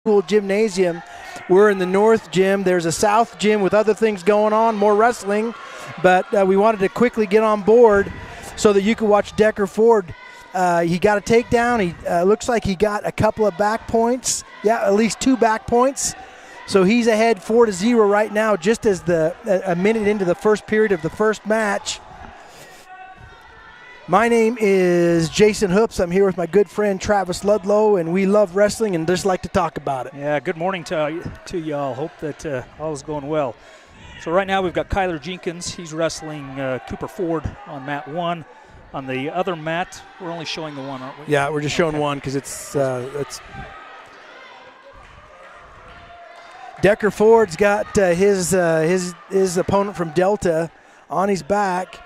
school gymnasium. We're in the north gym. There's a south gym with other things going on, more wrestling, but we wanted to quickly get on board so that you could watch Decker Ford. He got a takedown. He looks like he got a couple of back points. Yeah, at least 2 back points. So he's ahead 4-0 right now, just as a minute into the first period of the first match. My name is Jason Hoops. I'm here with my good friend Travis Ludlow, and we love wrestling and just like to talk about it. Yeah, good morning to y'all. Hope that all is going well. So right now we've got Kyler Jenkins. He's wrestling Cooper Ford on mat 1. On the other mat, we're only showing the one, aren't we? Yeah, we're just showing one because it's Decker Ford's got his opponent from Delta on his back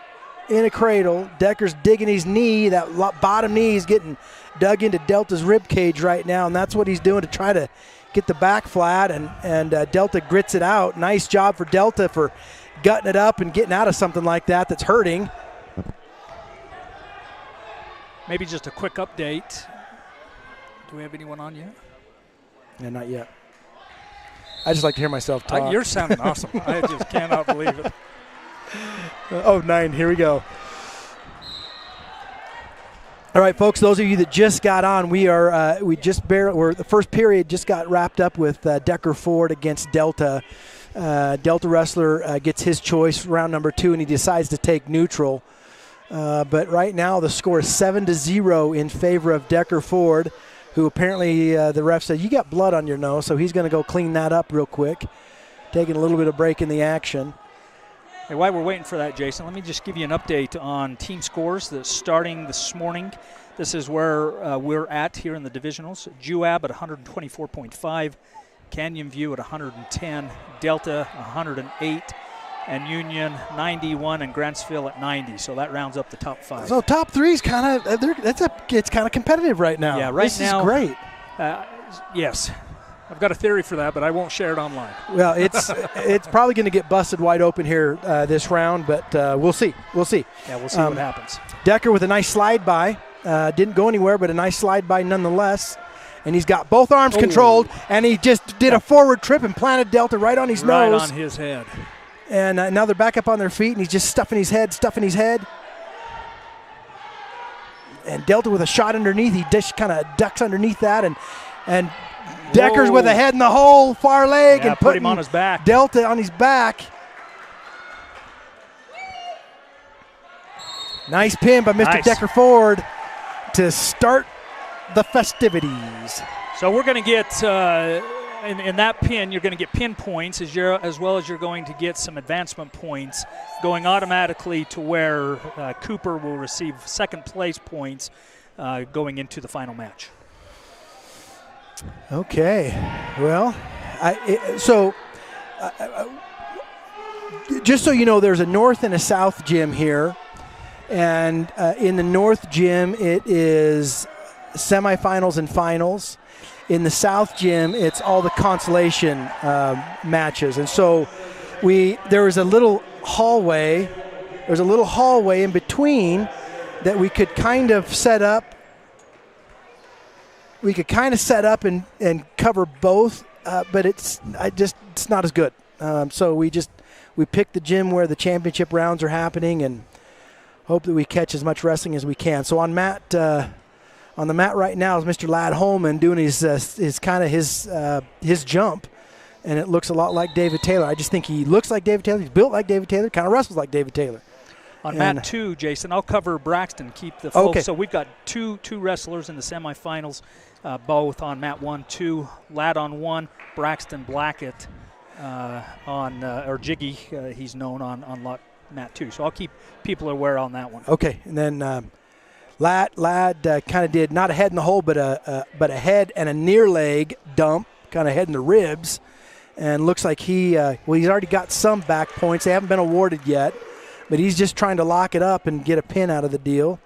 in a cradle. Decker's digging his knee. That bottom knee is getting dug into Delta's rib cage right now, and that's what he's doing to try to get the back flat, and Delta grits it out. Nice job for Delta for gutting it up and getting out of something like that that's hurting. Maybe just a quick update. Do we have anyone on yet? Yeah, not yet. I just like to hear myself talk. You're sounding awesome. I just cannot believe it. 9, here we go. All right, folks, those of you that just got on, the first period just got wrapped up with Decker Ford against Delta. Delta wrestler gets his choice, round number 2, and he decides to take neutral. But right now the score is 7-0 in favor of Decker Ford, who apparently the ref said, you got blood on your nose, so he's going to go clean that up real quick, taking a little bit of break in the action. Hey, while we're waiting for that, Jason, let me just give you an update on team scores that's starting this morning. This is where we're at here in the divisionals. Juab at 124.5, Canyon View at 110, Delta 108, and Union 91, and Grantsville at 90. So that rounds up the top 5. So top 3 is kind of it's kind of competitive right now. Yeah, this is great. Yes, I've got a theory for that, but I won't share it online. Well, it's probably going to get busted wide open here this round, but we'll see. We'll see. Yeah, we'll see what happens. Decker with a nice slide by, didn't go anywhere, but a nice slide by nonetheless. And he's got both arms controlled, and he just did a forward trip and planted Delta right on his nose. Right on his head. And now they're back up on their feet, and he's just stuffing his head. And Delta with a shot underneath. He just kind of ducks underneath that, and Decker's with a head in the hole, far leg, and put him on his back. Delta on his back. Nice pin by Mr. Decker Ford to start the festivities. So we're going to get in that pin, you're going to get pin points as well as you're going to get some advancement points going automatically to where Cooper will receive second place points going into the final match. Okay. Well, just so you know, there's a north and a south gym here. And in the north gym, it is semifinals and finals. In the south gym, it's all the consolation matches. And so there was a little hallway. There's a little hallway in between that we could kind of set up. We could kind of set up and cover both, but it's not as good. So we picked the gym where the championship rounds are happening and hope that we catch as much wrestling as we can. So on the mat right now is Mr. Ladd Holman doing his jump, and it looks a lot like David Taylor. I just think he looks like David Taylor. He's built like David Taylor, kind of wrestles like David Taylor. On mat 2, Jason, I'll cover Braxton, keep the folks. Okay. So we've got two wrestlers in the semifinals, both on mat 1, 2. Ladd on 1, Braxton Blackett or Jiggy, he's known on mat 2. So I'll keep people aware on that one. Okay, and then Ladd kind of did not a head in the hole, but a head and a near leg dump, kind of head in the ribs, and looks like he's already got some back points. They haven't been awarded yet, but he's just trying to lock it up and get a pin out of the deal.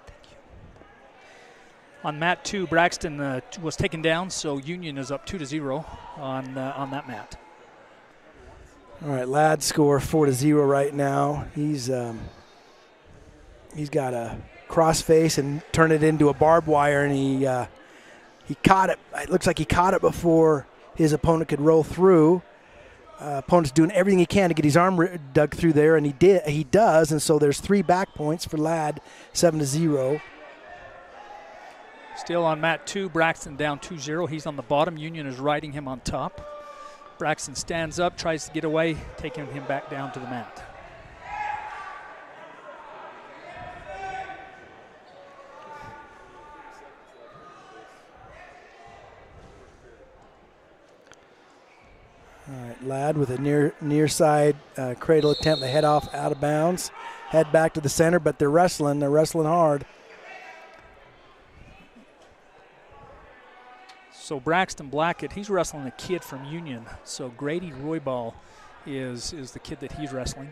On mat 2, Braxton was taken down, so Union is up 2-0 on that mat. All right, Ladd score 4-0 right now. He's got a crossface and turned it into a barbed wire, and he caught it. It looks like he caught it before his opponent could roll through. Opponent's doing everything he can to get his arm dug through there, and he does, and so there's 3 back points for Ladd, 7-0. Still on mat 2, Braxton down 2-0. He's on the bottom. Union is riding him on top. Braxton stands up, tries to get away, taking him back down to the mat. All right, Ladd with a near side cradle attempt. They head off out of bounds, head back to the center, but they're wrestling. They're wrestling hard. So Braxton Blackett, he's wrestling a kid from Union. So Grady Roybal is the kid that he's wrestling.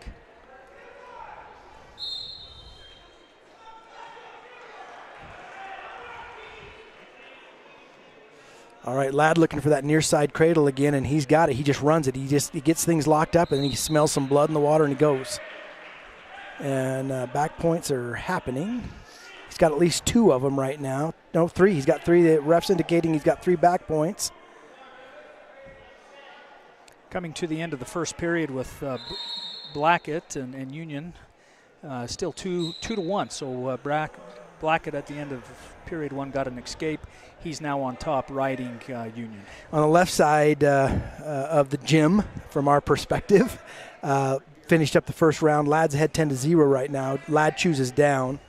All right, Ladd looking for that near side cradle again, and he's got it. He just runs it. He gets things locked up, and he smells some blood in the water, and he goes. And back points are happening. He's got at least 2 of them right now. No, 3. He's got 3. The ref's indicating he's got 3 back points. Coming to the end of the first period with Blackett and Union still 2-1. So Blackett at the end of period 1 got an escape. He's now on top riding Union. On the left side of the gym, from our perspective, finished up the first round. Ladd's ahead 10-0 right now. Ladd chooses down.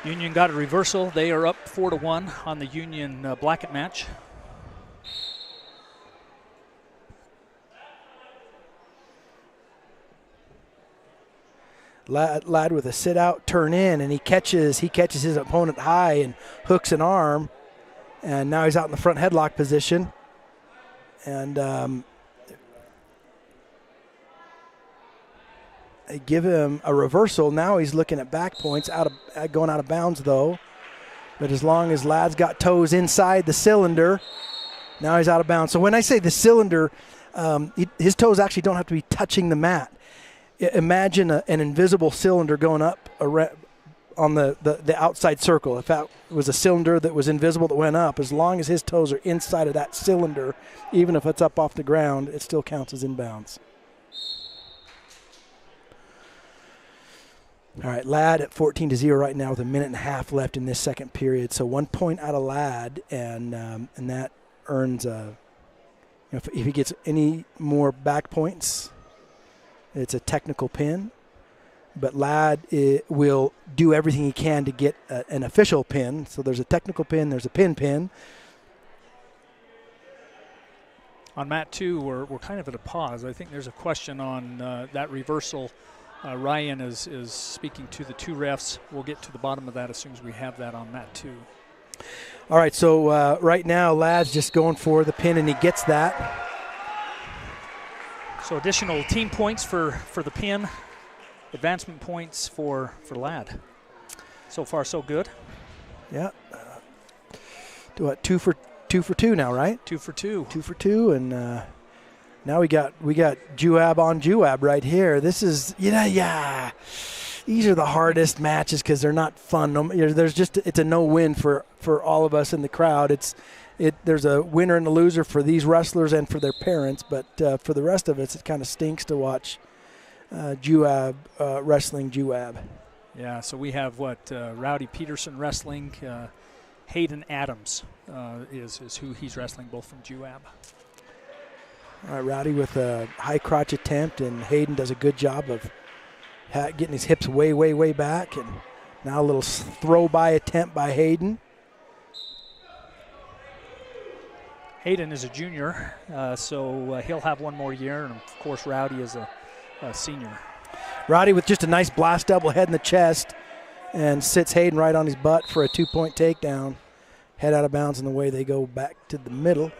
Union got a reversal. They are up 4-1 on the Union Blackett match. Ladd with a sit out, turn in, and he catches his opponent high and hooks an arm, and now he's out in the front headlock position. And they give him a reversal. Now he's looking at back points, going out of bounds though. But as long as Ladd's got toes inside the cylinder, now he's out of bounds. So when I say the cylinder, his toes actually don't have to be touching the mat. Imagine an invisible cylinder going up on the outside circle. If that was a cylinder that was invisible that went up, as long as his toes are inside of that cylinder, even if it's up off the ground, it still counts as inbounds. All right, Ladd at 14-0 right now with a minute and a half left in this second period. So 1 point out of Ladd, and that earns if he gets any more back points, it's a technical pin. But Ladd will do everything he can to get an official pin. So there's a technical pin, there's a pin. On mat 2, we're kind of at a pause. I think there's a question on that reversal. Ryan is speaking to the 2 refs. We'll get to the bottom of that as soon as we have that on mat 2. All right, so right now Ladd's just going for the pin, and he gets that. So additional team points for the pin, advancement points for Ladd. So far, so good. Yeah. Do what? 2 for 2 now, right? 2 for 2. 2 for 2, and now we got Juab on Juab right here. This is These are the hardest matches because they're not fun. It's a no-win for all of us in the crowd. There's a winner and a loser for these wrestlers and for their parents, but for the rest of us, it kind of stinks to watch Juab wrestling Juab. Yeah, so we have Rowdy Peterson wrestling. Hayden Adams is who he's wrestling, both from Juab. All right, Rowdy with a high crotch attempt, and Hayden does a good job of getting his hips way, way, way back. And now a little throw-by attempt by Hayden. Hayden is a junior, so he'll have 1 more year, and of course Rowdy is a senior. Rowdy with just a nice blast double head in the chest and sits Hayden right on his butt for a 2-point takedown. Head out of bounds, and the way they go back to the middle.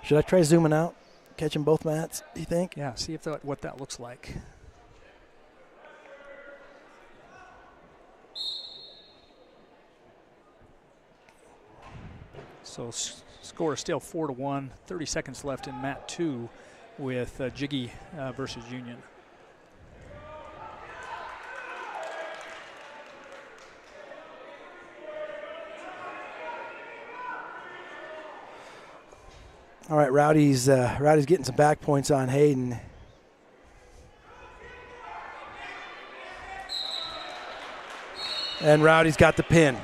Should I try zooming out, catching both mats, do you think? Yeah, see what that looks like. So score is still 4-1, 30 seconds left in mat 2. with Jiggy versus Union. All right, Rowdy's getting some back points on Hayden. And Rowdy's got the pin.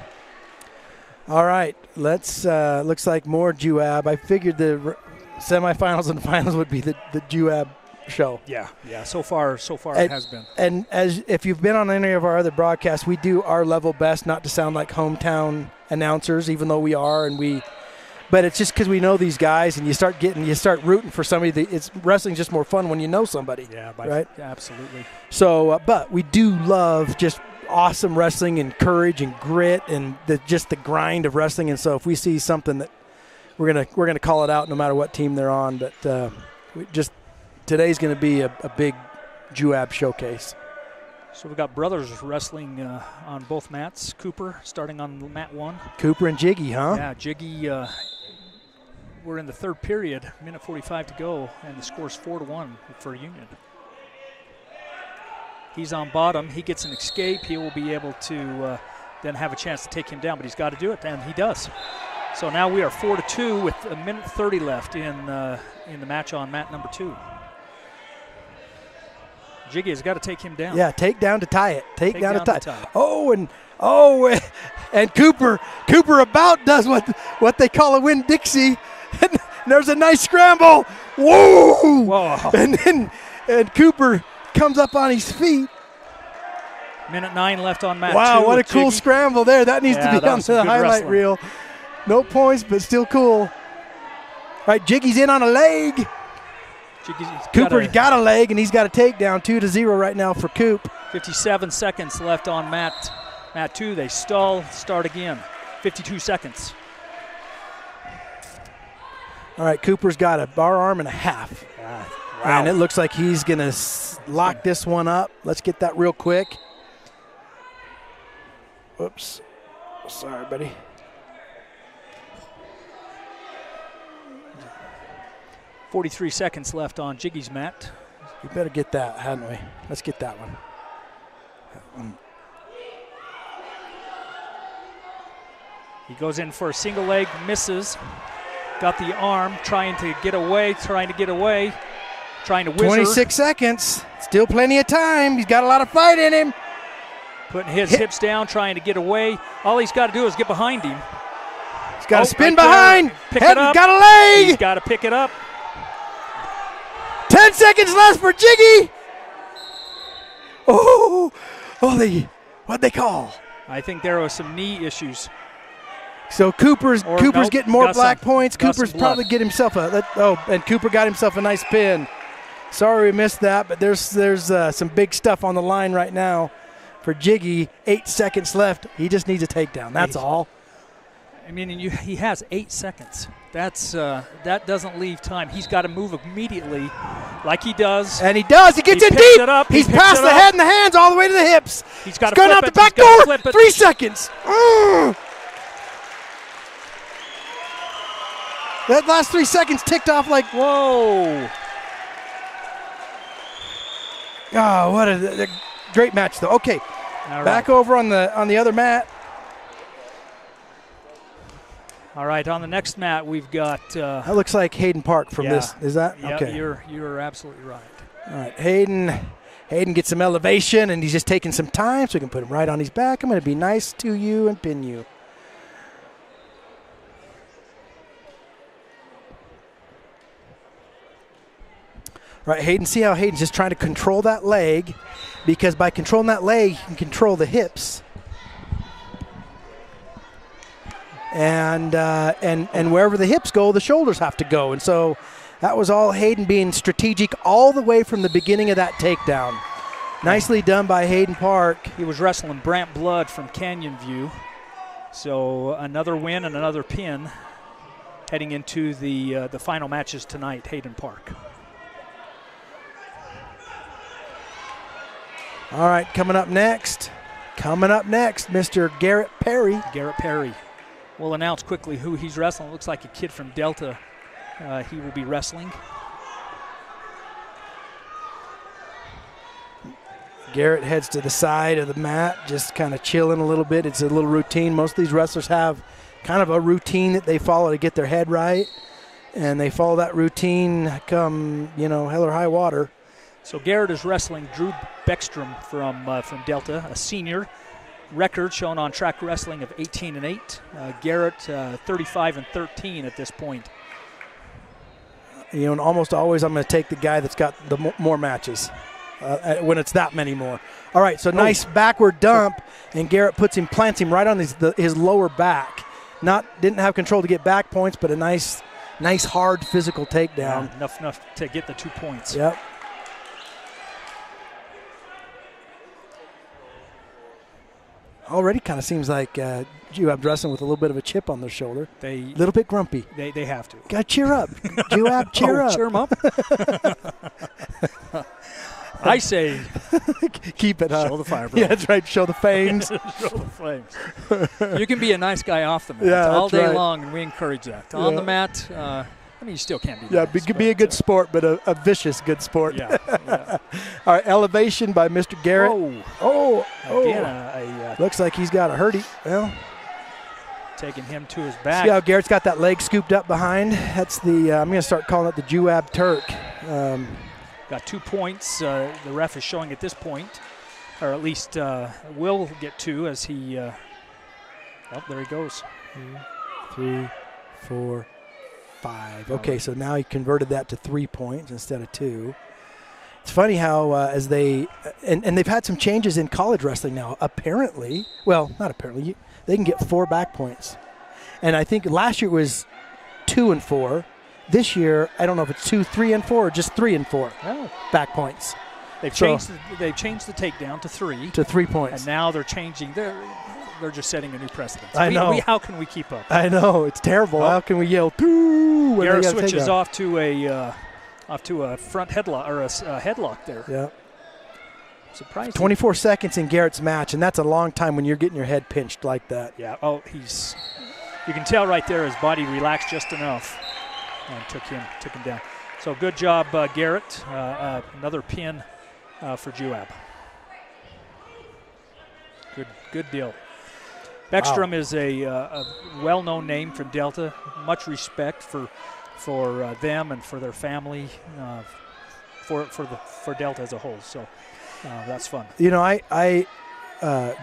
All right, looks like more JUAB. I figured the semifinals and finals would be the JUAB show. Yeah. So far it has been. And as if you've been on any of our other broadcasts, we do our level best not to sound like hometown announcers, even though we are, but it's just because we know these guys, and you start rooting for somebody. Wrestling's just more fun when you know somebody. Yeah, right? Absolutely. So, but we do love just awesome wrestling and courage and grit and just the grind of wrestling. And so, if we see something that we're gonna call it out, no matter what team they're on. But today's gonna be a big JUAB showcase. So we've got brothers wrestling on both mats. Cooper starting on mat 1. Cooper and Jiggy, huh? Yeah, Jiggy. We're in the third period, minute 45 to go, and the score's 4-1 for Union. He's on bottom. He gets an escape. He will be able to then have a chance to take him down, but he's got to do it, and he does. So now we are 4-2 with a minute 30 left in the match on mat number 2. Jiggy has got to take him down. Yeah, take down to tie it. Take down to tie it. And Cooper about does what they call a Winn-Dixie. And there's a nice scramble. Whoa! And Cooper comes up on his feet. Minute 9 left on match 2. Wow, what a cool Jiggy. Scramble there. That needs to be on the highlight reel. No points, but still cool. All right, Jiggy's in on a leg. Cooper's got a leg, and he's got a takedown. 2-0 right now for Coop. 57 seconds left on mat 2. They stall, start again. 52 seconds. All right, Cooper's got a bar arm and a half. Wow. And it looks like he's going to lock this one up. Let's get that real quick. Whoops. Sorry, buddy. .43 seconds left on Jiggy's mat. We better get that, hadn't we? Let's get that one. He goes in for a single leg, misses. Got the arm, trying to get away, trying to whizzer. 26 seconds. Still plenty of time. He's got a lot of fight in him. Putting his hips down, trying to get away. All he's got to do is get behind him. He's got to spin behind. Pick it up. Got a leg. He's got to pick it up. 10 seconds left for Jiggy. What'd they call? I think there were some knee issues. So Cooper's getting more black points. Cooper's probably get himself and Cooper got himself a nice pin. Sorry we missed that, but there's some big stuff on the line right now for Jiggy. 8 seconds left. He just needs a takedown. That's all. I mean, he has 8 seconds. That doesn't leave time. He's got to move immediately, like he does. And he does. He gets in deep. He's past the head and the hands all the way to the hips. He's got to going out the back door. 3 seconds. That last 3 seconds ticked off like, whoa. Oh, what a great match, though. Okay, back over on the other mat. All right, on the next mat, we've got. That looks like Hayden Park from this. Is that? Yeah, okay. You're absolutely right. All right, Hayden gets some elevation, and he's just taking some time, so we can put him right on his back. I'm going to be nice to you and pin you. Right, Hayden, see how Hayden's just trying to control that leg, because by controlling that leg, you can control the hips. And wherever the hips go, the shoulders have to go. And so that was all Hayden being strategic all the way from the beginning of that takedown. Nicely done by Hayden Park. He was wrestling Brant Blood from Canyon View. So another win and another pin heading into the final matches tonight, Hayden Park. All right, coming up next, Mr. Garrett Perry. Garrett Perry. We'll announce quickly who he's wrestling. It looks like a kid from Delta he will be wrestling. Garrett heads to the side of the mat, just kind of chilling a little bit. It's a little routine. Most of these wrestlers have kind of a routine that they follow to get their head right, and they follow that routine come, hell or high water. So Garrett is wrestling Drew Beckstrom from Delta, a senior. Record shown on Track Wrestling of 18-8. Garrett 35-13 at this point. And almost always I'm going to take the guy that's got the more matches when it's that many more. All right, so nice backward dump, and Garrett plants him right on his lower back. Didn't have control to get back points, but a nice hard physical takedown. Yeah, enough to get the 2 points. Yep. Already kind of seems like Juab wrestling with a little bit of a chip on their shoulder. A little bit grumpy. They have to. Got to cheer up. Juab, cheer up. Cheer them up. I say keep it up. Show the fire, bro. Yeah, that's right. Show the fangs. Show the flames. You can be a nice guy off the mat all day long, and we encourage that. On the mat, you still can't be nice. Yeah, be a good sport, but a vicious good sport. Yeah. All right, elevation by Mr. Garrett. Again, looks like he's got a hurty. Well, taking him to his back. See how Garrett's got that leg scooped up behind? That's the, I'm going to start calling it the Juab Turk. Got 2 points. The ref is showing at this point, or at least will get 2 as he, there he goes. 2, 3, 4, 5. Okay, so now he converted that to 3 points instead of 2. It's funny how as they and they've had some changes in college wrestling now. Apparently, well, not apparently, they can get 4 back points, and I think last year it was 2 and 4. This year, I don't know if it's 2, 3, and 4, or just 3 and 4 back points. They've changed the takedown to 3. To 3 points, and now they're changing. They're just setting a new precedent. I know. How can we keep up? I know, it's terrible. How can we yell "Pooh"? Garrett switches off to a front headlock or a headlock there. Yeah. Surprising. 24 seconds in Garrett's match, and that's a long time when you're getting your head pinched like that. Yeah. Oh, you can tell right there his body relaxed just enough and took him down. So good job, Garrett. Another pin for Juab. Good deal. Beckstrom is a well-known name from Delta. Much respect for them and for their family, for Delta as a whole. So that's fun. I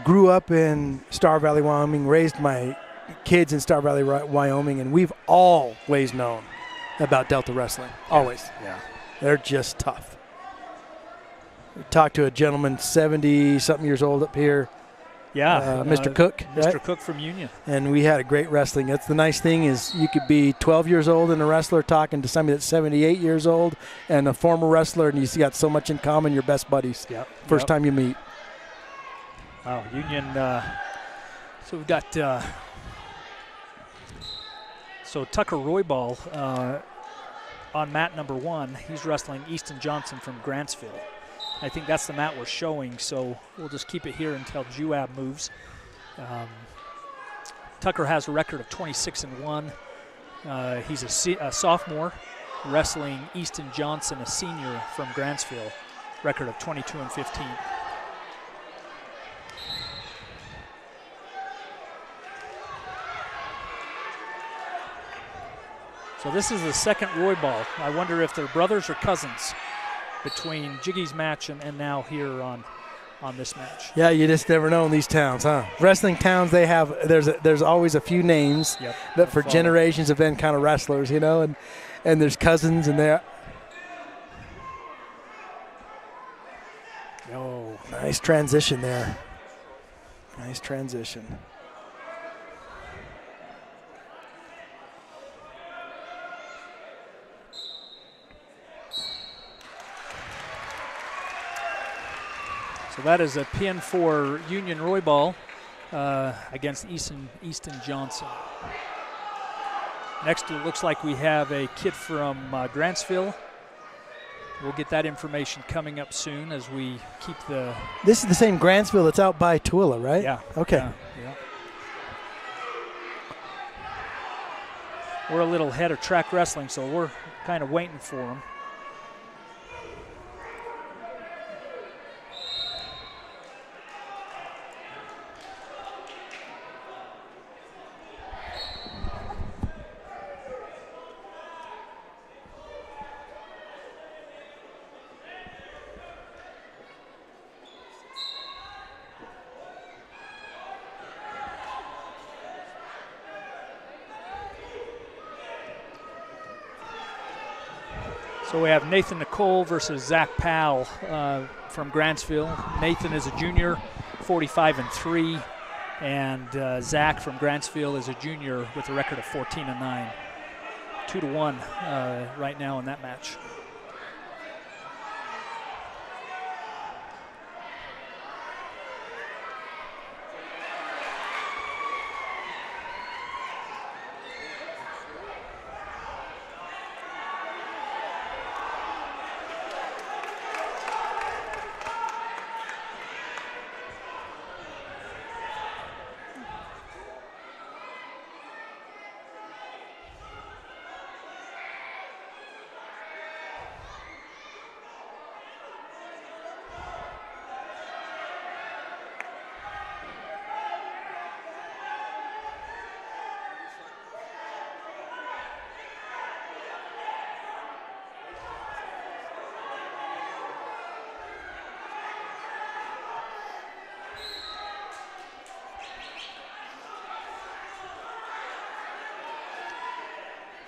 grew up in Star Valley, Wyoming, raised my kids in Star Valley, Wyoming, and we've always known about Delta wrestling. Always. Yeah. They're just tough. We talked to a gentleman 70-something years old up here. Yeah, Mr. Cook. Mr. Right? Cook from Union. And we had a great wrestling. That's the nice thing is you could be 12 years old and a wrestler talking to somebody that's 78 years old and a former wrestler, and you got so much in common, you're best buddies. Yep. First time you meet. Wow, Union. So we've got Tucker Roybal on mat number 1. He's wrestling Easton Johnson from Grantsville. I think that's the mat we're showing, so we'll just keep it here until Juab moves. Tucker has a record of 26-1. He's a sophomore, wrestling Easton Johnson, a senior from Grantsville, record of 22-15. So this is the second Roybal. I wonder if they're brothers or cousins between Jiggy's match and now here on this match. Yeah, you just never know in these towns, huh? Wrestling towns, they have there's always a few names that for generations have been kind of wrestlers, and there's cousins and they're. Oh, nice transition there. Nice transition. So that is a pin for Union Roybal against Easton Johnson. Next, it looks like we have a kid from Grantsville. We'll get that information coming up soon as we keep the... This is the same Grantsville that's out by Tooele, right? Yeah. Okay. Yeah. We're a little ahead of Track Wrestling, so we're kind of waiting for them. So we have Nathan Nicole versus Zach Powell from Grantsville. Nathan is a junior, 45-3, and Zach from Grantsville is a junior with a record of 14-9. 2-1 right now in that match.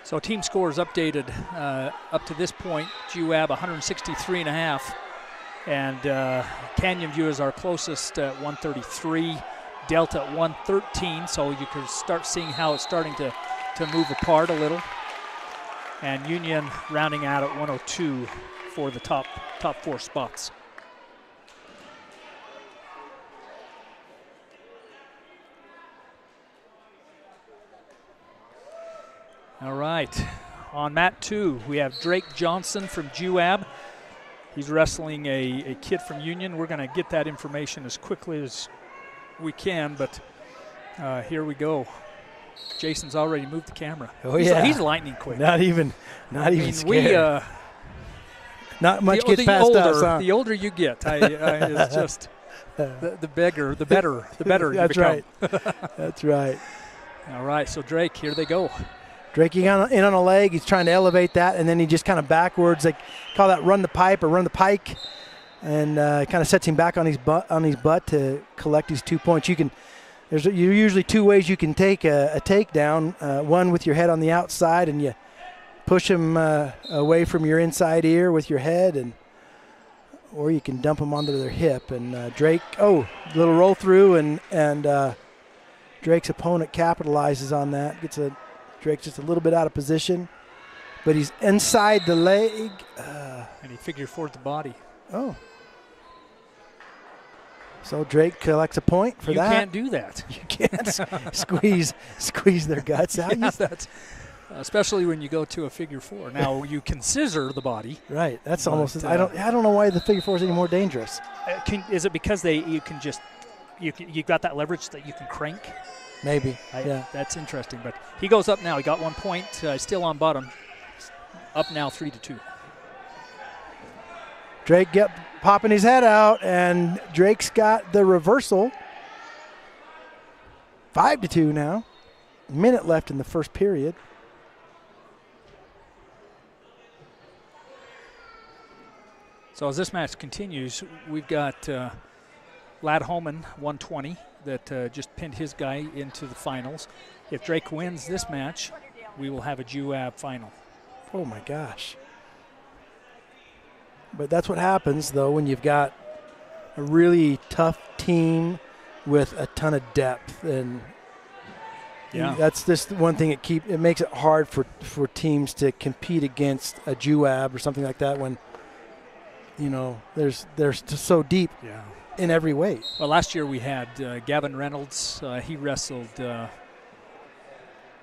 So team scores updated up to this point. GWAB 163.5, and Canyon View is our closest at 133. Delta at 113. So you can start seeing how it's starting to move apart a little. And Union rounding out at 102 for the top 4 spots. All right, on mat 2, we have Drake Johnson from GWAB. He's wrestling a kid from Union. We're going to get that information as quickly as we can, but here we go. Jason's already moved the camera. Oh, yeah. He's lightning quick. Not even scared. Not much gets past us, huh? The older you get, it's just the better you become. That's right. That's right. All right, so Drake, here they go. Drake in on a leg. He's trying to elevate that, and then he just kind of backwards. They call that run the pipe or run the pike, and kind of sets him back on his butt to collect his 2 points. There's usually 2 ways you can take a takedown. One with your head on the outside, and you push him away from your inside ear with your head, or you can dump him onto their hip. And Drake, little roll through, and Drake's opponent capitalizes on that. Drake's just a little bit out of position, but he's inside the leg. And he figure fourth the body. Oh. So Drake collects a point for that. You can't do that. You can't squeeze their guts out. Yeah, that's, especially when you go to a figure 4. Now you can scissor the body. Right. That's almost. I don't know why the figure 4 is any more dangerous. Is it because you got that leverage that you can crank? Maybe. Yeah. That's interesting. But he goes up now. He got 1 point. Still on bottom. Up now 3-2. Drake popping his head out, and Drake's got the reversal. 5-2 now. A minute left in the first period. So as this match continues, we've got Lad Holman, 120, that just pinned his guy into the finals. If Drake wins this match, we will have a GWAB final. Oh, my gosh. But that's what happens, though, when you've got a really tough team with a ton of depth. And that's just one thing it makes it hard for teams to compete against a GWAB or something like that when, they're so deep in every weight. Well, last year we had Gavin Reynolds. He wrestled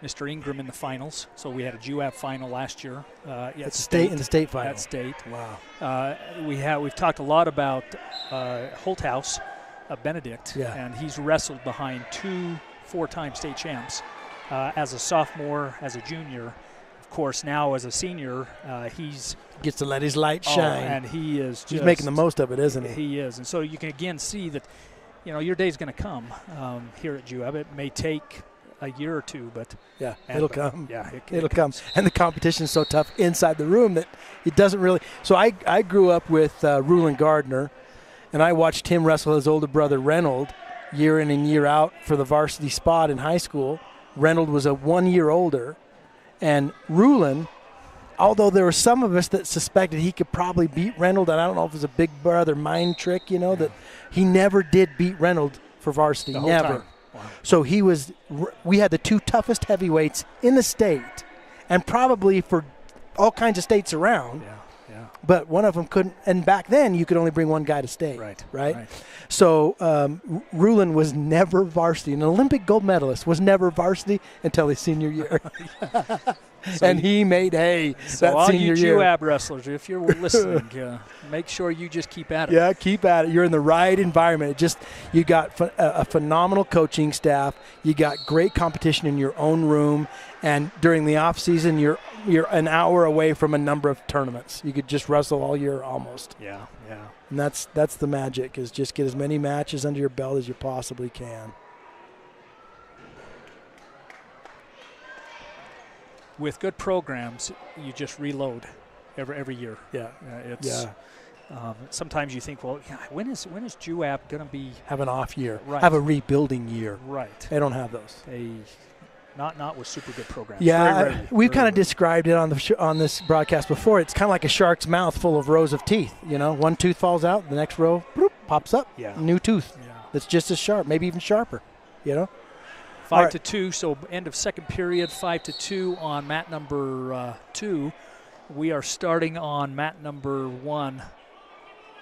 Mr. Ingram in the finals, so we had a GWAB final last year. In the state final. At state. Wow. We've talked a lot about Holthouse, Benedict, and he's wrestled behind 2 4-time state champs as a sophomore, as a junior. Of course, now as a senior, he's gets to let his light shine, and he's making the most of it, isn't he? He is, and so you can again see that, your day's going to come here at GWAB. It may take a year or 2, but it'll come. Yeah, it'll come. And the competition is so tough inside the room that it doesn't really. So I grew up with Rulon Gardner, and I watched him wrestle his older brother Reynold year in and year out for the varsity spot in high school. Reynold was a 1 year older, and Rulon although there were some of us that suspected he could probably beat Reynolds, and I don't know if it was a big brother mind trick, that he never did beat Reynolds for varsity, the whole never. time. Wow. So we had the 2 toughest heavyweights in the state, and probably for all kinds of states around. Yeah. But one of them couldn't, and back then you could only bring one guy to state. Right. So Rulin was never varsity. An Olympic gold medalist was never varsity until his senior year. And he made hay that senior year. All you JUAB wrestlers, if you're listening, make sure you just keep at it. Yeah, keep at it. You're in the right environment. You got a phenomenal coaching staff. You got great competition in your own room. And during the off season, you're an hour away from a number of tournaments. You could just wrestle all year almost. Yeah. And that's the magic, is just get as many matches under your belt as you possibly can. With good programs, you just reload every year. Yeah. Sometimes you think, well, when is JUAB going to be have an off year? Right. Have a rebuilding year? Right. They don't have those. Not with super good programs. Yeah, we've kind of described it on this broadcast before. It's kind of like a shark's mouth full of rows of teeth. One tooth falls out, the next row pops up. Yeah. New tooth. Yeah. That's just as sharp, maybe even sharper. 5-2, so end of second period, 5-2 on mat number 2. We are starting on mat number 1.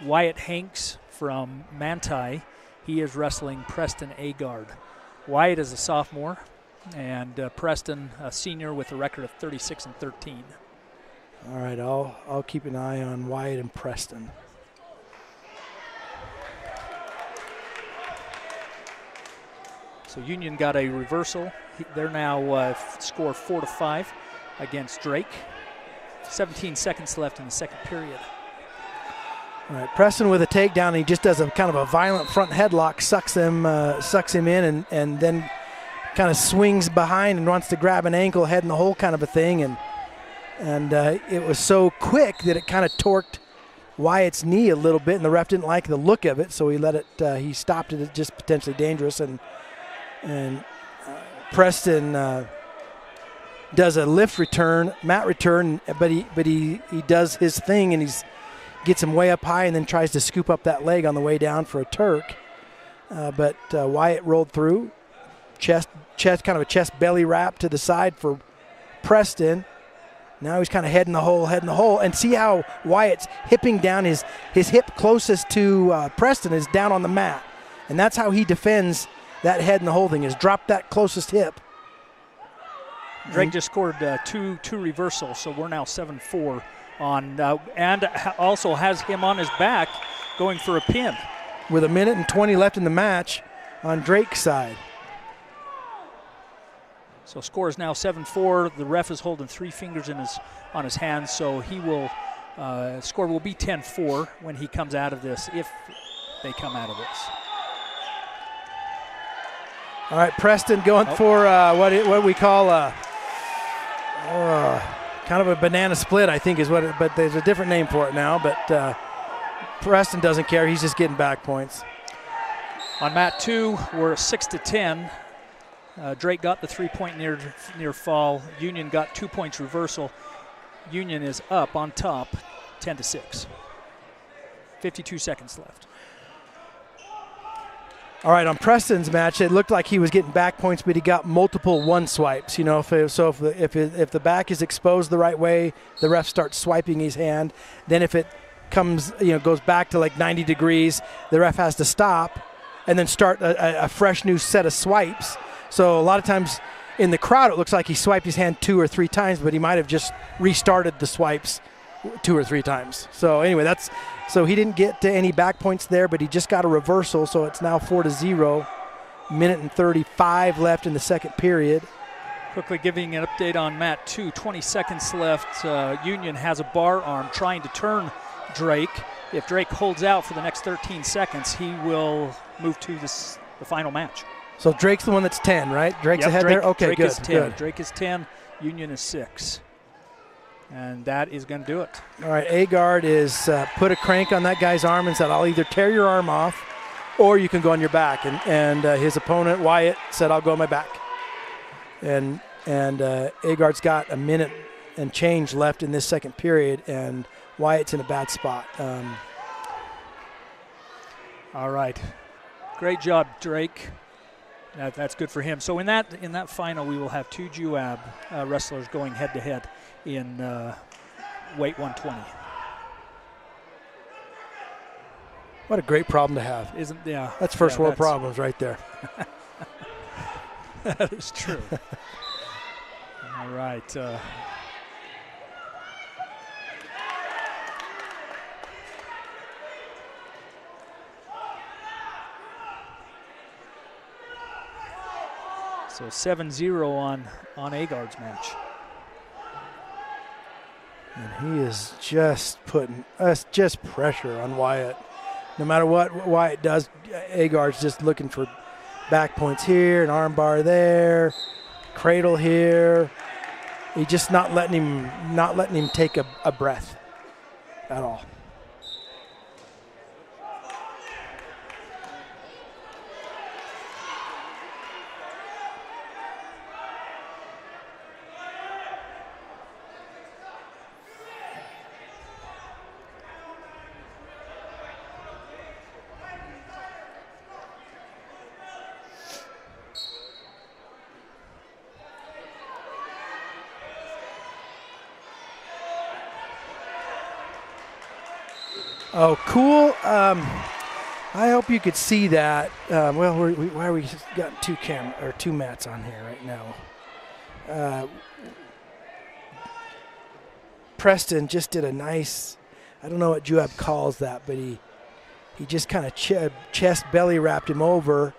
Wyatt Hanks from Manti. He is wrestling Preston Agard. Wyatt is a sophomore, and Preston a senior with a record of 36-13. All right, I'll keep an eye on Wyatt and Preston. So Union got a reversal. They're now score 4-5 against Drake. 17 seconds left in the second period. All right, Preston with a takedown. He just does a kind of a violent front headlock, sucks him in, and then kind of swings behind and wants to grab an ankle, head in the hole kind of a thing. And it was so quick that it kind of torqued Wyatt's knee a little bit, and the ref didn't like the look of it, so he let it. He stopped it. It's just potentially dangerous, and Preston does a lift return, mat return, but he does his thing, and gets him way up high, and then tries to scoop up that leg on the way down for a Turk. But Wyatt rolled through, chest kind of a chest belly wrap to the side for Preston. Now he's kind of head in the hole, and see how Wyatt's hipping down. His hip closest to Preston is down on the mat, and that's how he defends that head in the hole thing, is drop that closest hip. Drake just scored two reversals, so we're now 7-4 on, and also has him on his back going for a pin. With 1:20 left in the match on Drake's side. So score is now 7-4. The ref is holding 3 fingers on his hands, so he will score will be 10-4 when he comes out of this, if they come out of this. All right, Preston going for what we call kind of a banana split, I think is what but there's a different name for it now. But Preston doesn't care. He's just getting back points. On mat 2, we're 6-10. Drake got the 3-point near fall. Union got 2 points reversal. Union is up on top, 10-6. 52 seconds left. All right, on Preston's match, it looked like he was getting back points, but he got multiple one swipes. If the back is exposed the right way, the ref starts swiping his hand. Then if it comes, goes back to like 90 degrees, the ref has to stop and then start a fresh new set of swipes. So a lot of times in the crowd, it looks like he swiped his hand 2 or 3 times, but he might have just restarted the swipes 2 or 3 times. So anyway, so he didn't get to any back points there, but he just got a reversal, so it's now 4-0. 1:35 left in the second period. Quickly giving an update on mat 2, 20 seconds left. Union has a bar arm trying to turn Drake. If Drake holds out for the next 13 seconds, he will move to the final match. So Drake's the one that's 10, right? Drake's ahead there? Okay, Drake good. Is 10. Good. Drake is 10, Union is 6. And that is going to do it. All right, Agard is put a crank on that guy's arm and said, I'll either tear your arm off or you can go on your back. And his opponent, Wyatt, said, I'll go on my back. And Agard's got 1 minute and change left in this second period, and Wyatt's in a bad spot. All right. Great job, Drake. That's good for him. So in that final, we will have 2 JUAB wrestlers going head-to-head in weight 120. What a great problem to have. Yeah. That's first world problems right there. That is true. All right. So 7-0 on Agard's match. And he is just putting just pressure on Wyatt. No matter what Wyatt does, Agard's just looking for back points here, an arm bar there, cradle here. He's just not letting him take a breath at all. Oh, cool. I hope you could see that. Well, why are we got two mats on here right now? Preston just did a nice, I don't know what Juab calls that, but he just kind of chest belly wrapped him over.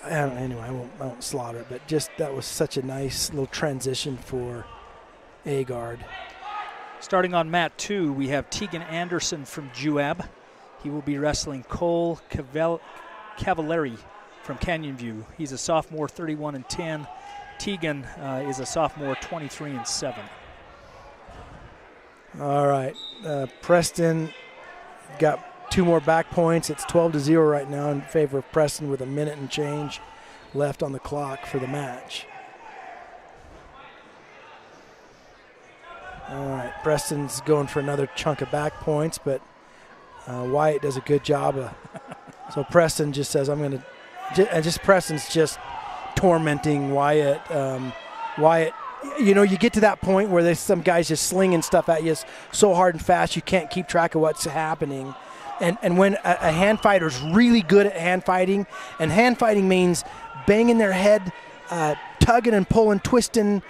Anyway, I won't slaughter it, but just that was such a nice little transition for Agard. Starting on mat 2, we have Tegan Anderson from JUAB. He will be wrestling Cole Cavallari from Canyon View. He's a sophomore, 31-10. Tegan is a sophomore, 23-7. All right, Preston got 2 more back points. It's 12-0 right now in favor of Preston with a minute and change left on the clock for the match. All right, Preston's going for another chunk of back points, but Wyatt does a good job. So Preston just says, I'm going to, Preston's just tormenting Wyatt. Wyatt, you know, you get to that point where there's some guys just slinging stuff at you so hard and fast you can't keep track of what's happening. And when a hand fighter's really good at hand fighting, and hand fighting means banging their head, tugging and pulling, twisting,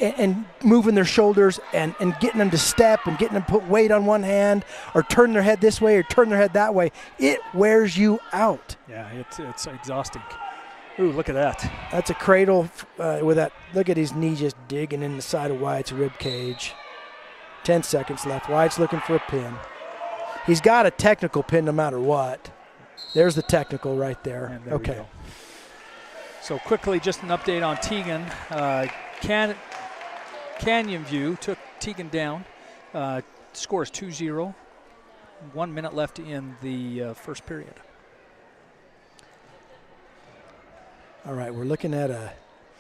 and moving their shoulders and getting them to step and getting them to put weight on one hand or turn their head this way or turn their head that way, it wears you out. Yeah, it's exhausting. Ooh, look at that. That's a cradle with that. Look at his knee just digging in the side of Wyatt's rib cage. 10 seconds left. Wyatt's looking for a pin. He's got a technical pin no matter what. There's the technical right there. There okay. We go. So quickly, just an update on Tegan. Canyon View took Tegan down. Score is 2-0. 1 minute left in the first period. All right, we're looking at a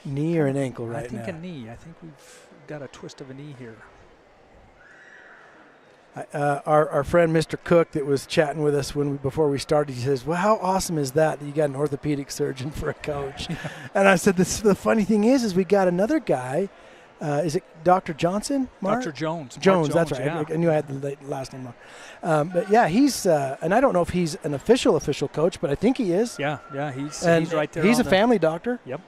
knee or an ankle right now. I think a knee. I think we've got a twist of a knee here. Our friend Mr. Cook that was chatting with us before we started, he says, well, how awesome is that you got an orthopedic surgeon for a coach? And I said, the funny thing is we got another guy. Is it Dr. Johnson? Mark? Dr. Jones. Jones, that's right. Yeah. I knew I had the last name wrong. But yeah, he's, and I don't know if he's an official coach, but I think he is. Yeah, he's right there. He's a family doctor. Yep.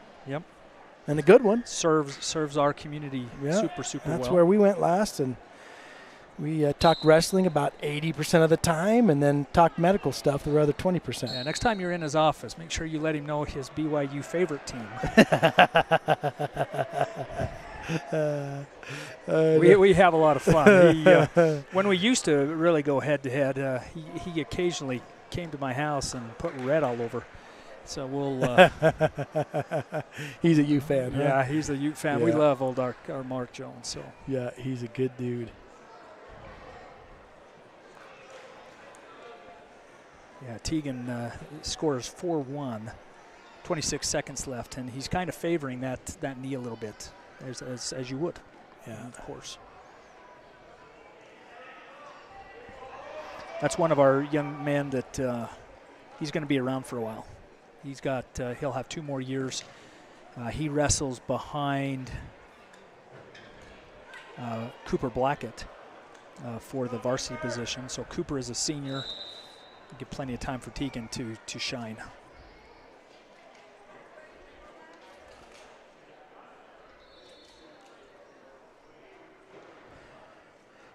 And a good one. Serves our community super well. That's where we went last, and we talked wrestling about 80% of the time and then talked medical stuff the other 20%. Yeah, next time you're in his office, make sure you let him know his BYU favorite team. We have a lot of fun. When we used to really go head-to-head, he occasionally came to my house and put red all over. So we'll. He's a U fan, huh? Yeah, he's a U fan. Yeah. We love our Mark Jones. So yeah, he's a good dude. Yeah, Tegan scores 4-1, 26 seconds left, and he's kind of favoring that knee a little bit, as you would. of course. That's one of our young men that he's going to be around for a while. He'll have 2 more years. He wrestles behind Cooper Blackett for the varsity position. So Cooper is a senior. Give plenty of time for Tegan to shine.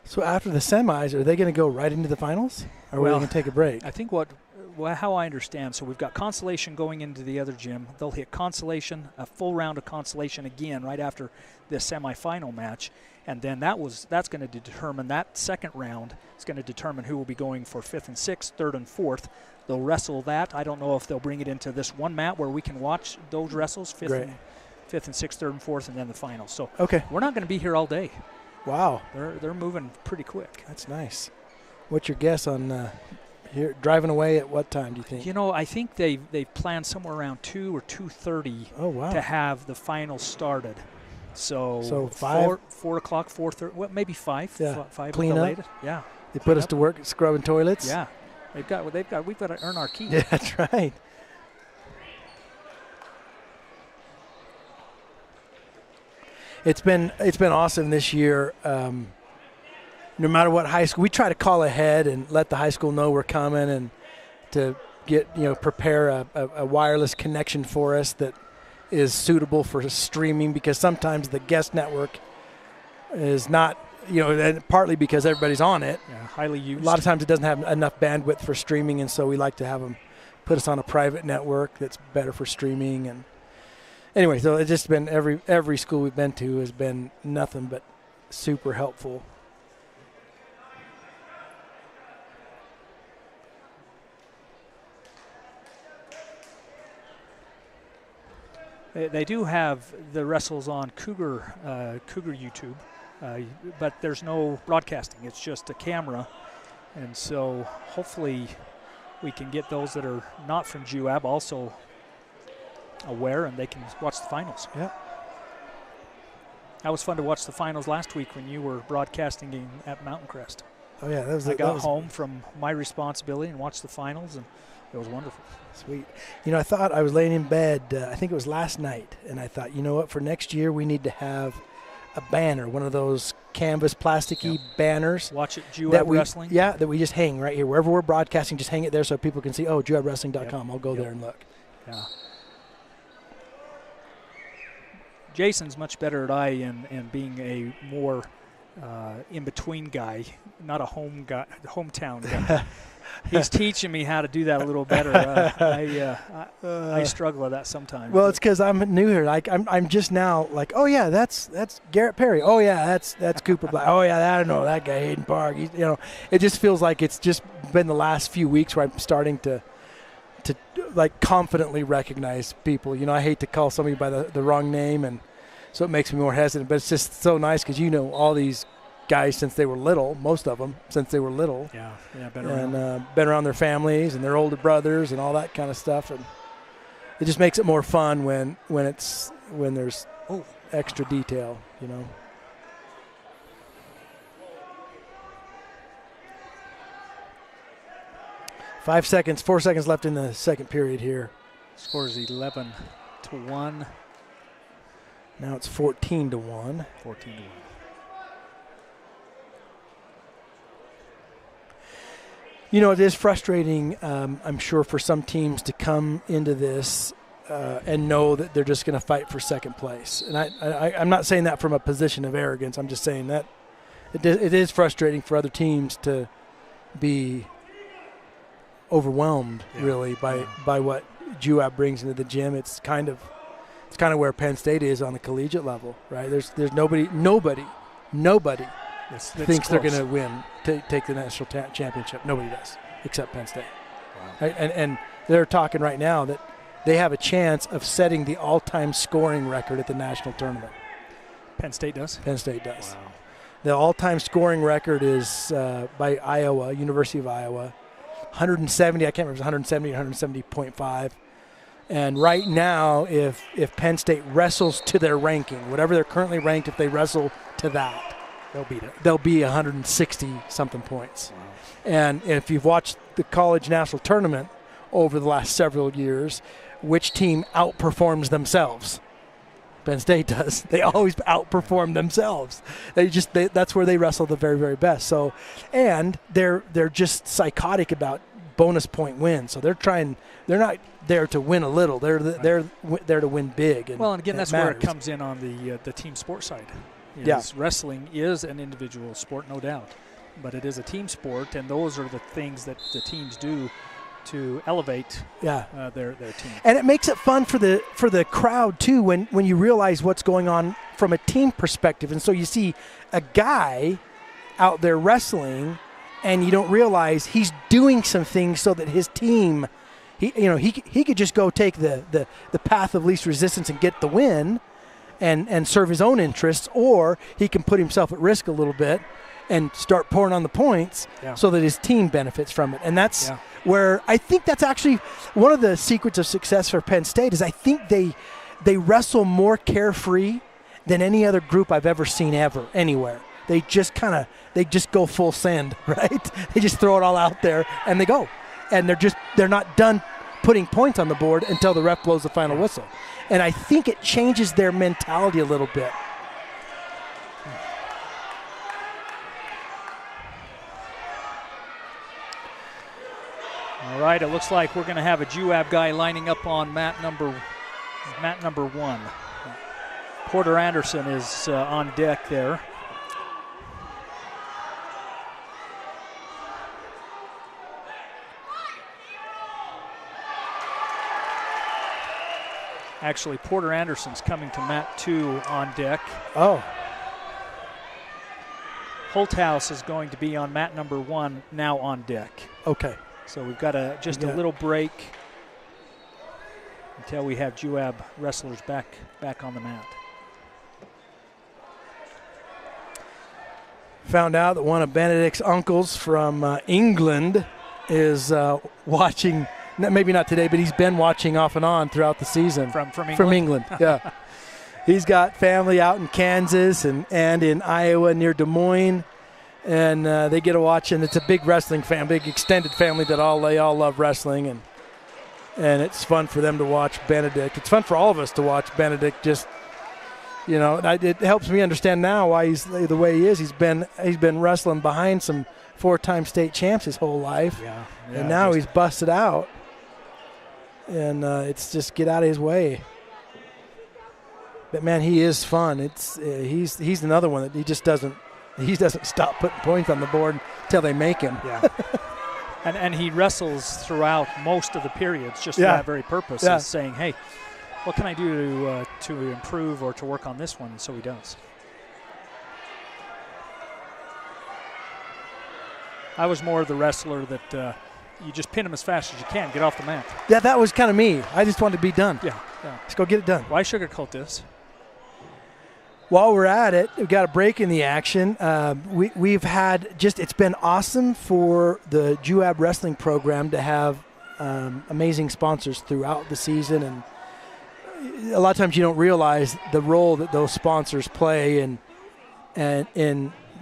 So after the semis, are they going to go right into the finals? Or are they going to take a break? I think how I understand, so we've got consolation going into the other gym. They'll hit consolation, a full round of consolation again right after this semifinal match. And then that's going to determine, that second round is going to determine who will be going for 5th and 6th, 3rd and 4th. They'll wrestle that. I don't know if they'll bring it into this one mat where we can watch those wrestles, 5th and 6th, 3rd and 4th, and then the finals. So we're not going to be here all day. Wow. They're moving pretty quick. That's nice. What's your guess on here driving away at what time, do you think? I think they've planned somewhere around 2 or 2:30 to have the finals started. So 5? 4 o'clock, 4:30, well, maybe 5. Yeah. 5 Clean at the up. latest. Yeah. They put us to work scrubbing toilets? Yeah. We've got to earn our keep. Yeah, that's right. It's been awesome this year. No matter what high school, we try to call ahead and let the high school know we're coming, and to get prepare a wireless connection for us that is suitable for streaming, because sometimes the guest network is not, and partly because everybody's on it. Yeah, highly used. A lot of times it doesn't have enough bandwidth for streaming, and so we like to have them put us on a private network that's better for streaming. And anyway, so it's just been every school we've been to has been nothing but super helpful. They do have the wrestles on Cougar YouTube, but there's no broadcasting. It's just a camera, and so hopefully we can get those that are not from GUAB also aware, and they can watch the finals. Yeah. That was fun to watch the finals last week when you were broadcasting at Mountain Crest. Oh yeah, I got home from my responsibility and watched the finals, and it was wonderful. Sweet. I thought I was laying in bed, I think it was last night, and I thought, what, for next year we need to have a banner, one of those canvas plasticky banners. Watch it, GUAB Wrestling? Yeah, that we just hang right here. Wherever we're broadcasting, just hang it there so people can see, GUABWrestling.com. I'll go there and look. Yeah. Jason's much better at in being a more in-between guy, not a hometown guy. He's teaching me how to do that a little better. I struggle with that sometimes. Well, it's because I'm new here. Like I'm just now like, oh yeah, that's Garrett Perry. Oh yeah, that's Cooper Black. Oh yeah, I don't know that guy, Hayden Park. It just feels like it's just been the last few weeks where I'm starting to like confidently recognize people. I hate to call somebody by the wrong name, and so it makes me more hesitant. But it's just so nice because all these guys since they were little, most of them since they were little. Yeah, been around their families and their older brothers and all that kind of stuff, and it just makes it more fun when there's extra detail, 4 seconds left in the second period here. Score is 11-1. Now it's 14-1. 14-1. It is frustrating, I'm sure, for some teams to come into this and know that they're just going to fight for second place. And I'm not saying that from a position of arrogance. I'm just saying that it is frustrating for other teams to be overwhelmed, really, by what GUAB brings into the gym. It's kind of where Penn State is on the collegiate level, right? There's nobody thinks they're going to win, take the national championship. Nobody does, except Penn State. Wow. Right? And they're talking right now that they have a chance of setting the all-time scoring record at the national tournament. Penn State does? Penn State does. Wow. The all-time scoring record is by Iowa, University of Iowa, 170. I can't remember if it was 170 or 170.5. And right now, if Penn State wrestles to their ranking, whatever they're currently ranked, if they wrestle to that, They'll beat it. they'll be 160-something points. Wow. And if you've watched the college national tournament over the last several years, which team outperforms themselves? Penn State does. They always outperform themselves. That's where they wrestle the very, very best. So, and they're just psychotic about bonus point wins. So they're not there to win a little. They're there to win big. And, well, and again, that's matters. where it comes in on the team sport side. Wrestling is an individual sport, no doubt, but it is a team sport, and those are the things that the teams do to elevate their team. And it makes it fun for the crowd too when you realize what's going on from a team perspective. And so you see a guy out there wrestling, and you don't realize he's doing some things so that his team, he could just go take the path of least resistance and get the win and serve his own interests, or he can put himself at risk a little bit and start pouring on the points so that his team benefits from it. And that's where I think that's actually one of the secrets of success for Penn State is I think they wrestle more carefree than any other group I've ever seen anywhere. They just go full send, right? They just throw it all out there and they go. And they're not done putting points on the board until the ref blows the final whistle. And I think it changes their mentality a little bit. All right, it looks like we're going to have a JUAB guy lining up on mat number 1. Porter Anderson is on deck there. Actually, Porter Anderson's coming to mat 2 on deck. Oh. Holthouse is going to be on mat number 1 now on deck. Okay. So we've got a little break until we have JUAB wrestlers back on the mat. Found out that one of Benedict's uncles from England is watching. Maybe not today, but he's been watching off and on throughout the season. From England? From England, yeah. He's got family out in Kansas and in Iowa near Des Moines. And they get to watch, and it's a big wrestling family, big extended family they all love wrestling, and it's fun for them to watch Benedict. It's fun for all of us to watch Benedict. Just it helps me understand now why he's the way he is. He's been wrestling behind some 4-time state champs his whole life, and now he's busted out, and it's just get out of his way. But man, he is fun. It's he's another one that he doesn't stop putting points on the board until they make him. Yeah. and he wrestles throughout most of the periods just for that very purpose, is saying, hey, what can I do to improve or to work on this one? And so he does. I was more of the wrestler that you just pin him as fast as you can, get off the mat. Yeah, that was kind of me. I just wanted to be done. Yeah. Let's go get it done. Why sugarcoat this? While we're at it, we've got a break in the action. We've had it's been awesome for the JUAB wrestling program to have amazing sponsors throughout the season. And a lot of times you don't realize the role that those sponsors play in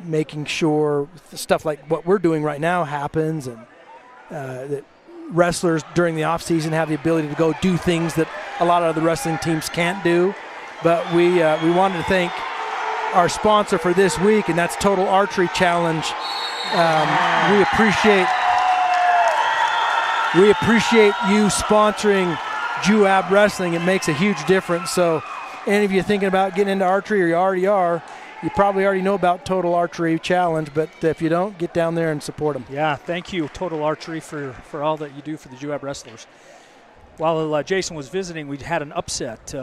making sure stuff like what we're doing right now happens, and that wrestlers during the off season have the ability to go do things that a lot of the wrestling teams can't do. But we wanted to thank our sponsor for this week, and that's Total Archery Challenge. We appreciate you sponsoring JUAB Wrestling. It makes a huge difference. So any of you thinking about getting into archery, or you already are, you probably already know about Total Archery Challenge, but if you don't, get down there and support them. Yeah, thank you, Total Archery, for all that you do for the JUAB wrestlers. While Jason was visiting, we had an upset.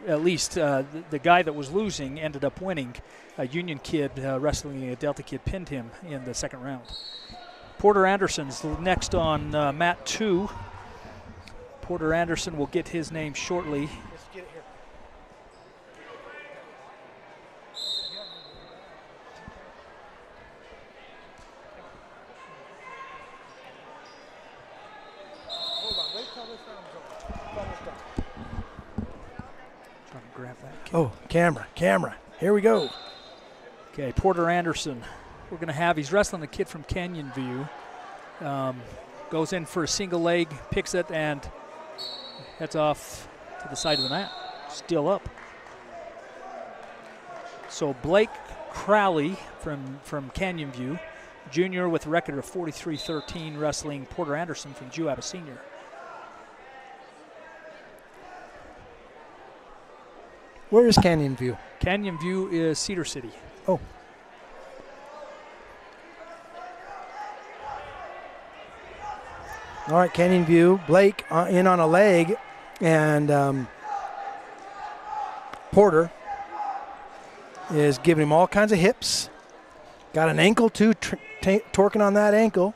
At least the guy that was losing ended up winning. A Union kid wrestling a Delta kid pinned him in the second round. Porter Anderson's next on mat 2. Porter Anderson will get his name shortly. Let's get it here. Hold on, wait Trying to grab that. Oh, camera. Here we go. Okay, Porter Anderson. We're going to have, he's wrestling the kid from Canyon View. Goes in for a single leg, picks it, and heads off to the side of the mat. Still up. So Blake Crowley from Canyon View, junior with a record of 43-13, wrestling Porter Anderson from Juab, a senior. Where is Canyon View? Canyon View is Cedar City. Oh. All right, Canyon View. Blake in on a leg, and Porter is giving him all kinds of hips. Got an ankle too, torquing on that ankle.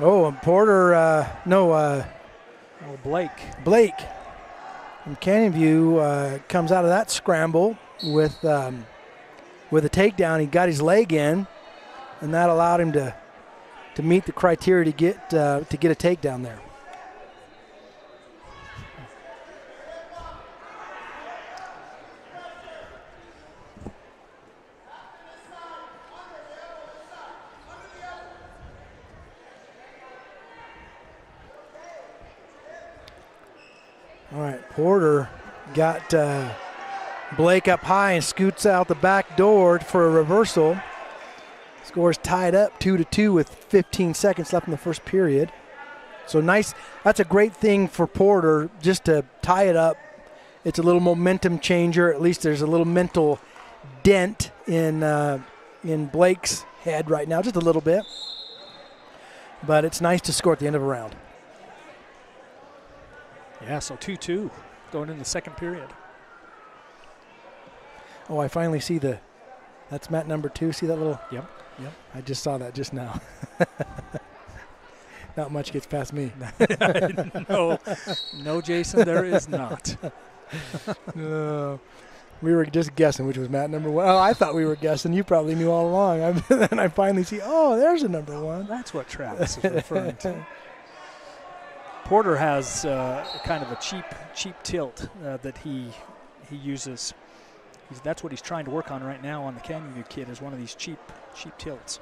Oh, and Porter, Blake from Canyon View comes out of that scramble with a takedown. He got his leg in, and that allowed him to meet the criteria to get a takedown there. All right, Porter got Blake up high and scoots out the back door for a reversal. Score's tied up 2-2 with 15 seconds left in the first period. So nice. That's a great thing for Porter, just to tie it up. It's a little momentum changer. At least there's a little mental dent in Blake's head right now, just a little bit. But it's nice to score at the end of a round. Yeah, so 2-2 going in the second period. Oh, I finally see that's mat number 2. See that little? Yep. I just saw that just now. Not much gets past me. No, Jason, there is not. We were just guessing which was mat number 1. Oh, I thought we were guessing. You probably knew all along. Then I finally see, oh, there's a number 1. That's what Travis is referring to. Porter has kind of a cheap tilt that he uses. That's what he's trying to work on right now on the Canyon View kid, is one of these cheap tilts.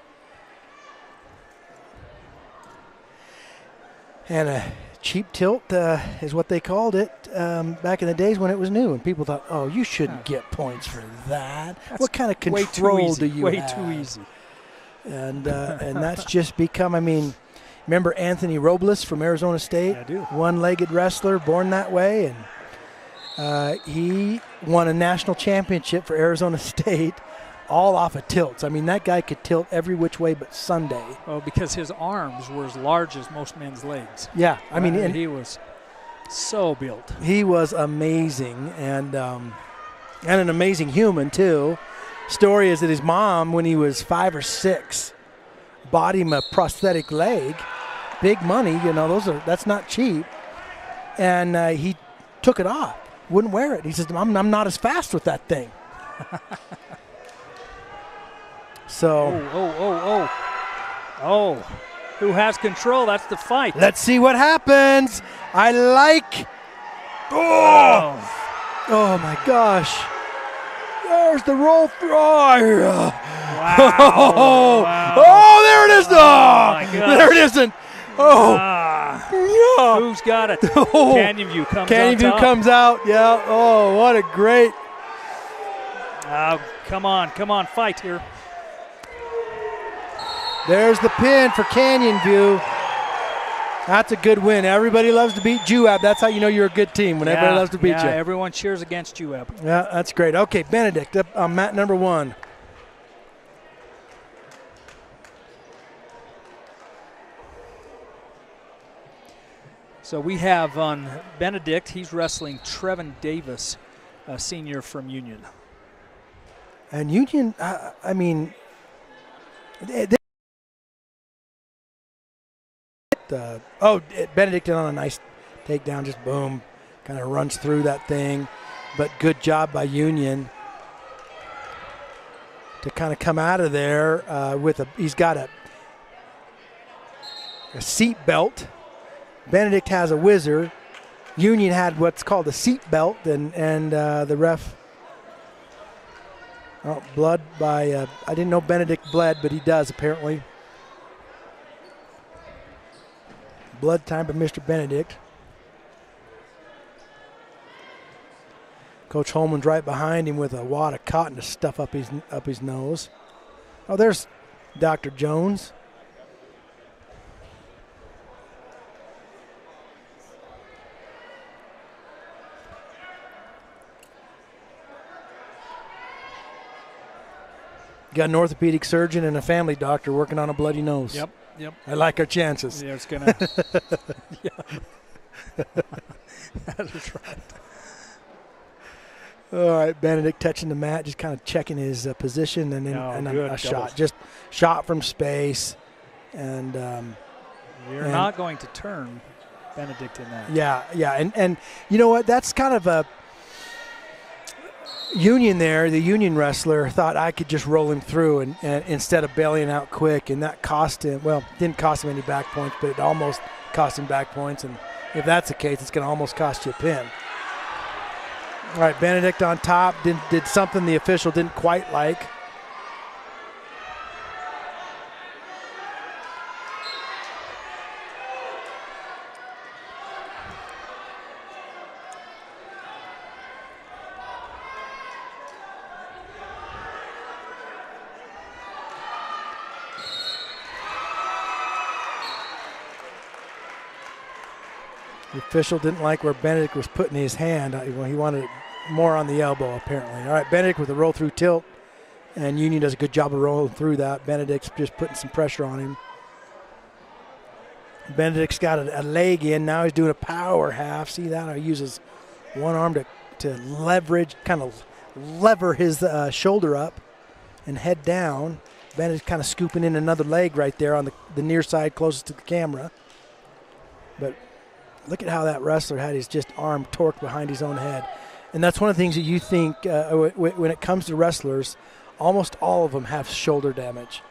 And a cheap tilt is what they called it back in the days when it was new, and people thought, oh, you shouldn't get points for that. What kind of control do you have? Way too easy. And that's just become, remember Anthony Robles from Arizona State? I do. One-legged wrestler, born that way, and he won a national championship for Arizona State, all off of tilts. That guy could tilt every which way but Sunday. Oh, because his arms were as large as most men's legs. Yeah, and he was so built. He was amazing, and an amazing human too. Story is that his mom, when he was 5 or 6, bought him a prosthetic leg. Big money, that's not cheap. And he took it off, wouldn't wear it. He says, I'm not as fast with that thing. So. Oh, who has control? That's the fight. Let's see what happens. Oh my gosh. There's the roll through. Wow. Oh, there it is. My gosh. There it isn't. Oh. Yeah. Who's got it? Canyon View comes out. Canyon View comes out. Yeah. Oh, what a great. Come on, fight here. There's the pin for Canyon View. That's a good win. Everybody loves to beat Juab. That's how you know you're a good team, when everybody loves to beat you. Everyone cheers against Juab. Yeah, that's great. Okay, Benedict up on mat number 1. So we have on Benedict, he's wrestling Trevin Davis, a senior from Union. And Union, Benedict on a nice takedown, just boom. Kind of runs through that thing, but good job by Union to kind of come out of there he's got a seat belt. Benedict has a whizzer. Union had what's called a seat belt, and the ref, blood by, I didn't know Benedict bled, but he does apparently. Blood time by Mr. Benedict. Coach Holman's right behind him with a wad of cotton to stuff up his nose. Oh, there's Dr. Jones. Got an orthopedic surgeon and a family doctor working on a bloody nose. Yep. I like our chances. Yeah, it's gonna. Yeah. That's right. All right, Benedict touching the mat, just kind of checking his position, and then a shot, just shot from space, and you're not going to turn Benedict in that. Yeah, and you know what? That's kind of a Union there. The Union wrestler thought I could just roll him through, and instead of bailing out quick, and that cost him. Well, didn't cost him any back points, but it almost cost him back points, and if that's the case, it's going to almost cost you a pin. All right, Benedict on top did something the official didn't quite like. The official didn't like where Benedict was putting his hand. He wanted it more on the elbow, apparently. All right, Benedict with a roll-through tilt, and Union does a good job of rolling through that. Benedict's just putting some pressure on him. Benedict's got a leg in. Now he's doing a power half. See that? He uses one arm to leverage, kind of lever his shoulder up and head down. Benedict's kind of scooping in another leg right there on the near side closest to the camera. But look at how that wrestler had his just arm torqued behind his own head. And that's one of the things that you think when it comes to wrestlers, almost all of them have shoulder damage.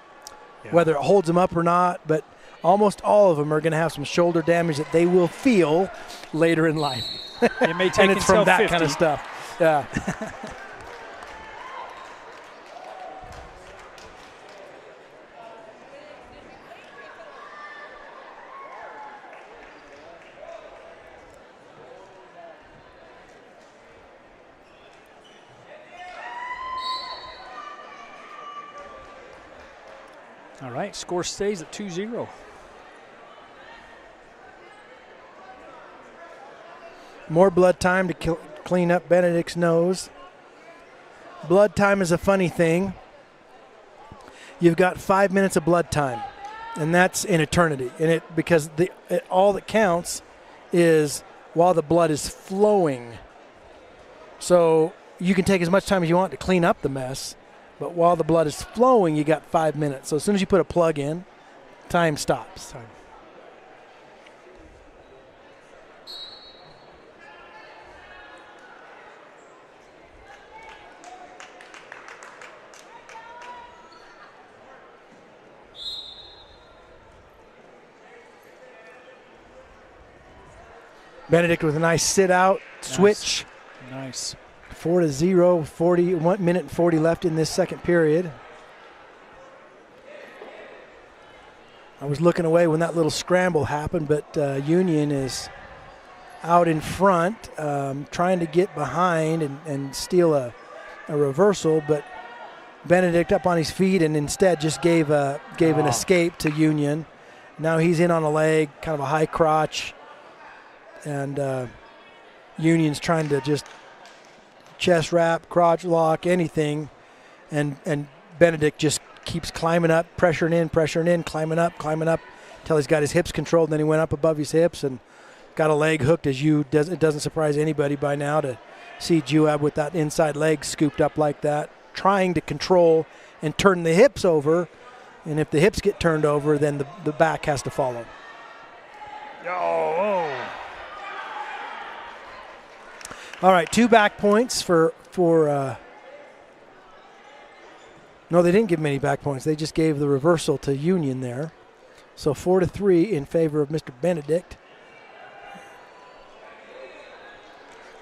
Yeah. Whether it holds them up or not, but almost all of them are going to have some shoulder damage that they will feel later in life. It may take and it's from that 50. kind of stuff. Yeah. All right, score stays at 2-0. More blood time to clean up Benedict's nose. Blood time is a funny thing. You've got 5 minutes of blood time, and that's an eternity. And because all that counts is while the blood is flowing. So you can take as much time as you want to clean up the mess. But while the blood is flowing, you got 5 minutes. So as soon as you put a plug in, time stops. Benedict with a nice sit-out switch. Nice. 4-0, 1 minute and 40 left in this second period. I was looking away when that little scramble happened, but Union is out in front, trying to get behind and steal a reversal, but Benedict up on his feet and instead just gave an escape to Union. Now he's in on a leg, kind of a high crotch, and Union's trying to just chest wrap, crotch lock, anything, and Benedict just keeps climbing up, pressuring in, climbing up until he's got his hips controlled. And then he went up above his hips and got a leg hooked. It doesn't surprise anybody by now to see Juab with that inside leg scooped up like that, trying to control and turn the hips over. And if the hips get turned over, then the back has to follow. Oh. All right, 2 back points for no, they didn't give him any back points. They just gave the reversal to Union there. So 4-3 in favor of Mr. Benedict.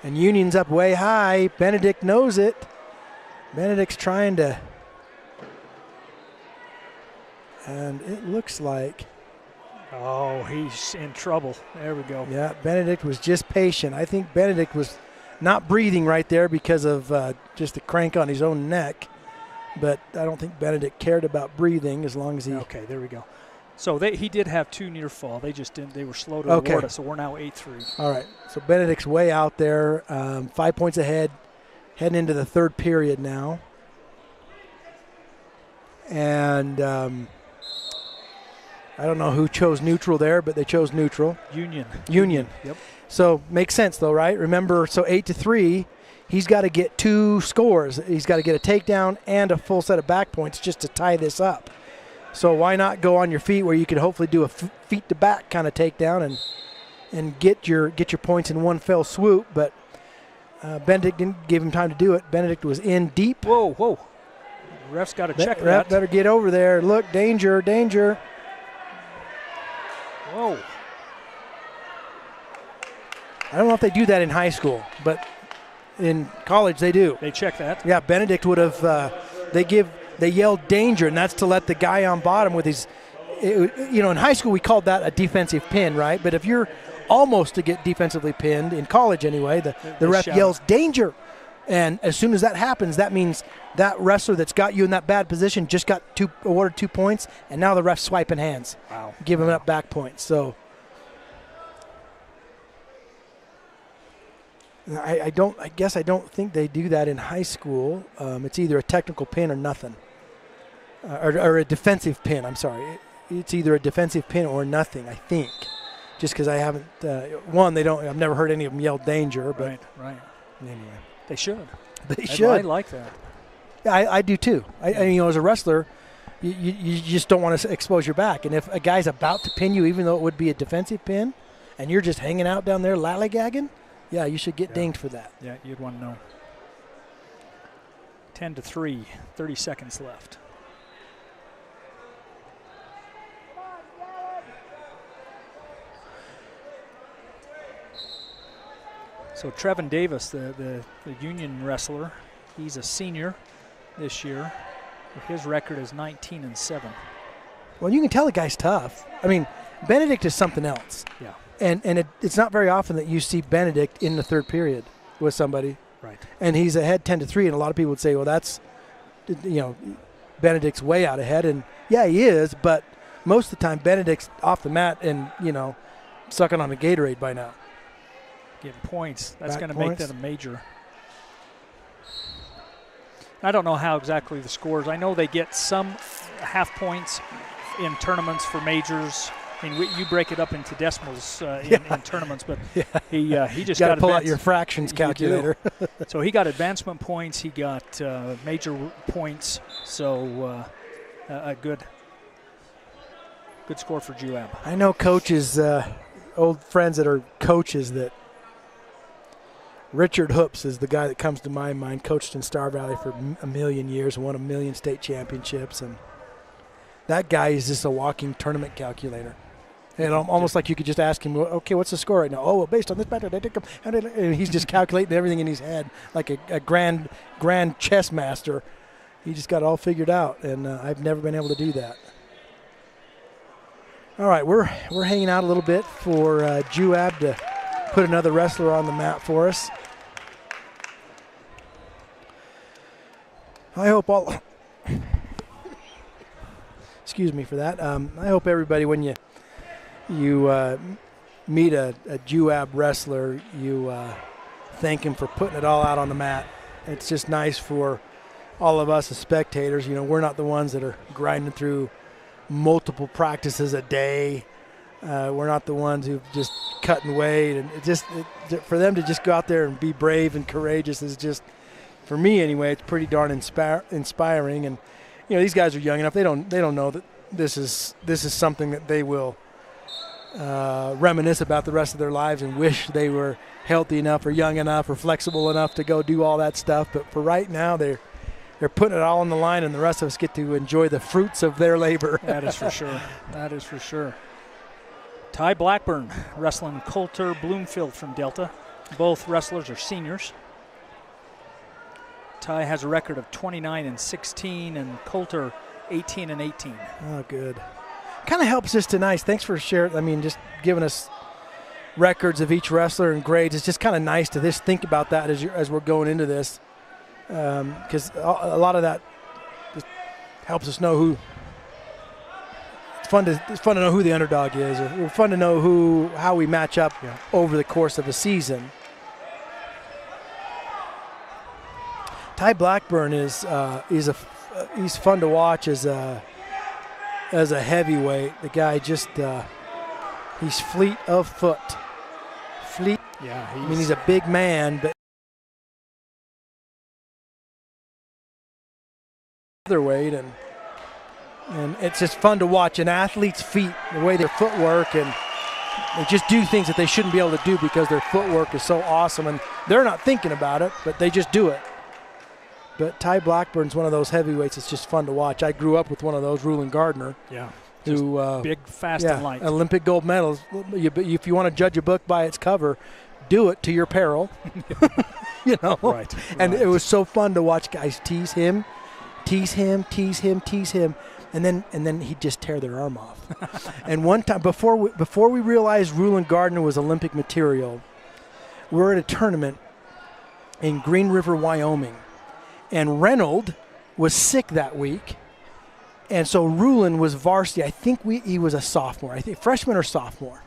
And Union's up way high. Benedict knows it. Benedict's trying to, and it looks like, oh, he's in trouble. There we go. Yeah, Benedict was just patient. I think Benedict was not breathing right there because of just the crank on his own neck. But I don't think Benedict cared about breathing as long as he. Okay, there we go. So he did have 2 near fall. They just didn't. They were slow to award it. So we're now 8-3. All right. So Benedict's way out there, 5 points ahead, heading into the 3rd period now. And I don't know who chose neutral there, but they chose neutral. Union. Yep. So makes sense though, right? Remember, so 8-3. He's got to get 2 scores. He's got to get a takedown and a full set of back points just to tie this up. So why not go on your feet where you could hopefully do a feet to back kind of takedown and get your points in one fell swoop. But Benedict didn't give him time to do it. Benedict was in deep. Whoa. Ref's got to check that. Ref better get over there. Look, danger. Whoa. I don't know if they do that in high school, but in college they do. They check that. Yeah, Benedict would have. They yelled danger, and that's to let the guy on bottom with his. In high school we called that a defensive pin, right? But if you're almost to get defensively pinned in college anyway, the ref yells danger, and as soon as that happens, that means that wrestler that's got you in that bad position just got awarded 2 points, and now the ref's swiping hands, giving up back points. So. I guess I don't think they do that in high school. It's either a technical pin or nothing, or a defensive pin. I'm sorry, it's either a defensive pin or nothing. I think, just because I haven't. I've never heard any of them yell danger. But right. Anyway, they should. They should. I like that. Yeah, I do too. As a wrestler, you just don't want to expose your back. And if a guy's about to pin you, even though it would be a defensive pin, and you're just hanging out down there lollygagging. Yeah, you should get dinged for that. Yeah, you'd want to know. 10-3, 30 seconds left. So Trevin Davis, the Union wrestler, he's a senior this year. His record is 19-7. Well, you can tell the guy's tough. I mean, Benedict is something else. Yeah. And it's not very often that you see Benedict in the 3rd period with somebody. Right. And he's ahead 10-3, and a lot of people would say, well, that's, Benedict's way out ahead. And, yeah, he is, but most of the time Benedict's off the mat and, sucking on a Gatorade by now. Getting points. That's going to make that a major. I don't know how exactly the scores. I know they get some half points in tournaments for majors. I mean, you break it up into decimals in tournaments, but he just got to pull out your fractions calculator. So he got advancement points. He got major points. So a good score for JUAB. I know coaches, old friends that are coaches that. Richard Hoops is the guy that comes to my mind. Coached in Star Valley for a million years, won 1 million state championships, and that guy is just a walking tournament calculator. And almost like you could just ask him, okay, what's the score right now? Oh, well, based on this pattern, and he's just calculating everything in his head like a grand chess master. He just got it all figured out, and I've never been able to do that. All right, we're hanging out a little bit for JUAB to put another wrestler on the mat for us. I hope excuse me for that. I hope everybody, when you meet a JUAB wrestler, you thank him for putting it all out on the mat. It's just nice for all of us as spectators. We're not the ones that are grinding through multiple practices a day. We're not the ones who've just cutting weight, and for them to just go out there and be brave and courageous is just, for me anyway, it's pretty darn inspiring. And these guys are young enough; they don't know that this is something that they will reminisce about the rest of their lives and wish they were healthy enough or young enough or flexible enough to go do all that stuff. But for right now, they're putting it all on the line, and the rest of us get to enjoy the fruits of their labor. That is for sure. That is for sure. Ty Blackburn wrestling Coulter Bloomfield from Delta. Both wrestlers are seniors. Ty has a record of 29-16, and Coulter 18-18. Oh, good. Kind of helps us tonight. Thanks for sharing. I mean, just giving us records of each wrestler and grades. It's just kind of nice to just think about that as we're going into this, because a lot of that just helps us know who. It's fun to know who the underdog is. It's fun to know how we match up over the course of a season. Ty Blackburn is he's fun to watch as a heavyweight. The guy just he's fleet of foot. Fleet. Yeah, I mean, he's a big man, but weight and it's just fun to watch an athlete's feet, the way their footwork, and they just do things that they shouldn't be able to do because their footwork is so awesome, and they're not thinking about it, but they just do it. But Ty Blackburn's one of those heavyweights that's just fun to watch. I grew up with one of those, Rulon Gardner. Yeah. Who big, fast, and light. Olympic gold medals. If you want to judge a book by its cover, do it to your peril. You know. Right. And it was so fun to watch guys tease him, and then he'd just tear their arm off. And one time before we realized Rulon Gardner was Olympic material, we were at a tournament in Green River, Wyoming, and Reynolds was sick that week. And so Rulon was varsity. I think he was a sophomore. I think freshman or sophomore.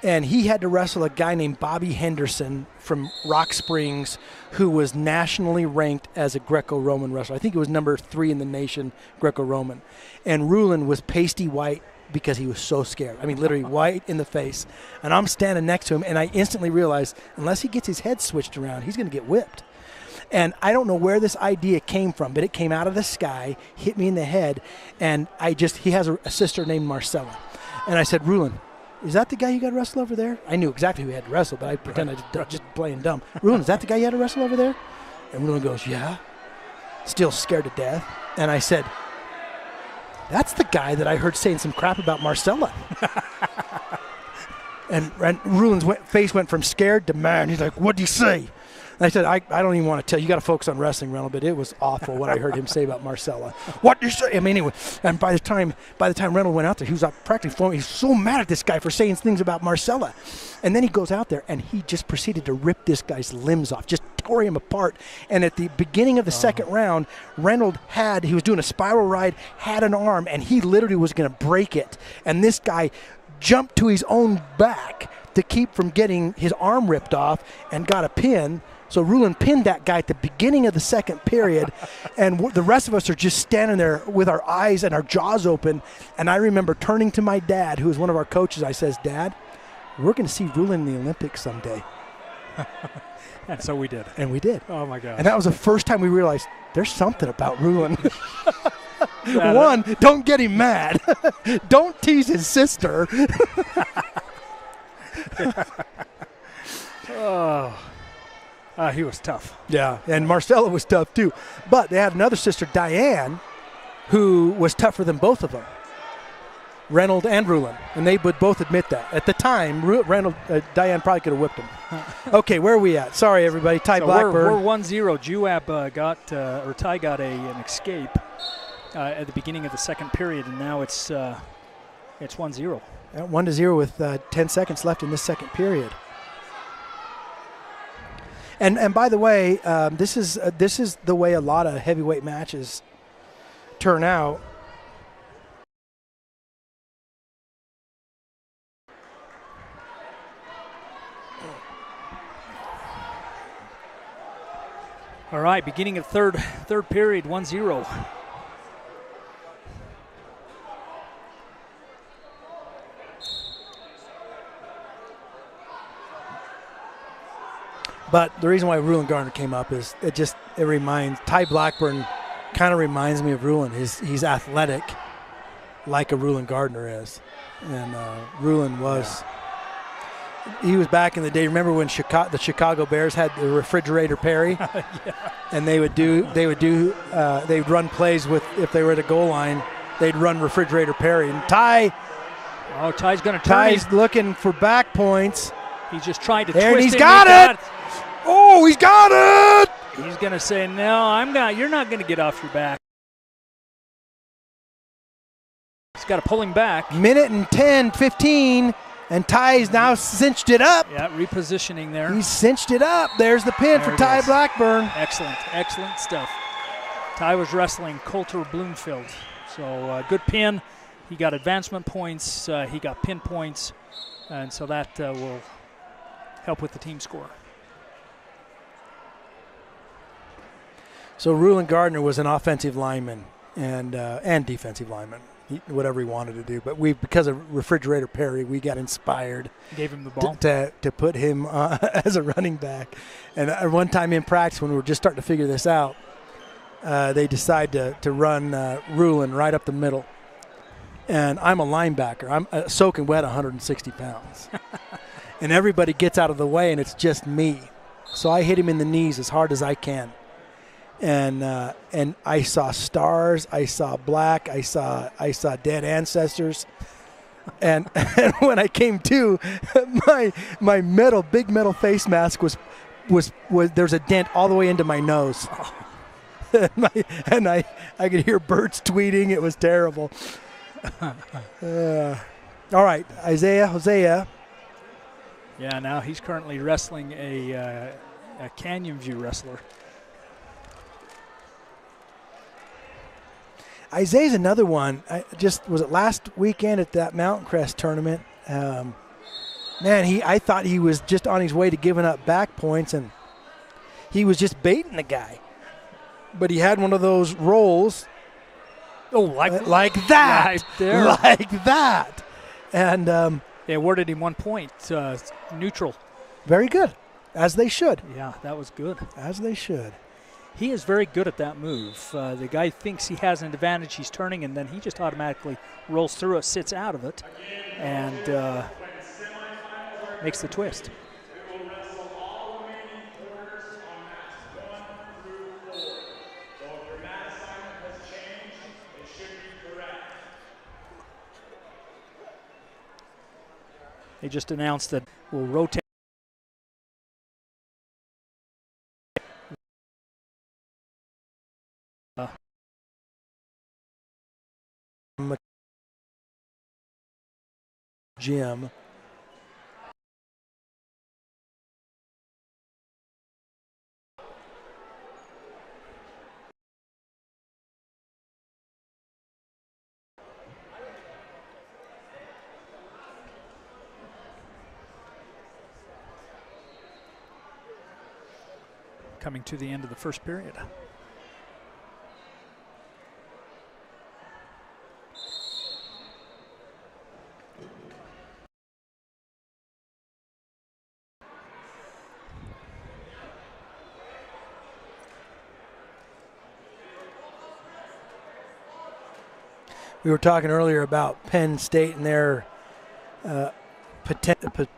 And he had to wrestle a guy named Bobby Henderson from Rock Springs, who was nationally ranked as a Greco-Roman wrestler. I think it was number 3 in the nation, Greco-Roman. And Rulon was pasty white because he was so scared. I mean, literally white in the face. And I'm standing next to him, and I instantly realized, unless he gets his head switched around, he's going to get whipped. And I don't know where this idea came from, but it came out of the sky, hit me in the head, and he has a sister named Marcella. And I said, Rulon, is that the guy you got to wrestle over there? I knew exactly who he had to wrestle, but I pretended I was just playing dumb. Rulon, is that the guy you had to wrestle over there? And Rulon goes, yeah. Still scared to death. And I said, that's the guy that I heard saying some crap about Marcella. And Rulon's face went from scared to mad. He's like, what'd you say? And I said, I don't even want to tell you. You got to focus on wrestling, Reynolds, but it was awful what I heard him say about Marcella. What did you say? I mean, anyway, and by the time Reynolds went out there, he was practically flowing. He was so mad at this guy for saying things about Marcella. And then he goes out there, and he just proceeded to rip this guy's limbs off, just tore him apart. And at the beginning of the second round, Reynolds he was doing a spiral ride, had an arm, and he literally was going to break it. And this guy jumped to his own back to keep from getting his arm ripped off and got a pin. So Rulon pinned that guy at the beginning of the second period, and the rest of us are just standing there with our eyes and our jaws open. And I remember turning to my dad, who was one of our coaches. I says, Dad, we're going to see Rulon in the Olympics someday. And so we did. And we did. Oh, my gosh. And that was the first time we realized there's something about Rulon. One, don't get him mad. Don't tease his sister. He was tough. Yeah, and Marcella was tough too. But they had another sister, Diane, who was tougher than both of them, Reynolds and Rulon. And they would both admit that. At the time, Diane probably could have whipped him. Okay, where are we at? Sorry, everybody. Ty Blackburn. We're 1-0. Juab Ty got an escape at the beginning of the second period, and now it's 1-0. 1-0 with 10 seconds left in this second period. And by the way, this is the way a lot of heavyweight matches turn out. All right, beginning of third period, 1-0. But the reason why Rulon Gardner came up is Ty Blackburn kind of reminds me of Rulon. He's athletic, like a Rulon Gardner is. And Rulon was, he was back in the day. Remember when the Chicago Bears had the refrigerator Perry? And they'd run plays with, if they were at a goal line, they'd run refrigerator Perry. And Ty's going to turn. Ty's looking for back points. He's just trying to there, twist and he's got it. Oh, he's got it. He's going to say, no, you're not going to get off your back. He's got to pull him back. Minute and 10, 15, and Ty's now cinched it up. Yeah, repositioning there. He's cinched it up. There's the pin for Ty Blackburn. Excellent stuff. Ty was wrestling Coulter Bloomfield. So good pin. He got advancement points. He got pin points. And so that will help with the team score. So Rulon Gardner was an offensive lineman and defensive lineman, whatever he wanted to do. But because of Refrigerator Perry, we got inspired. Gave him the ball to put him as a running back. And one time in practice, when we were just starting to figure this out, they decided to run Rulon right up the middle. And I'm a linebacker. I'm soaking wet, 160 pounds. And everybody gets out of the way, and it's just me. So I hit him in the knees as hard as I can. And I saw stars, I saw black, I saw dead ancestors, and when I came to, my big metal face mask was there's a dent all the way into my nose, and I could hear birds tweeting. It was terrible. All right, Hosea. Yeah, now he's currently wrestling a Canyon View wrestler. Isaiah's another one. Was it last weekend at that Mountain Crest tournament? I thought he was just on his way to giving up back points, and he was just baiting the guy. But he had one of those rolls. Oh, like that, right there, like that, and they awarded him 1 point, neutral. Very good, as they should. Yeah, that was good, as they should. He is very good at that move. The guy thinks he has an advantage. He's turning, and then he just automatically rolls through it, sits out of it, and makes the twist. They just announced that we'll rotate. Jim. Coming to the end of the first period. We were talking earlier about Penn State and their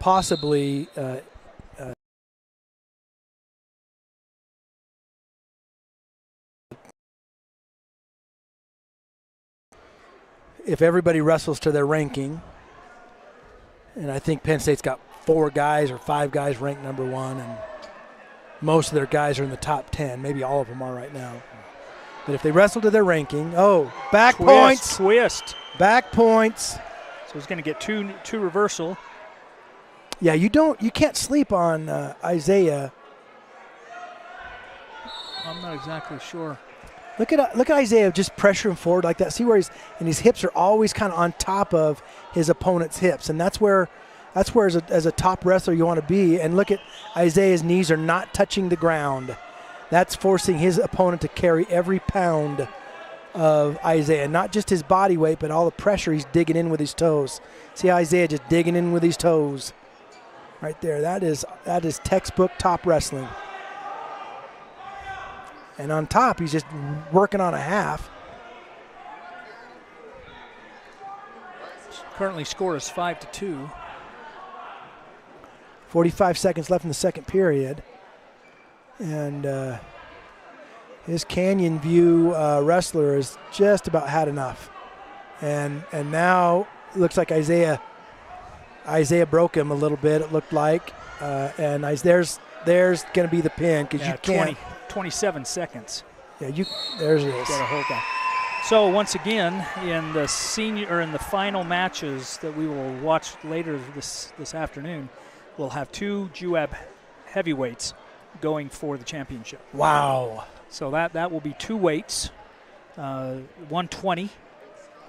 possibly if everybody wrestles to their ranking, and I think Penn State's got 4 guys or 5 guys ranked number 1, and most of their guys are in the top 10. Maybe all of them are right now. But if they wrestle to their ranking, back points. Twist. Back points. So he's going to get two reversal. Yeah, you can't sleep on Isaiah. I'm not exactly sure. Look at Isaiah just pressuring forward like that. See where his hips are always kind of on top of his opponent's hips, and that's where as a top wrestler you want to be. And look at Isaiah's knees are not touching the ground. That's forcing his opponent to carry every pound of Isaiah, not just his body weight, but all the pressure he's digging in with his toes. See Isaiah just digging in with his toes. Right there, that is textbook top wrestling. And on top, he's just working on a half. Currently score is 5-2. 45 seconds left in the second period. And his Canyon View wrestler has just about had enough. And now it looks like Isaiah broke him a little bit, it looked like. And there's going to be the pin because you can't. 27 seconds. Yeah, there's it is. Got to hold that. So once again, in the final matches that we will watch later this afternoon, we'll have 2 JUAB heavyweights going for the championship. Wow. So that will be 2 weights, 120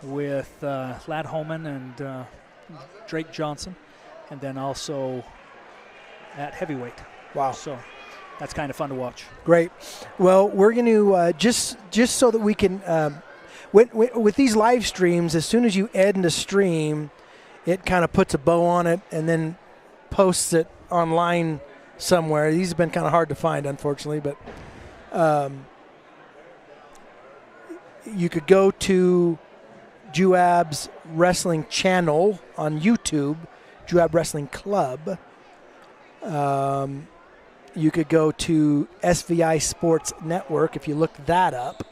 with Ladd Holman and Drake Johnson, and then also at heavyweight. Wow. So that's kind of fun to watch. Great. Well, we're going to just so that we can with these live streams, as soon as you end a stream, it kind of puts a bow on it and then posts it online somewhere. These have been kind of hard to find, unfortunately, but you could go to JUAB's wrestling channel on YouTube, JUAB Wrestling Club. You could go to SVI Sports Network. If you look that up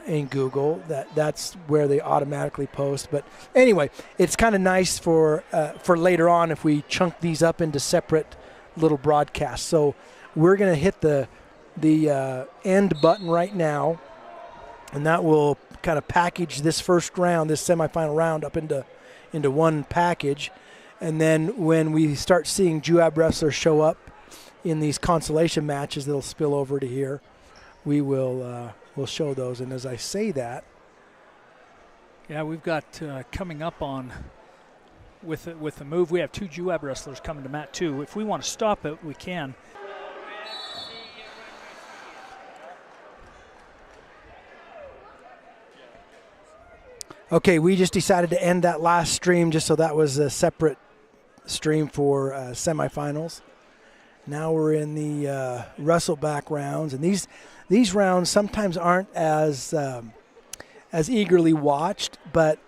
in Google, that's where they automatically post. But anyway, it's kind of nice for later on if we chunk these up into separate little broadcasts. So we're going to hit the end button right now, and that will kind of package this first round, this semifinal round, up into one package. And then when we start seeing JUAB wrestlers show up in these consolation matches that'll spill over to here, we'll show those. And as I say that, yeah, we've got coming up on with the move, we have 2 JUAB wrestlers coming to mat 2. If we want to stop it, we can. Okay, we just decided to end that last stream just so that was a separate stream for semifinals. Now we're in the wrestleback rounds, and these rounds sometimes aren't as eagerly watched, but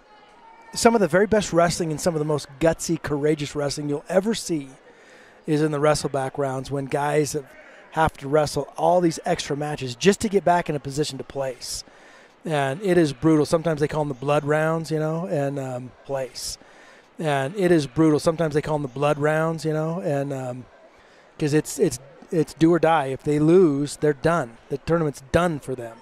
some of the very best wrestling and some of the most gutsy, courageous wrestling you'll ever see is in the wrestleback rounds, when guys have to wrestle all these extra matches just to get back in a position to place. And it is brutal. Sometimes they call them the blood rounds, and place. And it is brutal. Sometimes they call them the blood rounds, and because it's do or die. If they lose, they're done. The tournament's done for them.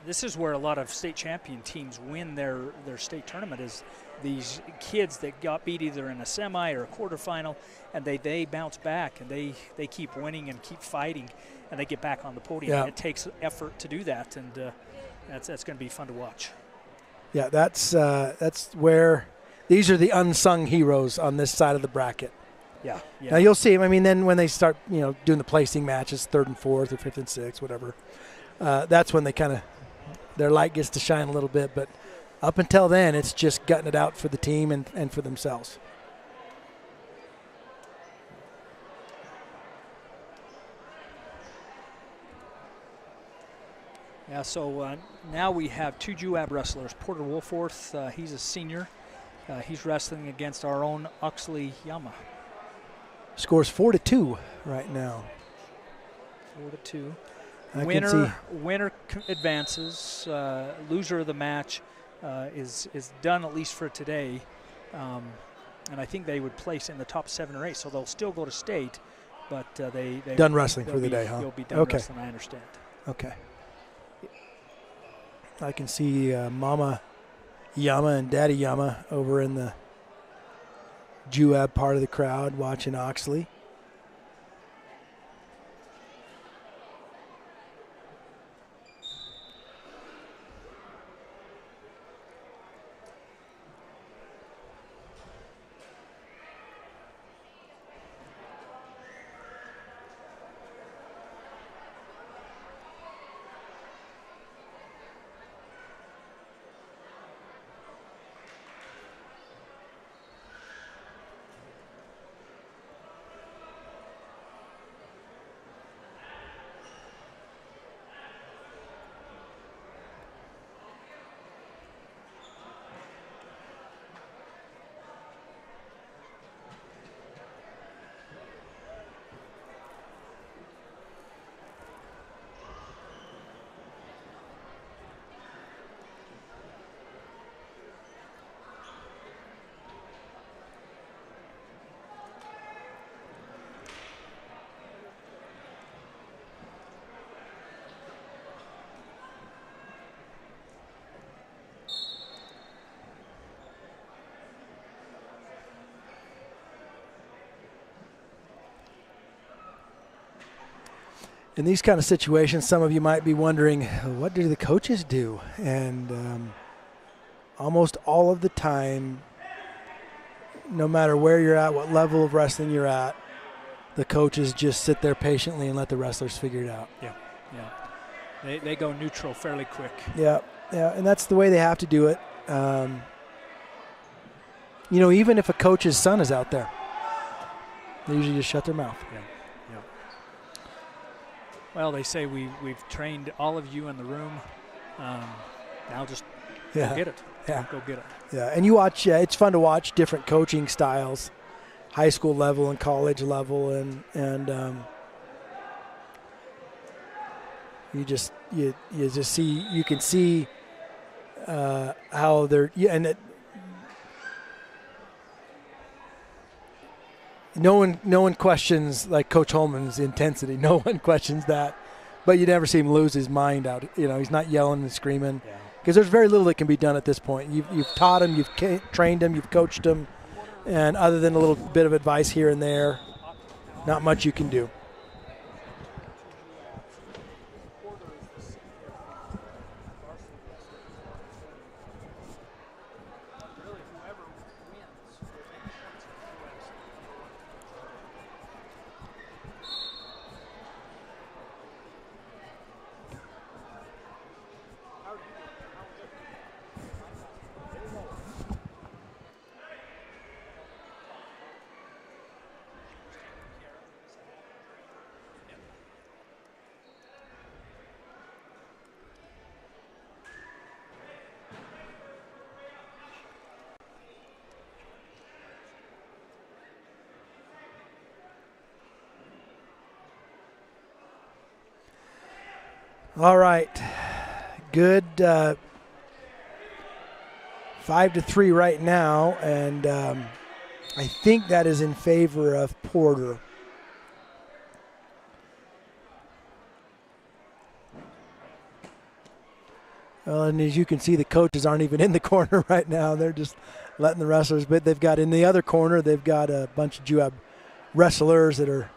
This is where a lot of state champion teams win their state tournament, is these kids that got beat either in a semi or a quarterfinal, and they bounce back and they keep winning and keep fighting, and they get back on the podium. Yeah. It takes effort to do that, and that's going to be fun to watch. Yeah, that's where these are the unsung heroes on this side of the bracket. Yeah. Now you'll see them. I mean, then when they start, doing the placing matches, 3rd and 4th or 5th and 6th, whatever, that's when they kind of their light gets to shine a little bit. But up until then, it's just gutting it out for the team and for themselves. Yeah, so now we have 2 JUAB wrestlers. Porter Wolforth, he's a senior. He's wrestling against our own Oxley Yama. Scores 4-2 right now. 4-2. Winner advances. Loser of the match is done, at least for today. And I think they would place in the top 7 or 8, so they'll still go to state, but they done wrestling for the day, huh? They'll be done wrestling, I understand. Okay. I can see Mama Yama and Daddy Yama over in the JUAB part of the crowd watching Oxley. in these kind of situations, some of you might be wondering, what do the coaches do? And almost all of the time, no matter where you're at, what level of wrestling you're at, the coaches just sit there patiently and let the wrestlers figure it out. Yeah, yeah. They go neutral fairly quick. Yeah, yeah, and that's the way they have to do it. You know, even if a coach's son is out there, they usually just shut their mouth. Yeah, yeah. Well, they say we've trained all of you in the room. Now just go get it. Yeah. Go get it. Yeah, and you watch. It's fun to watch different coaching styles, high school level and college level, and you just see, you can see how they're no one questions like Coach Holman's intensity. No one questions that, but you never see him lose his mind out. You know, he's not yelling and screaming. Yeah. Because there's very little that can be done at this point. You've taught him, you've trained him, you've coached him, and other than a little bit of advice here and there, not much you can do. All right, good 5-3 right now, and I think that is in favor of Porter. Well, and as you can see, the coaches aren't even in the corner right now. They're just letting the wrestlers, but they've got in the other corner, they've got a bunch of Juab wrestlers that are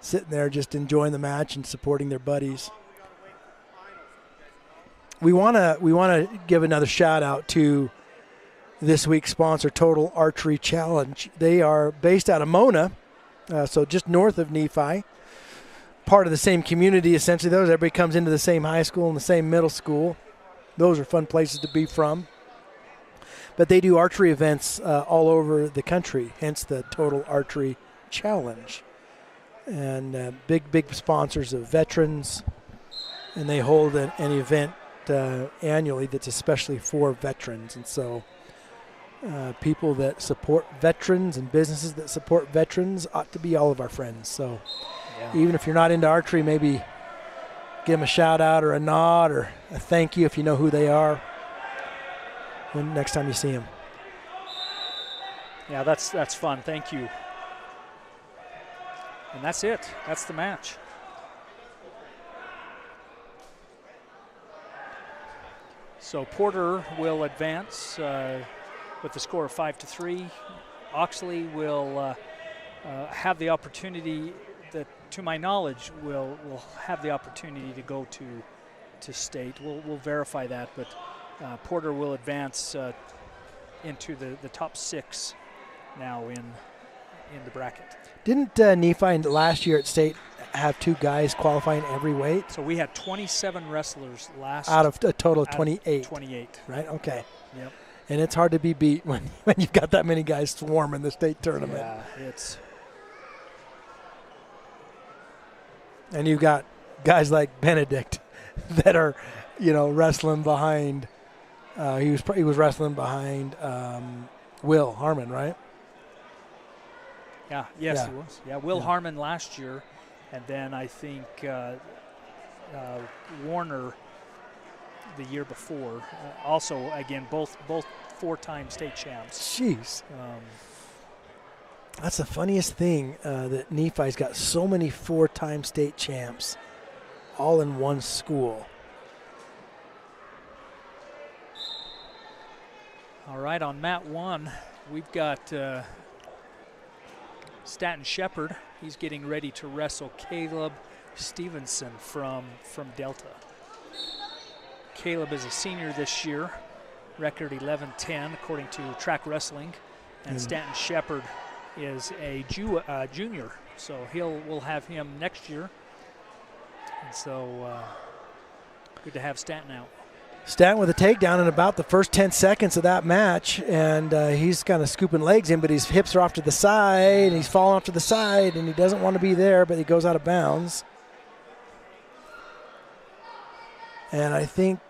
sitting there just enjoying the match and supporting their buddies. We want to give another shout out to this week's sponsor, Total Archery Challenge. They are based out of Mona, so just north of Nephi, part of the same community essentially. Those everybody comes into the same high school and the same middle school. Those are fun places to be from. But they do archery events all over the country, hence the Total Archery Challenge. And big sponsors of veterans, and they hold an event annually that's especially for veterans. And so people that support veterans and businesses that support veterans ought to be all of our friends. So even if you're not into archery, maybe give them a shout out or a nod or a thank you if you know who they are when next time you see them. Yeah, that's fun. Thank you. And that's it. That's the match. So Porter will advance with the score of 5-3. Oxley will have the opportunity that, to my knowledge, will have the opportunity to go to state. We'll verify that, but Porter will advance into the top 6 now in the bracket. Didn't Nephi last year at state have 2 guys qualifying every weight? So we had 27 wrestlers last. Out of a total of 28. 28. Right, okay. Yep. And it's hard to be beat when you've got that many guys swarming the state tournament. Yeah, it's. And you've got guys like Benedict that are, wrestling behind. He was wrestling behind Will Harmon, right? Yeah. Yes, he was. Yeah, Will Harmon last year, and then I think Warner the year before. Also, again, both 4-time state champs. Jeez. That's the funniest thing, that Nephi's got so many 4-time state champs all in one school. All right, on mat 1, we've got Staten Shepherd He's getting ready to wrestle Caleb Stevenson from Delta. Caleb is a senior this year, record 11-10 according to Track Wrestling, and Stanton Shepard is a junior, so we'll have him next year. And so good to have Stanton out. Stanton with a takedown in about the first 10 seconds of that match, and he's kind of scooping legs in, but his hips are off to the side, and he's falling off to the side, and he doesn't want to be there, but he goes out of bounds. And I think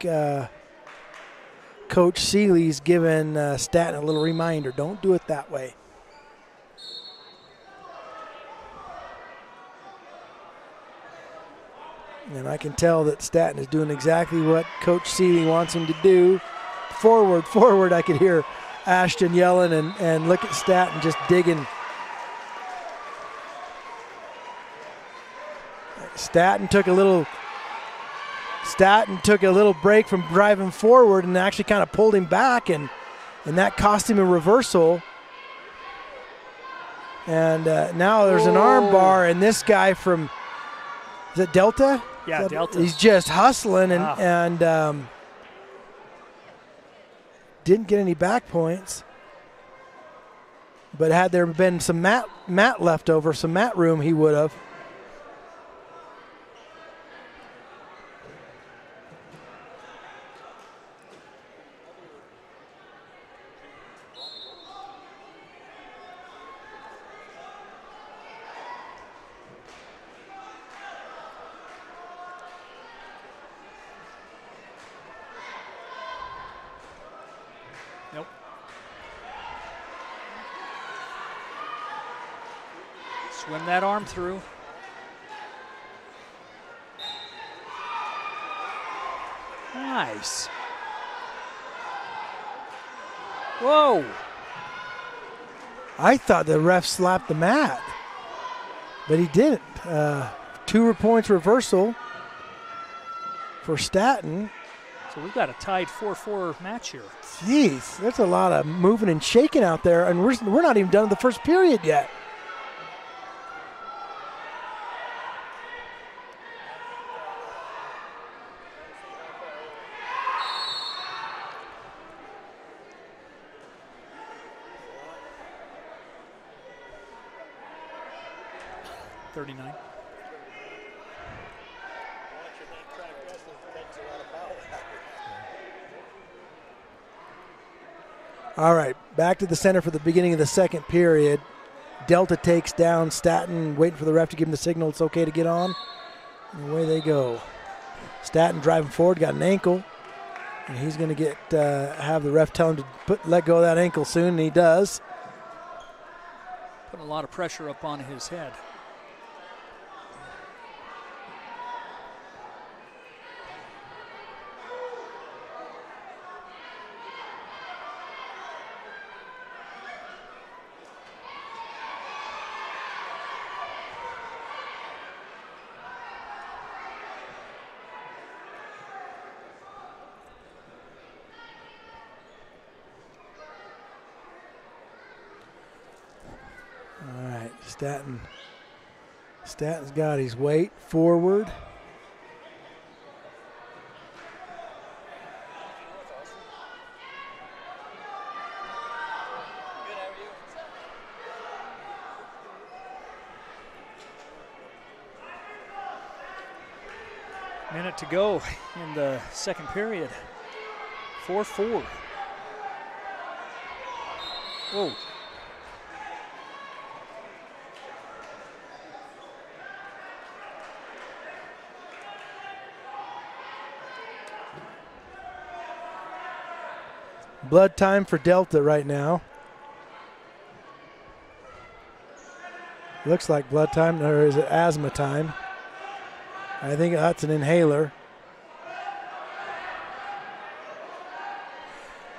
Coach Seeley's given Stanton a little reminder, don't do it that way. And I can tell that Stanton is doing exactly what Coach Seeley wants him to do. Forward, forward, I could hear Ashton yelling, and look at Stanton just digging. Stanton took a little break from driving forward and actually kind of pulled him back, and that cost him a reversal. And now there's an arm bar, and this guy from, is it Delta? Yeah, Delta. He's just hustling and didn't get any back points. But had there been some mat left over, some mat room, he would have. Swim that arm through. Nice. Whoa. I thought the ref slapped the mat, but he didn't. 2 points reversal for Stanton. So we've got a tied 4-4 match here. Jeez, that's a lot of moving and shaking out there, and we're not even done with the first period yet. All right, back to the center for the beginning of the second period. Delta takes down Stanton, waiting for the ref to give him the signal it's okay to get on. And away they go. Stanton driving forward, got an ankle, and he's going to have the ref tell him to let go of that ankle soon, and he does. Putting a lot of pressure up on his head. Stanton's got his weight forward. Minute to go in the second period. 4-4. Whoa. Blood time for Delta right now. Looks like blood time, or is it asthma time? I think that's an inhaler.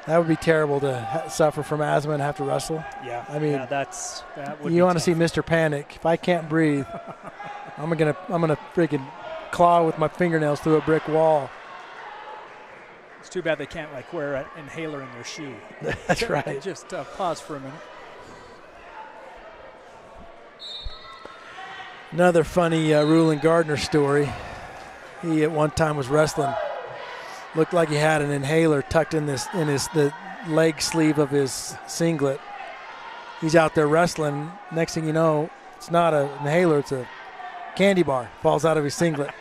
That would be terrible to suffer from asthma and have to wrestle. Yeah, I mean, yeah, that would be you want to tough. see Mr. Panic. If I can't breathe, I'm gonna freaking claw with my fingernails through a brick wall. It's too bad they can't wear an inhaler in their shoe. That's right. Just pause for a minute. Another funny Rulon Gardner story. He at one time was wrestling. Looked like he had an inhaler tucked in the leg sleeve of his singlet. He's out there wrestling. Next thing you know, it's not an inhaler, it's a candy bar. Falls out of his singlet.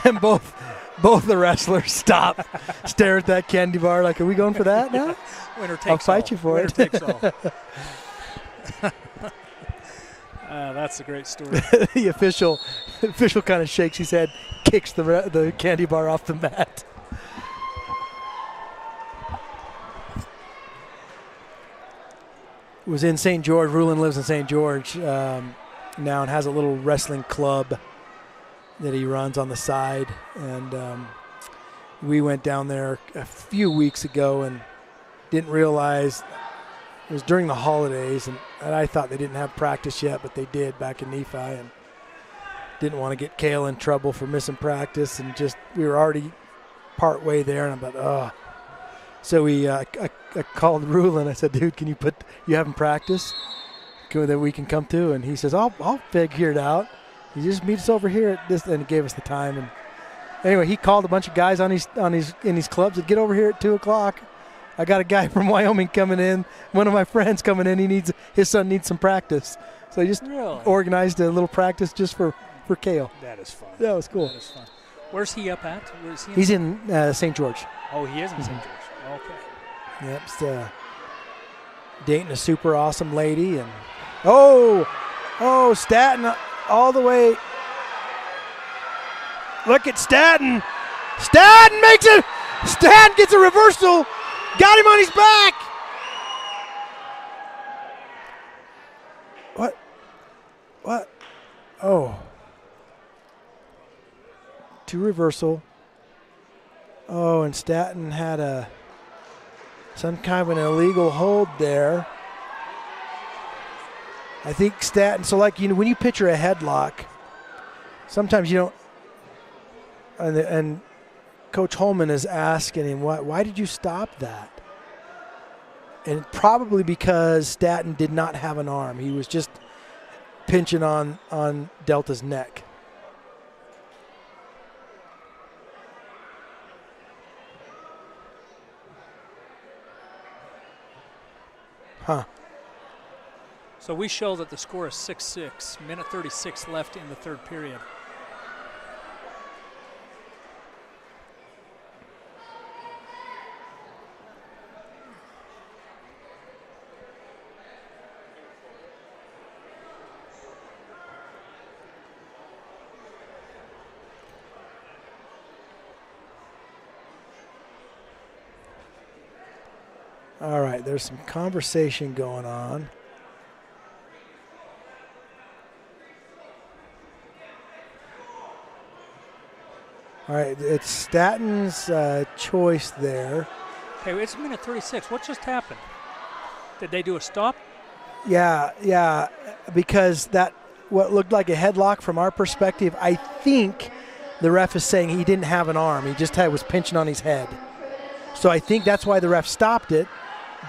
And both the wrestlers stop, stare at that candy bar like, are we going for that now? Winner takes I'll fight all. you for Winner it. Takes all. That's a great story. The official kind of shakes his head, kicks the candy bar off the mat. It was in St. George. Rulon lives in St. George now and has a little wrestling club that he runs on the side. And we went down there a few weeks ago and didn't realize it was during the holidays, and I thought they didn't have practice yet, but they did back in Nephi, and didn't want to get Kale in trouble for missing practice, and just we were already part way there, and I'm like, oh. So I called Rulon. I said, dude, can you haven't practice that we can come to? And he says, I'll figure it out. You just meet us over here at this, and he gave us the time. And anyway, he called a bunch of guys in his clubs to get over here at 2:00. I got a guy from Wyoming coming in, one of my friends coming in. His son needs some practice. So he just organized a little practice just for Kale. That is fun. That was cool. That is fun. Where's he up at? He's in St. George. Oh, he is in St. George. Okay. Yep. Dating a super awesome lady. And Staten all the way. Look at Staten. Staten makes it. Staten gets a reversal. Got him on his back. What? Oh. 2 reversal. Oh, and Staten had some kind of an illegal hold there. I think Staten, so like, when you picture a headlock, sometimes you don't, and Coach Holman is asking him, why did you stop that? And probably because Staten did not have an arm. He was just pinching on Delta's neck. Huh. So we show that the score is 6-6, minute 36 left in the third period. All right, there's some conversation going on. All right, it's Staten's choice there. Okay, it's minute 36. What just happened? Did they do a stop? Yeah, because what looked like a headlock from our perspective, I think the ref is saying he didn't have an arm. He just was pinching on his head. So I think that's why the ref stopped it,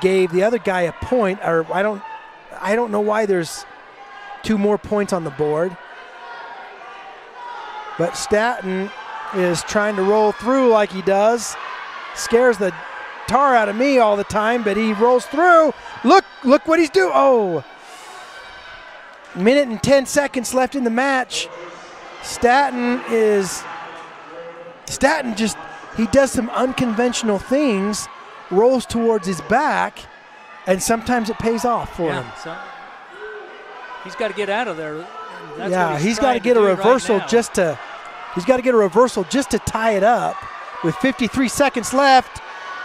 gave the other guy a point, or I don't know why there's 2 more points on the board. But Staten is trying to roll through like he does. Scares the tar out of me all the time, but he rolls through. Look what he's doing. Oh. Minute and 10 seconds left in the match. Staten he does some unconventional things, rolls towards his back, and sometimes it pays off for him. So he's got to get out of there. He's got to get a reversal just to tie it up with 53 seconds left,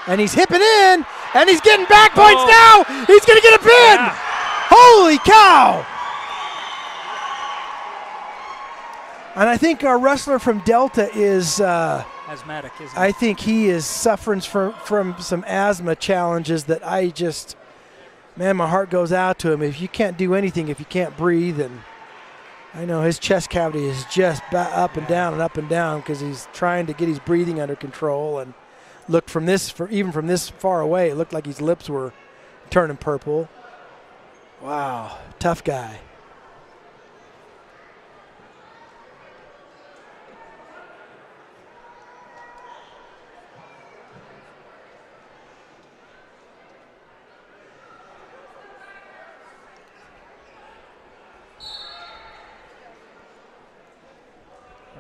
and he's hipping in, and he's getting back points now. He's going to get a pin. Yeah. Holy cow. And I think our wrestler from Delta is asthmatic, isn't he? I think he is suffering from some asthma challenges that my heart goes out to him. If you can't do anything, if you can't breathe, and I know his chest cavity is just up and down because he's trying to get his breathing under control. And look, even from this far away, it looked like his lips were turning purple. Wow, tough guy.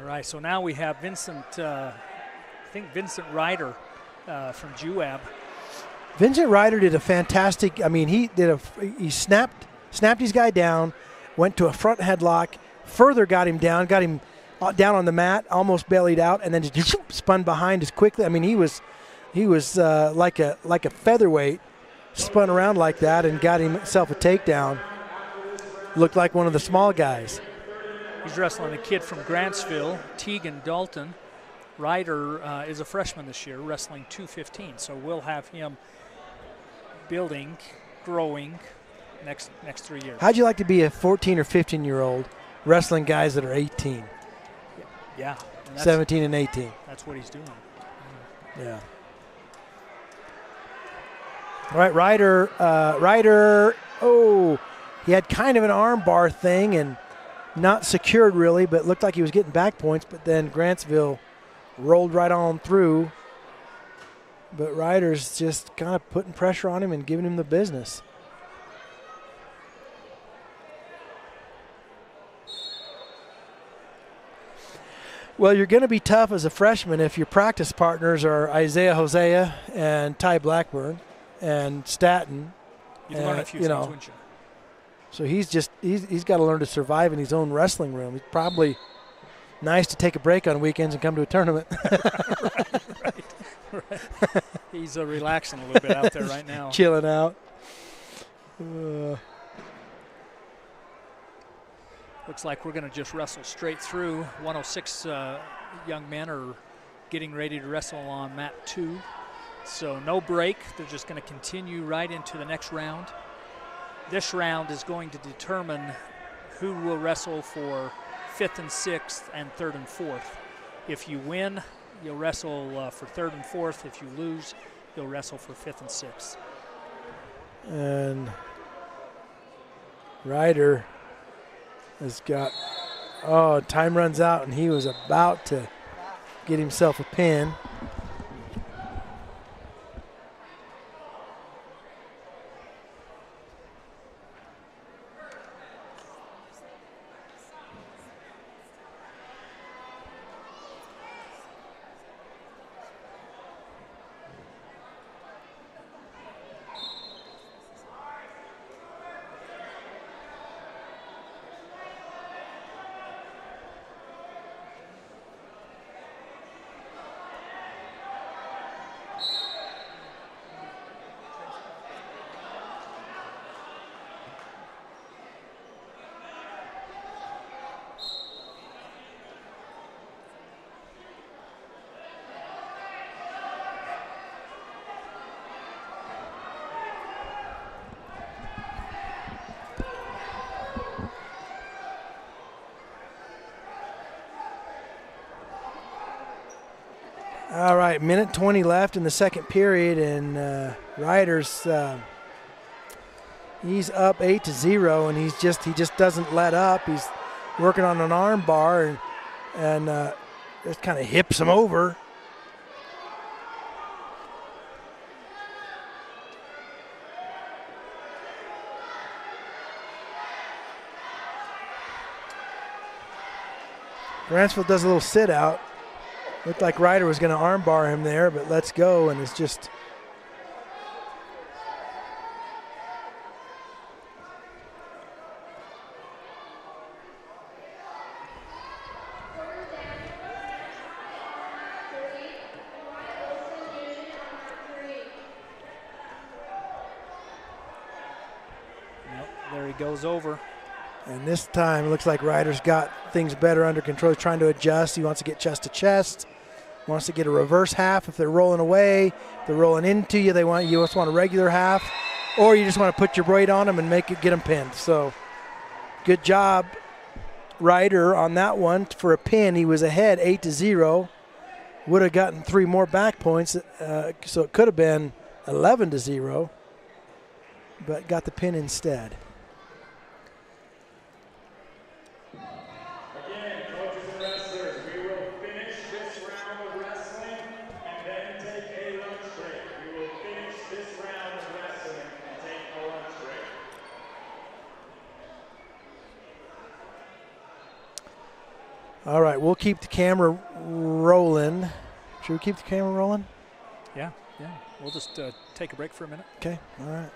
All right, so now we have Vincent, I think Vincent Ryder from JUAB. Vincent Ryder did a fantastic, I mean, he snapped his guy down, went to a front headlock, further got him down down on the mat, almost bellied out, and then just spun behind as quickly. I mean, he was like a featherweight, spun around like that and got himself a takedown. Looked like one of the small guys. He's wrestling a kid from Grantsville, Tegan Dalton. Ryder is a freshman this year, wrestling 215, so we'll have him building, growing next 3 years. How'd you like to be a 14 or 15-year-old wrestling guys that are 18? Yeah. 17 and 18. That's what he's doing. Yeah. All right, Ryder, he had kind of an arm bar thing and not secured really, but looked like he was getting back points, but then Grantsville rolled right on through. But Ryder's just kind of putting pressure on him and giving him the business. Well, you're going to be tough as a freshman if your practice partners are Isaiah Hosea and Ty Blackburn and Staten. You'd learn a few things, wouldn't you? So he's got to learn to survive in his own wrestling room. It's probably nice to take a break on weekends and come to a tournament. right. He's relaxing a little bit out there right now. Chilling out. Looks like we're going to just wrestle straight through. 106 young men are getting ready to wrestle on mat 2. So no break. They're just going to continue right into the next round. This round is going to determine who will wrestle for 5th and 6th and 3rd and 4th. If you win, you'll wrestle for 3rd and 4th. If you lose, you'll wrestle for 5th and 6th. And Ryder has got, time runs out, and he was about to get himself a pin. All right, minute 20 left in the second period, and Ryder's he's up 8-0, and he just doesn't let up. He's working on an arm bar and just kind of hips him over. Grantsville does a little sit out. Looked like Ryder was going to arm bar him there, but let's go, and it's just there he goes over. And this time it looks like Ryder's got things better under control. He's trying to adjust. He wants to get chest to chest. Wants to get a reverse half if they're rolling away. If they're rolling into you, you just want a regular half. Or you just want to put your weight on them and get them pinned. So good job, Ryder, on that one for a pin. He was ahead 8-0. Would have gotten 3 more back points, so it could have been 11-0, but got the pin instead. All right, we'll keep the camera rolling. Should we keep the camera rolling? Yeah. We'll just take a break for a minute. Okay, all right.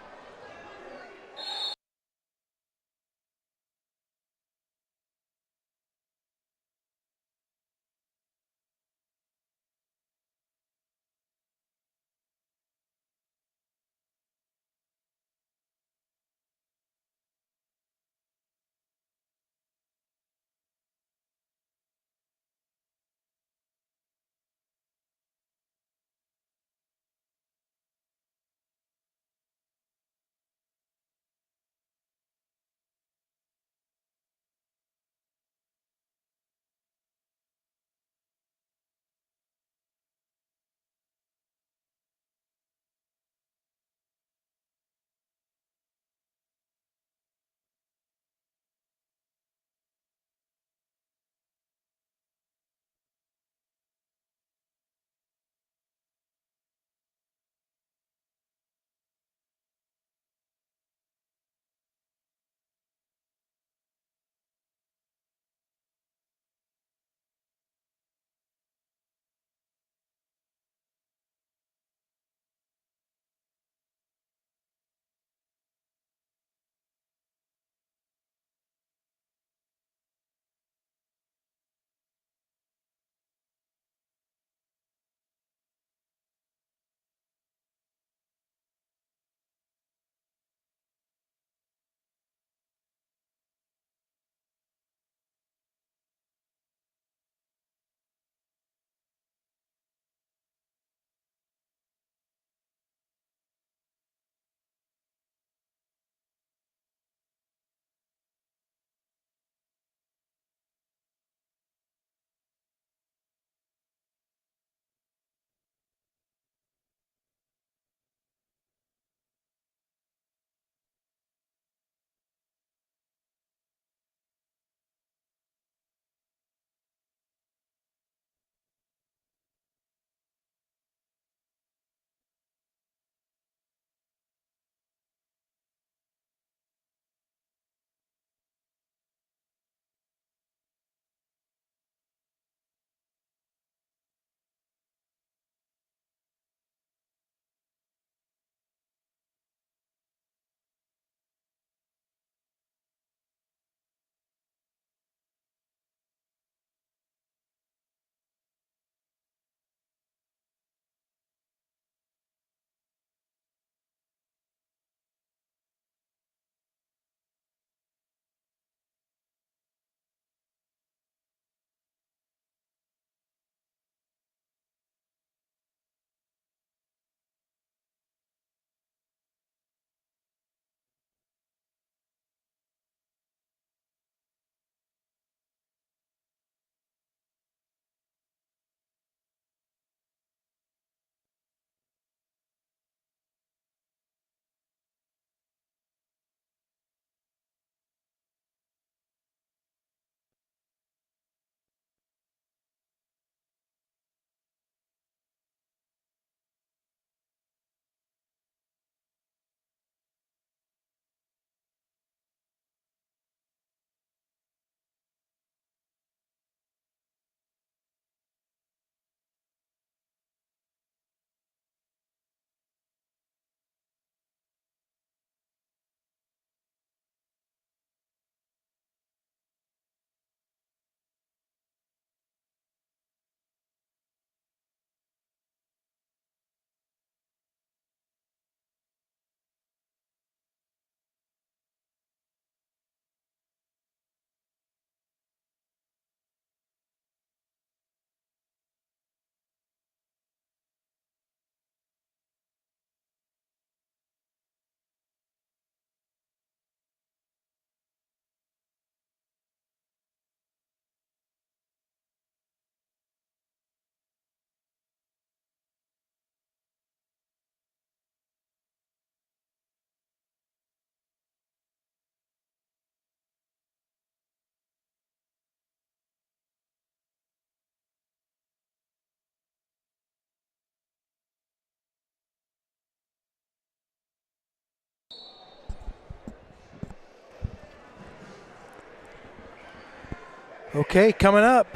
Okay, coming up,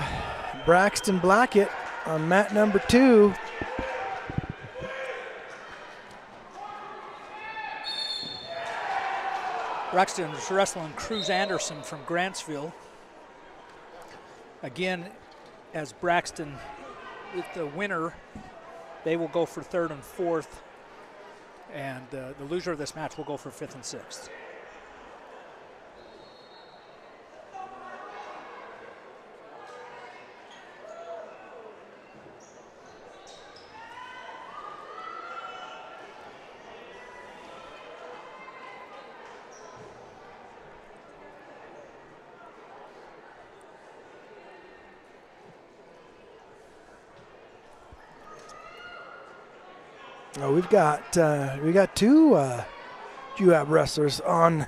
Braxton Blackett on mat number 2. Braxton's wrestling Cruz Anderson from Grantsville. Again, as Braxton, with the winner, they will go for 3rd and 4th, and the loser of this match will go for 5th and 6th. Oh, we got 2 UAB wrestlers on.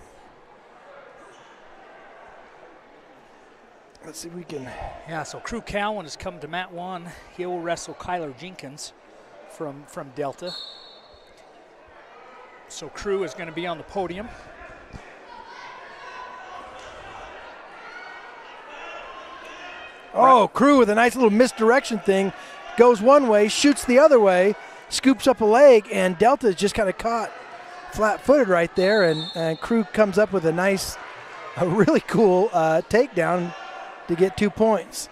Let's see if we can. Yeah, so Crew Cowan has come to mat 1. He will wrestle Kyler Jenkins from Delta. So Crew is going to be on the podium. Oh, Crew with a nice little misdirection thing. Goes one way, shoots the other way, scoops up a leg, and Delta is just kind of caught flat-footed right there, and Crew comes up with a really cool takedown to get 2 points.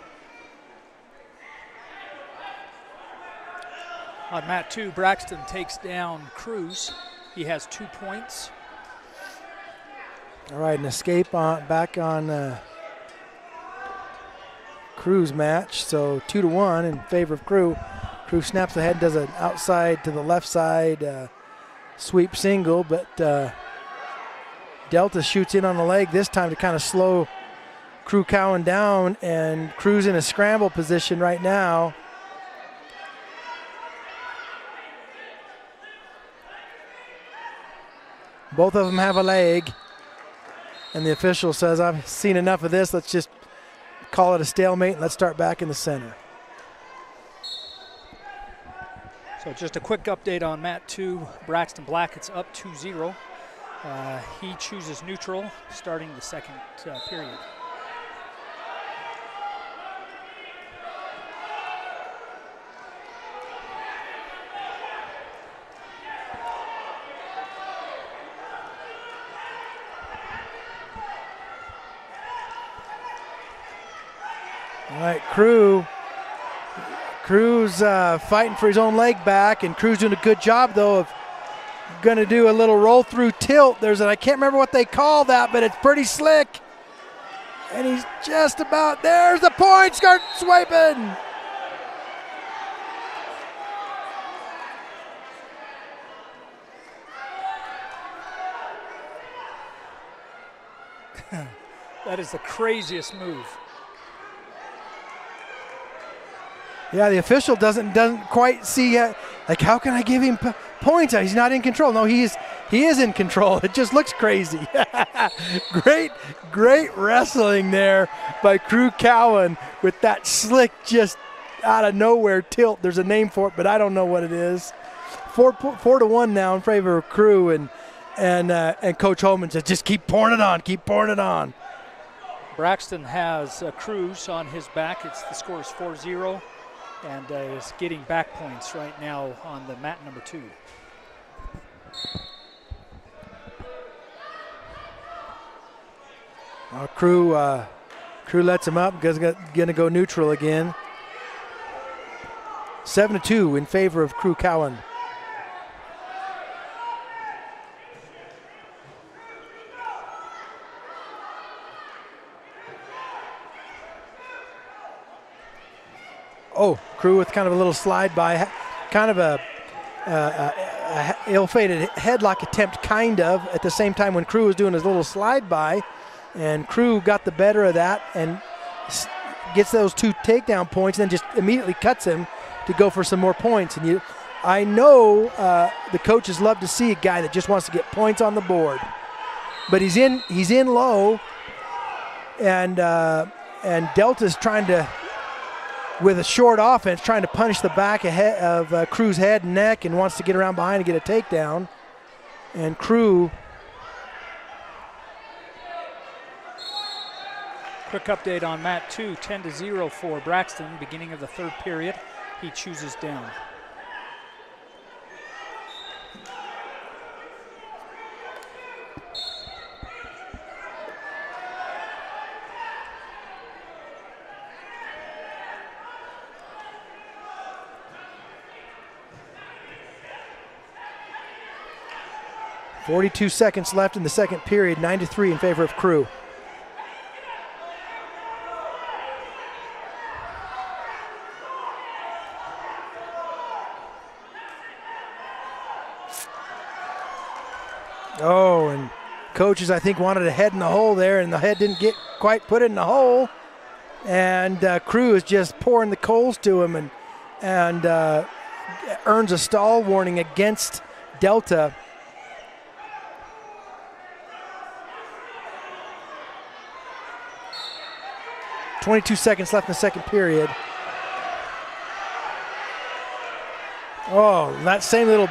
On mat 2, Braxton takes down Cruz. He has 2 points. All right, an escape back on Cruz match, so 2-1 in favor of Crew. Crew snaps ahead, does an outside to the left side sweep single, but Delta shoots in on the leg this time to kind of slow Crew Cowan down, and Crew's in a scramble position right now. Both of them have a leg, and the official says, I've seen enough of this, let's just call it a stalemate and let's start back in the center. So just a quick update on mat 2. Braxton Blackett's up 2-0. He chooses neutral starting the 2nd period. All right, Crew's fighting for his own leg back, and Crew's doing a good job, though, of going to do a little roll-through tilt. I can't remember what they call that, but it's pretty slick. And he's just about, there's the point, start swiping. That is the craziest move. Yeah, the official doesn't quite see like, how can I give him points? He's not in control. No, he is in control. It just looks crazy. Great wrestling there by Crew Cowan with that slick, just out of nowhere tilt. There's a name for it, but I don't know what it is. 4-1 now in favor of Crew, and Coach Holman says, just keep pouring it on, keep pouring it on. Braxton has Cruz on his back. The score is 4-0. And is getting back points right now on the mat number 2. Crew lets him up, going to go neutral again. 7-2 in favor of Crew Cowan. Oh, Crew with kind of a little slide by, kind of a ill-fated headlock attempt, kind of, at the same time when Crew was doing his little slide by, and Crew got the better of that and gets those 2 takedown points, and then just immediately cuts him to go for some more points. And I know the coaches love to see a guy that just wants to get points on the board, but he's in low, and Delta's trying to, with a short offense, trying to punish the back of Crew's head and neck, and wants to get around behind and get a takedown. And Crew Quick update on Mat 2, 10-0 for Braxton, beginning of the third period. He chooses down. .42 seconds left in the second period, 9-3 in favor of Crew. Oh, and coaches, I think, wanted a head in the hole there, and the head didn't get quite put in the hole. And Crew is just pouring the coals to him and earns a stall warning against Delta. .22 seconds left in the second period. Oh, that same little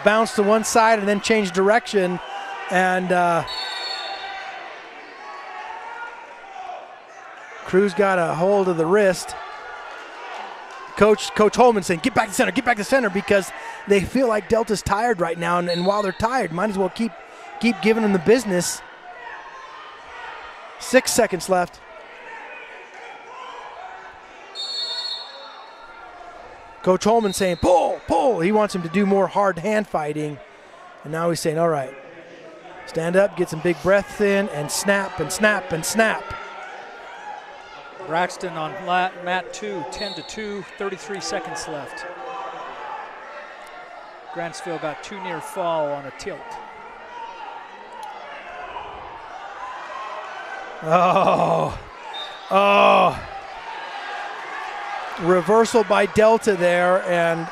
bounce to one side and then change direction. And Crew's got a hold of the wrist. Coach Holman saying, get back to center, because they feel like Delta's tired right now. And while they're tired, might as well keep giving them the business. 6 seconds left. Coach Holman saying, pull, pull. He wants him to do more hard hand fighting. And now he's saying, all right, stand up, get some big breaths in, and snap, and snap, and snap. Braxton on Mat 2, 10-2, 33 seconds left. Grantsville got too near fall on a tilt. Oh. Reversal by Delta there, and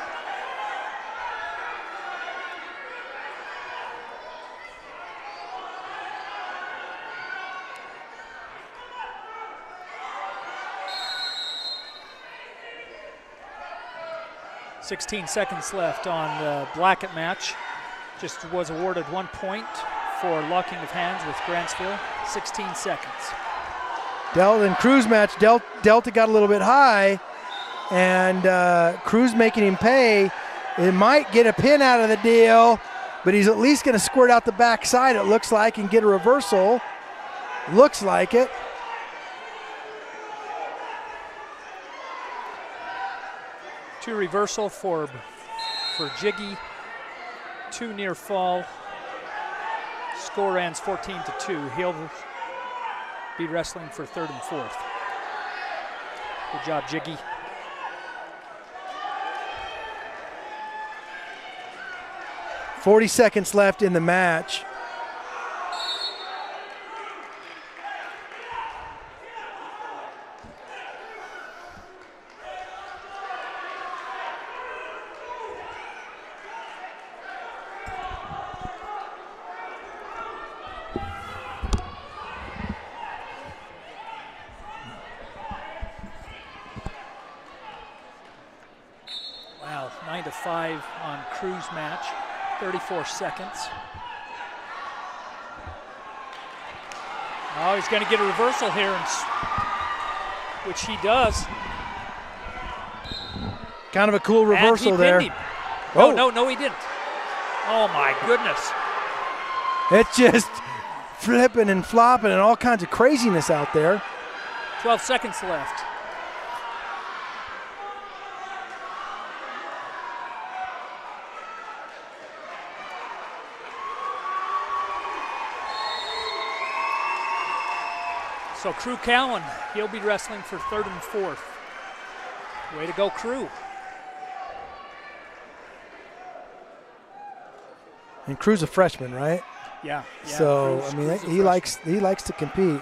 .16 seconds left on the Blackett match. Just was awarded 1 point for locking of hands with Grantsville. 16 seconds. Delta and Crew's match, Delta got a little bit high, and Crew's making him pay. It might get a pin out of the deal, but he's at least going to squirt out the backside, it looks like, and get a reversal. Looks like it. Two reversal for Jiggy. 2 near fall. Score ends 14-2. He'll be wrestling for third and fourth. Good job, Jiggy. .40 seconds left in the match. Wow, 9-5 on Crew's match. 34 seconds. Oh, he's going to get a reversal here, which he does. Kind of a cool reversal there. Oh, no, he didn't. Oh, my goodness. It's just flipping and flopping and all kinds of craziness out there. 12 seconds left. So Crew Cowan, he'll be wrestling for third and fourth. Way to go, Crew. And Crew's a freshman, right? Yeah. So I mean, he likes to compete.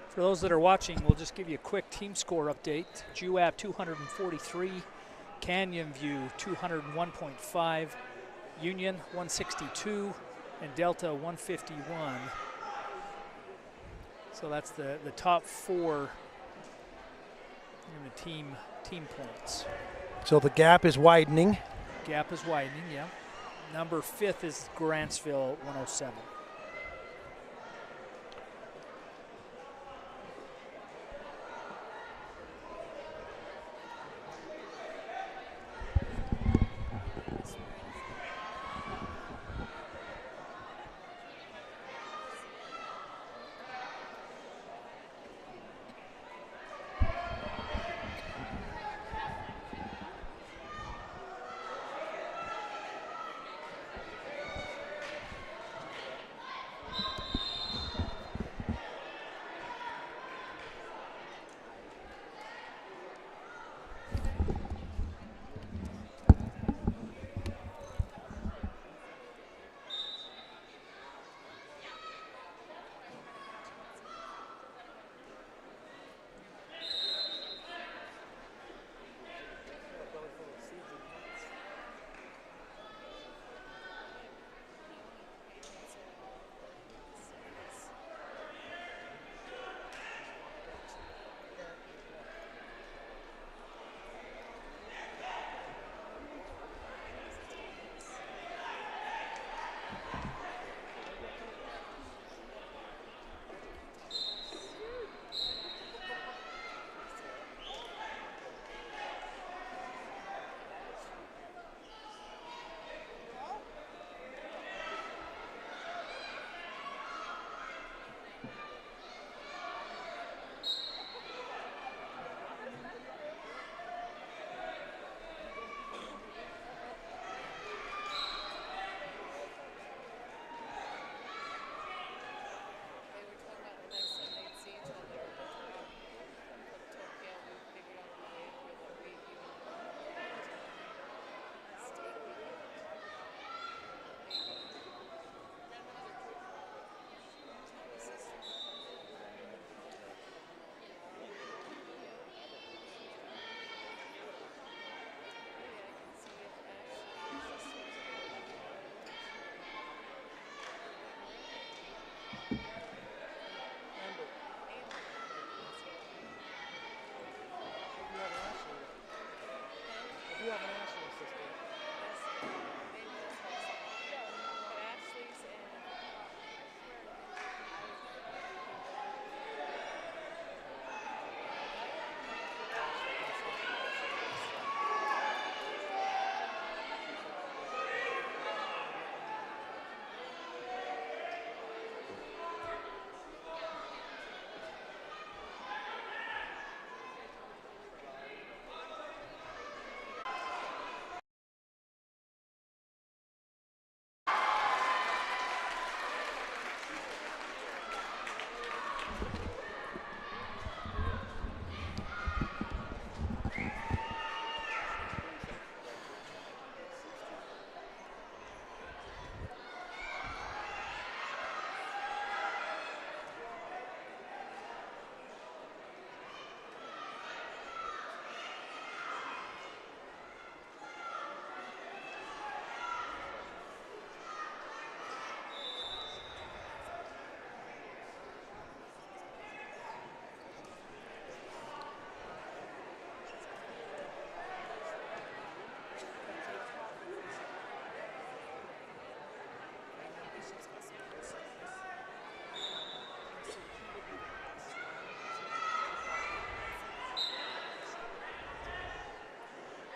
For those that are watching, we'll just give you a quick team score update. JUAB 243, Canyon View 201.5, Union 162, and Delta 151. So that's the top 4 in the team points. So the gap is widening. Gap is widening, yeah. Number 5th is Grantsville, 107.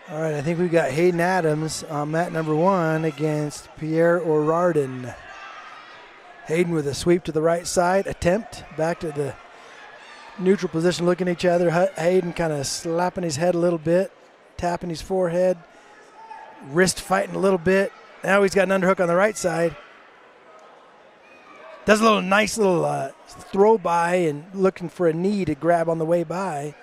All right, I think we've got Hayden Adams on mat number 1 against Pierre O'Riordan. Hayden with a sweep to the right side, attempt, back to the neutral position, looking at each other. Hayden kind of slapping his head a little bit, tapping his forehead, wrist fighting a little bit. Now he's got an underhook on the right side. Does a nice little throw by and looking for a knee to grab on the way by.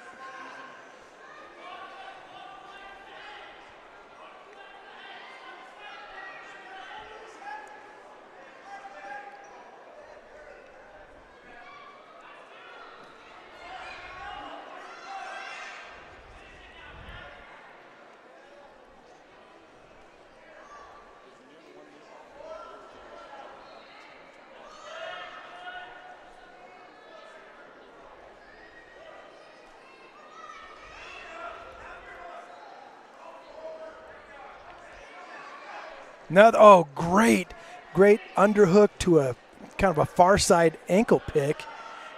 Great underhook to a kind of a far side ankle pick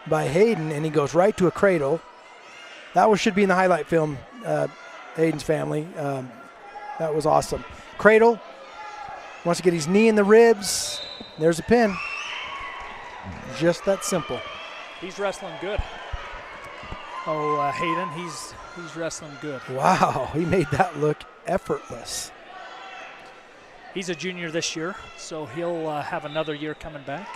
by Hayden, and he goes right to a cradle. That should be in the highlight film, Hayden's family. That was awesome. Cradle, wants to get his knee in the ribs. There's a pin. Just that simple. He's wrestling good. Oh, Hayden, he's wrestling good. Wow, he made that look effortless. He's a junior this year, so he'll have another year coming back.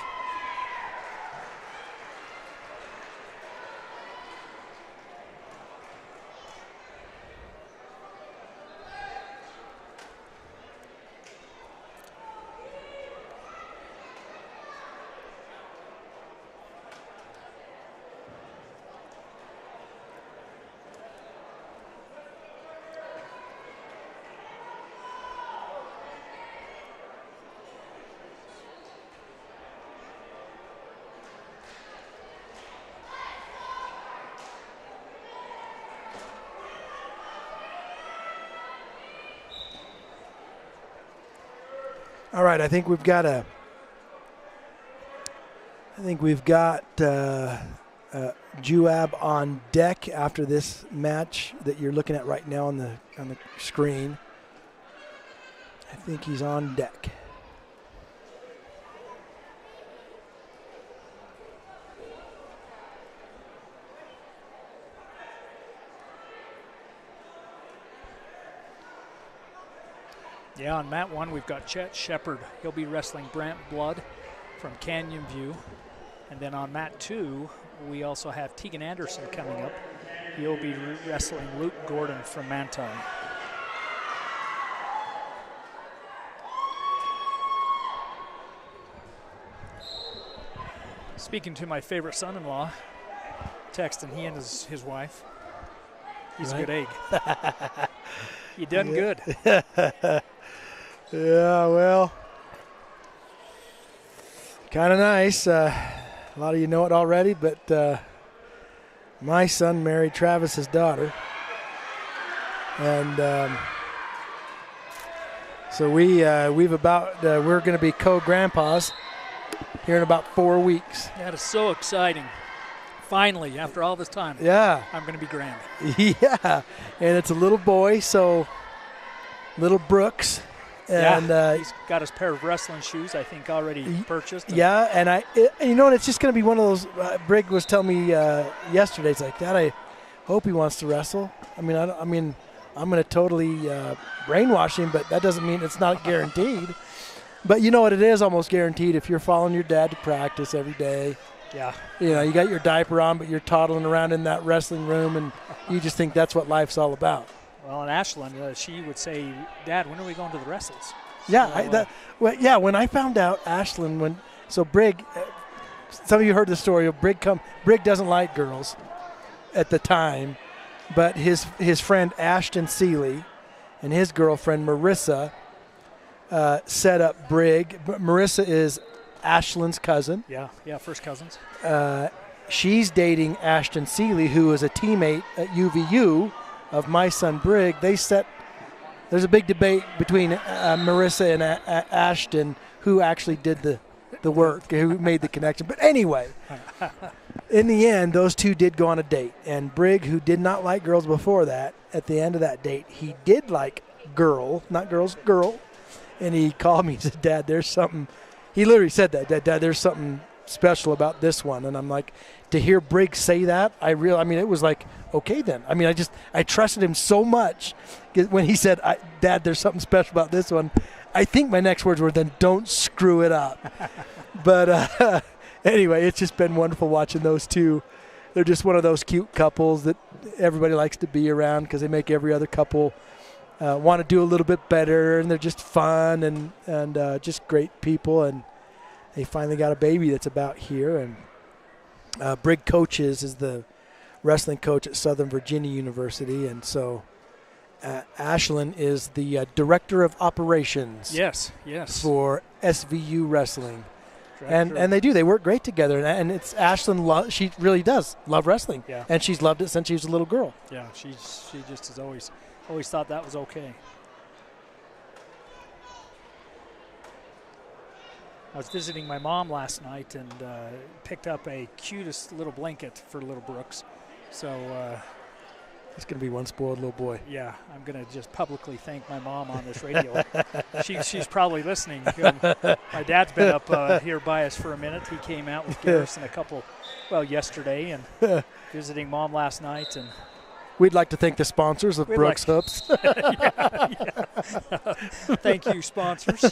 All right, I think we've got Juab on deck after this match that you're looking at right now on the screen. I think he's on deck. Yeah, on mat 1, we've got Chet Shepard. He'll be wrestling Brant Blood from Canyon View. And then on mat 2, we also have Tegan Anderson coming up. He'll be wrestling Luke Gordon from Manti. Speaking to my favorite son-in-law, texting he and his wife. He's a good egg. You done good. Yeah, well, kind of nice. A lot of you know it already, but my son married Travis's daughter. And so we're going to be co-grandpas here in about 4 weeks. That is so exciting. Finally, after all this time. Yeah. I'm going to be grand. Yeah. And it's a little boy, so little Brooks. And he's got his pair of wrestling shoes, I think, already purchased. Yeah, and it's just going to be one of those. Brig was telling me yesterday, it's like, Dad, I hope he wants to wrestle. I'm going to totally brainwash him, but that doesn't mean it's not guaranteed. But you know what? It is almost guaranteed if you're following your dad to practice every day. Yeah. You got your diaper on, but you're toddling around in that wrestling room, and you just think that's what life's all about. Well, and Ashlyn, she would say, Dad, when are we going to the wrestles? Yeah, when I found out Ashlyn, Brig, some of you heard the story of Brig doesn't like girls at the time, but his friend Ashton Seeley and his girlfriend Marissa set up Brig. Marissa is Ashlyn's cousin. Yeah, first cousins. She's dating Ashton Seeley, who is a teammate at UVU of my son Brig. There's a big debate between Marissa and Ashton who actually did the work, who made the connection. But anyway, in the end, those two did go on a date. And Brig, who did not like girls before that, at the end of that date, he did like girl. And he called me and said, Dad, there's something. He literally said that, Dad, there's something special about this one. And I'm like, to hear Brig say that, it was like, okay then. I trusted him so much when he said, Dad, there's something special about this one. I think my next words were, then don't screw it up. But anyway, it's just been wonderful watching those two. They're just one of those cute couples that everybody likes to be around because they make every other couple want to do a little bit better, and they're just fun and just great people. And they finally got a baby that's about here. And Brig Coaches is the wrestling coach at Southern Virginia University, and so Ashlyn is the director of operations. Yes. For SVU Wrestling, and they work great together. And it's Ashlyn. She really does love wrestling, and she's loved it since she was a little girl. Yeah, she just has always thought that was okay. I was visiting my mom last night and picked up a cutest little blanket for little Brooks. So He's going to be one spoiled little boy. yeah, I'm going to just publicly thank my mom on this radio. She's probably listening. My dad's been up here by us for a minute. He came out with Garrison yesterday, and visiting Mom last night. And we'd like to thank the sponsors of Brooks Hoops. yeah. Thank you, sponsors.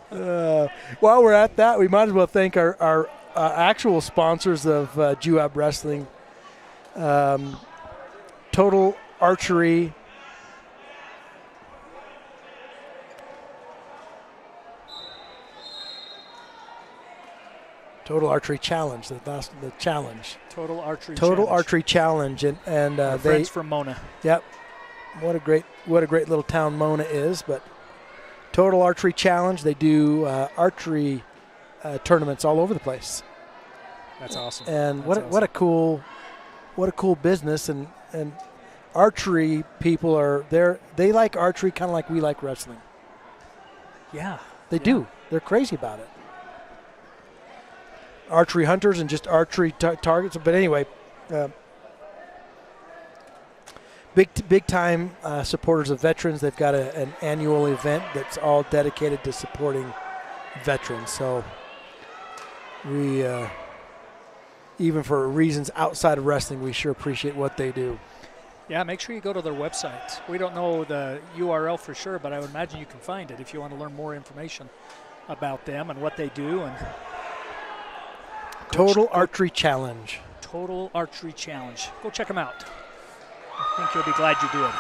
While we're at that, we might as well thank our actual sponsors of JUAB Wrestling. Total Archery, Total Archery Challenge. The challenge. Total Archery Challenge, and friends from Mona. Yep. What a great little town Mona is. But Total Archery Challenge. They do archery tournaments all over the place. That's awesome. And what a cool business, and archery people they like archery kind of like we like wrestling. Yeah. They do. They're crazy about it. Archery hunters and just archery targets. But anyway, big time supporters of veterans. They've got an annual event that's all dedicated to supporting veterans. So we, even for reasons outside of wrestling, we sure appreciate what they do. Yeah, make sure you go to their website. We don't know the URL for sure, but I would imagine you can find it if you want to learn more information about them and what they do. And Total Archery Challenge. Total Archery Challenge. Go check them out. I think you'll be glad you did.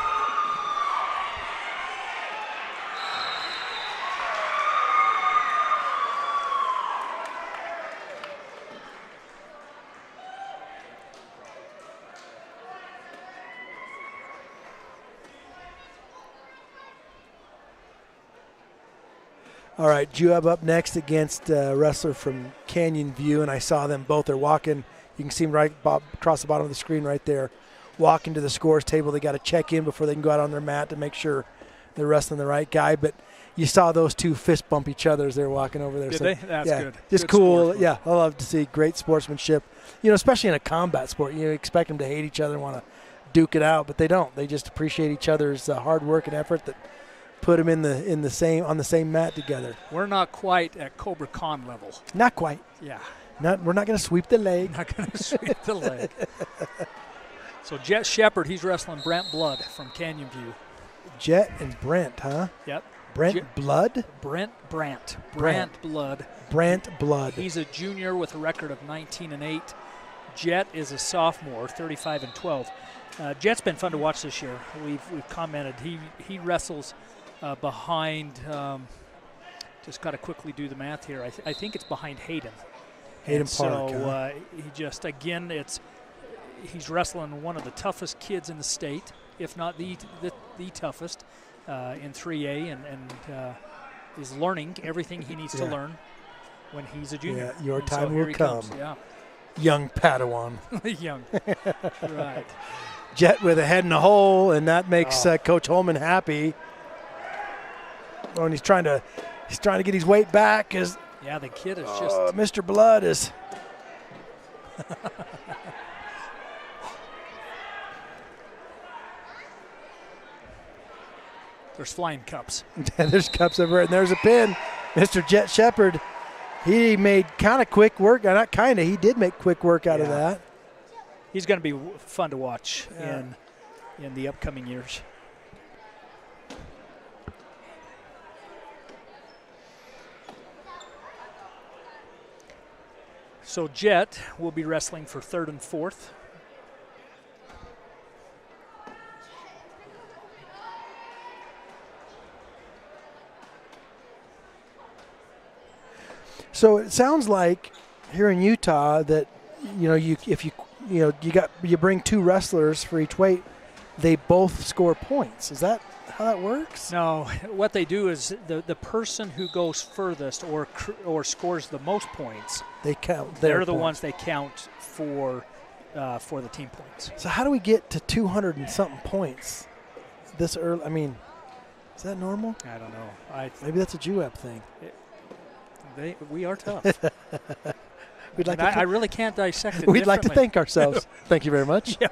All right, JUAB up next against a wrestler from Canyon View, and I saw them both. They're walking. You can see them right across the bottom of the screen right there. Walking to the scores table. They got to check in before they can go out on their mat to make sure they're wrestling the right guy. But you saw those two fist bump each other as they were walking over there. Did they? That's good. Just good cool. Yeah, I love to see great sportsmanship. Especially in a combat sport, you expect them to hate each other and want to duke it out, but they don't. They just appreciate each other's hard work and effort that put them on the same mat together. We're not quite at Cobra Khan level. Not quite. Yeah. We're not going to sweep the leg. Not going to sweep the leg. So Jet Shepard, he's wrestling Brent Blood from Canyon View. Jet and Brent, huh? Yep. Brent Blood? Brent Blood. Brent Blood. He's a junior with a record of 19-8. Jet is a sophomore, 35-12. Jet's been fun to watch this year. We've commented. He wrestles behind. Just got to quickly do the math here. I think it's behind Hayden. Hayden Park. So he just he's wrestling one of the toughest kids in the state, if not the toughest, in 3A, and is learning everything he needs to learn when he's a junior. Yeah, your time will come. Yeah. Young Padawan. Young. Right. Jet with a head in a hole, and that makes Coach Holman happy. Oh, and he's trying to get his weight back. The kid is just. Mr. Blood is. There's flying cups. There's cups everywhere, and there's a pin. Mr. Jet Shepard, he made kind of quick work. Not kind of. He did make quick work out of that. He's going to be fun to watch in the upcoming years. So Jet will be wrestling for 3rd and 4th. So it sounds like here in Utah that you bring two wrestlers for each weight, they both score points. Is that how that works? No, what they do is the person who goes furthest or scores the most points, they count. They're the ones they count for the team points. So how do we get to 200 and something points this early? I mean, is that normal? I don't know. Maybe that's a JUAB thing. We are tough. I really can't dissect it. We'd like to thank ourselves. Thank you very much. Yeah,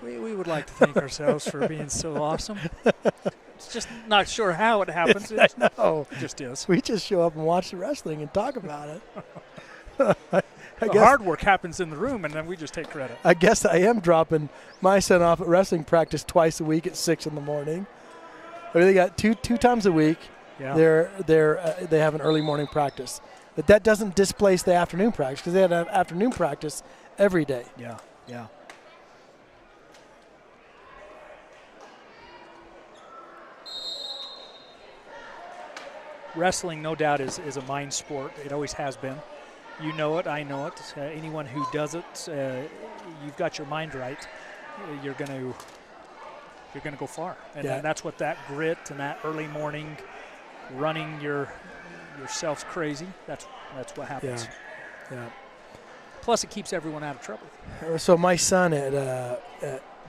we would like to thank ourselves for being so awesome. It's just not sure how it happens. It just is. We just show up and watch the wrestling and talk about it. The hard work happens in the room, and then we just take credit. I guess I am dropping my son off at wrestling practice twice a week at 6 in the morning. They got two times a week. Yeah. They have an early morning practice. But that doesn't displace the afternoon practice because they had an afternoon practice every day. Yeah, yeah. Wrestling, no doubt, is a mind sport. It always has been. You know it. I know it. Anyone who does it, you've got your mind right. You're gonna go far, and that's what that grit and that early morning running yourself's crazy. That's what happens. Yeah. Plus, it keeps everyone out of trouble. So my son that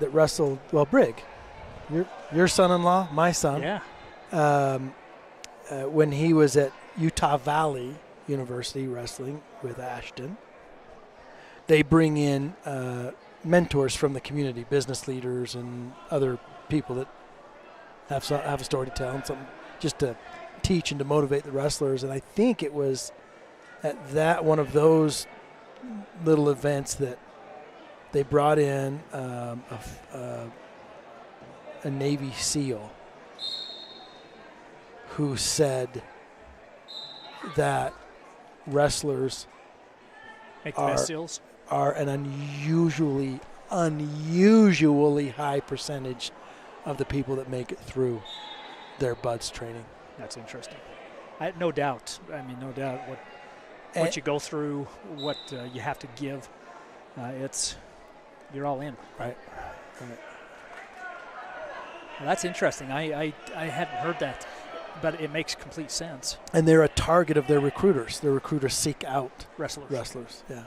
wrestled, Brig, your son-in-law, my son. Yeah. When he was at Utah Valley University wrestling with Ashton, they bring in mentors from the community, business leaders and other people that have a story to tell and something just to teach and to motivate the wrestlers. And I think it was at that one of those little events that they brought in a Navy SEAL who said that wrestlers are an unusually high percentage of the people that make it through their BUDS training. That's interesting. No doubt. No doubt what you go through, what you have to give. You're all in. Right. Well, that's interesting. I hadn't heard that, but it makes complete sense. And they're a target of their recruiters. Their recruiters seek out wrestlers. Yeah.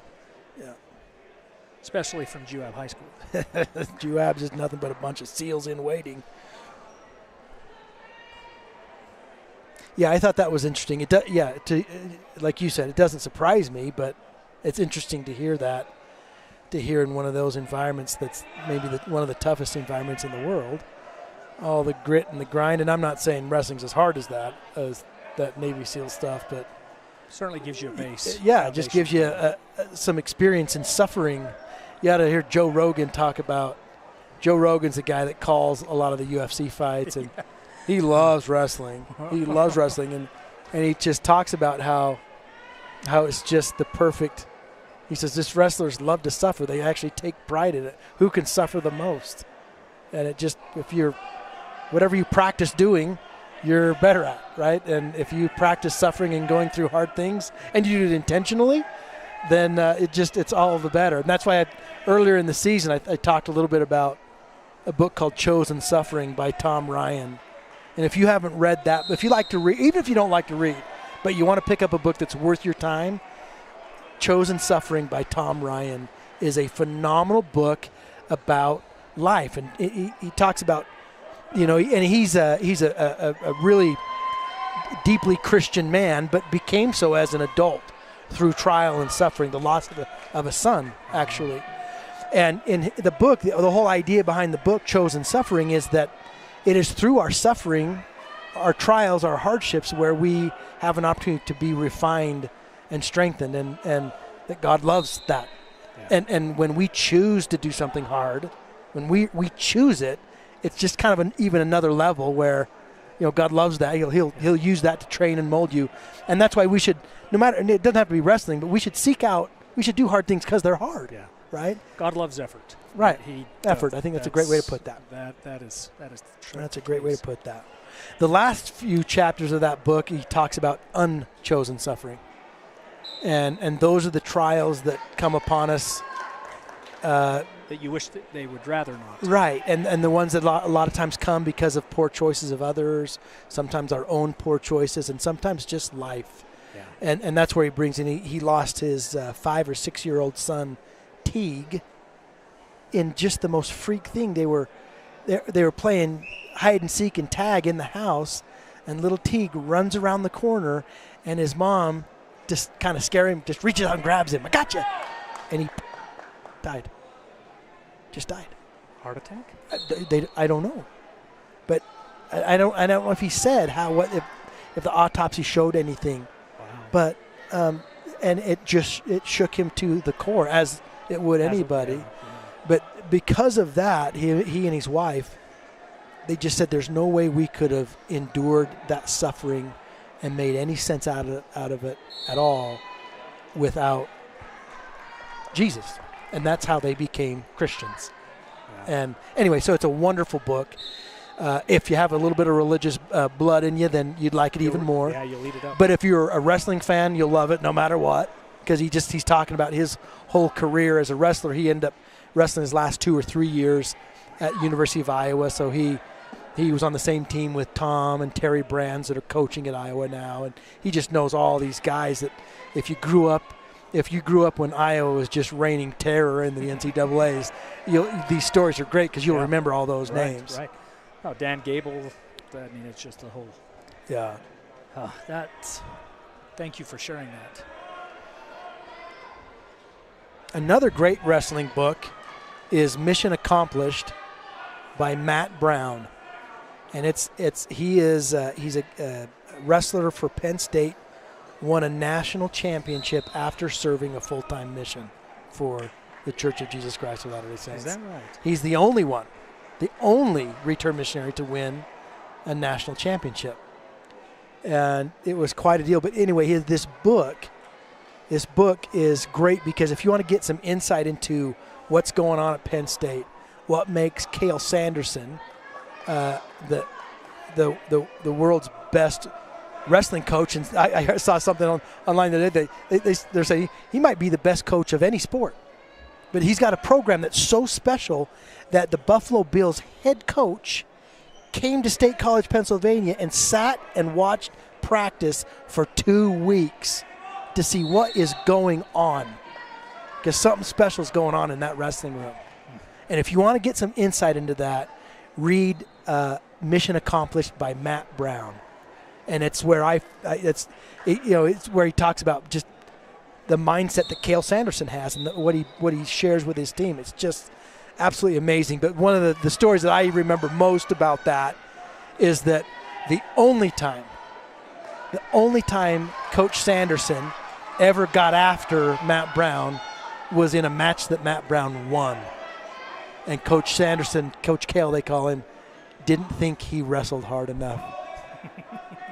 Especially from JUAB High School. JUAB's is nothing but a bunch of SEALs in waiting. Yeah, I thought that was interesting. Like you said, it doesn't surprise me, but it's interesting to hear that, in one of those environments that's maybe one of the toughest environments in the world. All the grit and the grind, and I'm not saying wrestling's as hard as that Navy SEAL stuff, but certainly gives you a base. Yeah, it just gives you some experience in suffering. You got to hear Joe Rogan talk about. Joe Rogan's the guy that calls a lot of the UFC fights, and he loves wrestling. He loves wrestling, and he just talks about how it's just the perfect. He says this wrestlers love to suffer. They actually take pride in it. Who can suffer the most? And it just, if you're whatever you practice doing, you're better at, right? And if you practice suffering and going through hard things and you do it intentionally, then it's all the better. And that's why earlier in the season I talked a little bit about a book called Chosen Suffering by Tom Ryan. And if you haven't read that, if you like to read, even if you don't like to read, but you want to pick up a book that's worth your time, Chosen Suffering by Tom Ryan is a phenomenal book about life. And he talks about, and he's a really deeply Christian man, but became so as an adult through trial and suffering, the loss of a son, actually. And in the book, the whole idea behind the book, Chosen Suffering, is that it is through our suffering, our trials, our hardships, where we have an opportunity to be refined and strengthened, and that God loves that. Yeah. And when we choose to do something hard, when we choose it, it's just kind of even another level where, God loves that. He'll use that to train and mold you. And that's why we should, no matter, and it doesn't have to be wrestling, but we should do hard things because they're hard. Yeah. Right? God loves effort. Right. Effort. I think that's a great way to put that. That is true. That's a great way to put that. The last few chapters of that book, he talks about unchosen suffering. And those are the trials that come upon us. That you wish that they would rather not. Right. And the ones that a lot of times come because of poor choices of others, sometimes our own poor choices, and sometimes just life. Yeah. And that's where he brings in, he lost his 5 or 6 year old son, Teague, in just the most freak thing. They were playing hide and seek and tag in the house, and little Teague runs around the corner, and his mom just kind of scare him, just reaches out and grabs him. I got you, and he died. Just died. Heart attack? I don't know, but I don't know if he said if the autopsy showed anything. Wow. But and it shook him to the core, as it would anybody. Yeah. But because of that, he and his wife, they just said there's no way we could have endured that suffering and made any sense out of it at all without Jesus. And that's how they became Christians. Yeah. And anyway, so it's a wonderful book. If you have a little bit of religious blood in you, then you'd like it even more. Yeah, you'll eat it up. But if you're a wrestling fan, you'll love it no matter what, because he's talking about his whole career as a wrestler. He ended up wrestling his last 2 or 3 years at University of Iowa, so he was on the same team with Tom and Terry Brands that are coaching at Iowa now, and he just knows all these guys that if you grew up when Iowa was just reigning terror in the NCAAs, these stories are great because you'll remember all those names. Right. Oh, Dan Gable. It's just the whole. Yeah. Thank you for sharing that. Another great wrestling book is Mission Accomplished by Matt Brown, and he's a wrestler for Penn State, won a national championship after serving a full-time mission for the Church of Jesus Christ of Latter-day Saints. Is that right? He's the only one, the only return missionary to win a national championship, and it was quite a deal. But anyway, this book is great because if you want to get some insight into what's going on at Penn State, what makes Cale Sanderson the world's best wrestling coach, and I saw something online the other day. They're saying he might be the best coach of any sport, but he's got a program that's so special that the Buffalo Bills head coach came to State College, Pennsylvania, and sat and watched practice for 2 weeks to see what is going on, because something special is going on in that wrestling room. And if you want to get some insight into that, read Mission Accomplished by Matt Brown. And it's where it's where he talks about just the mindset that Cale Sanderson has and what he shares with his team. It's just absolutely amazing. But one of the stories that I remember most about that is that the only time Coach Sanderson ever got after Matt Brown was in a match that Matt Brown won. And Coach Sanderson, Coach Cale they call him, didn't think he wrestled hard enough.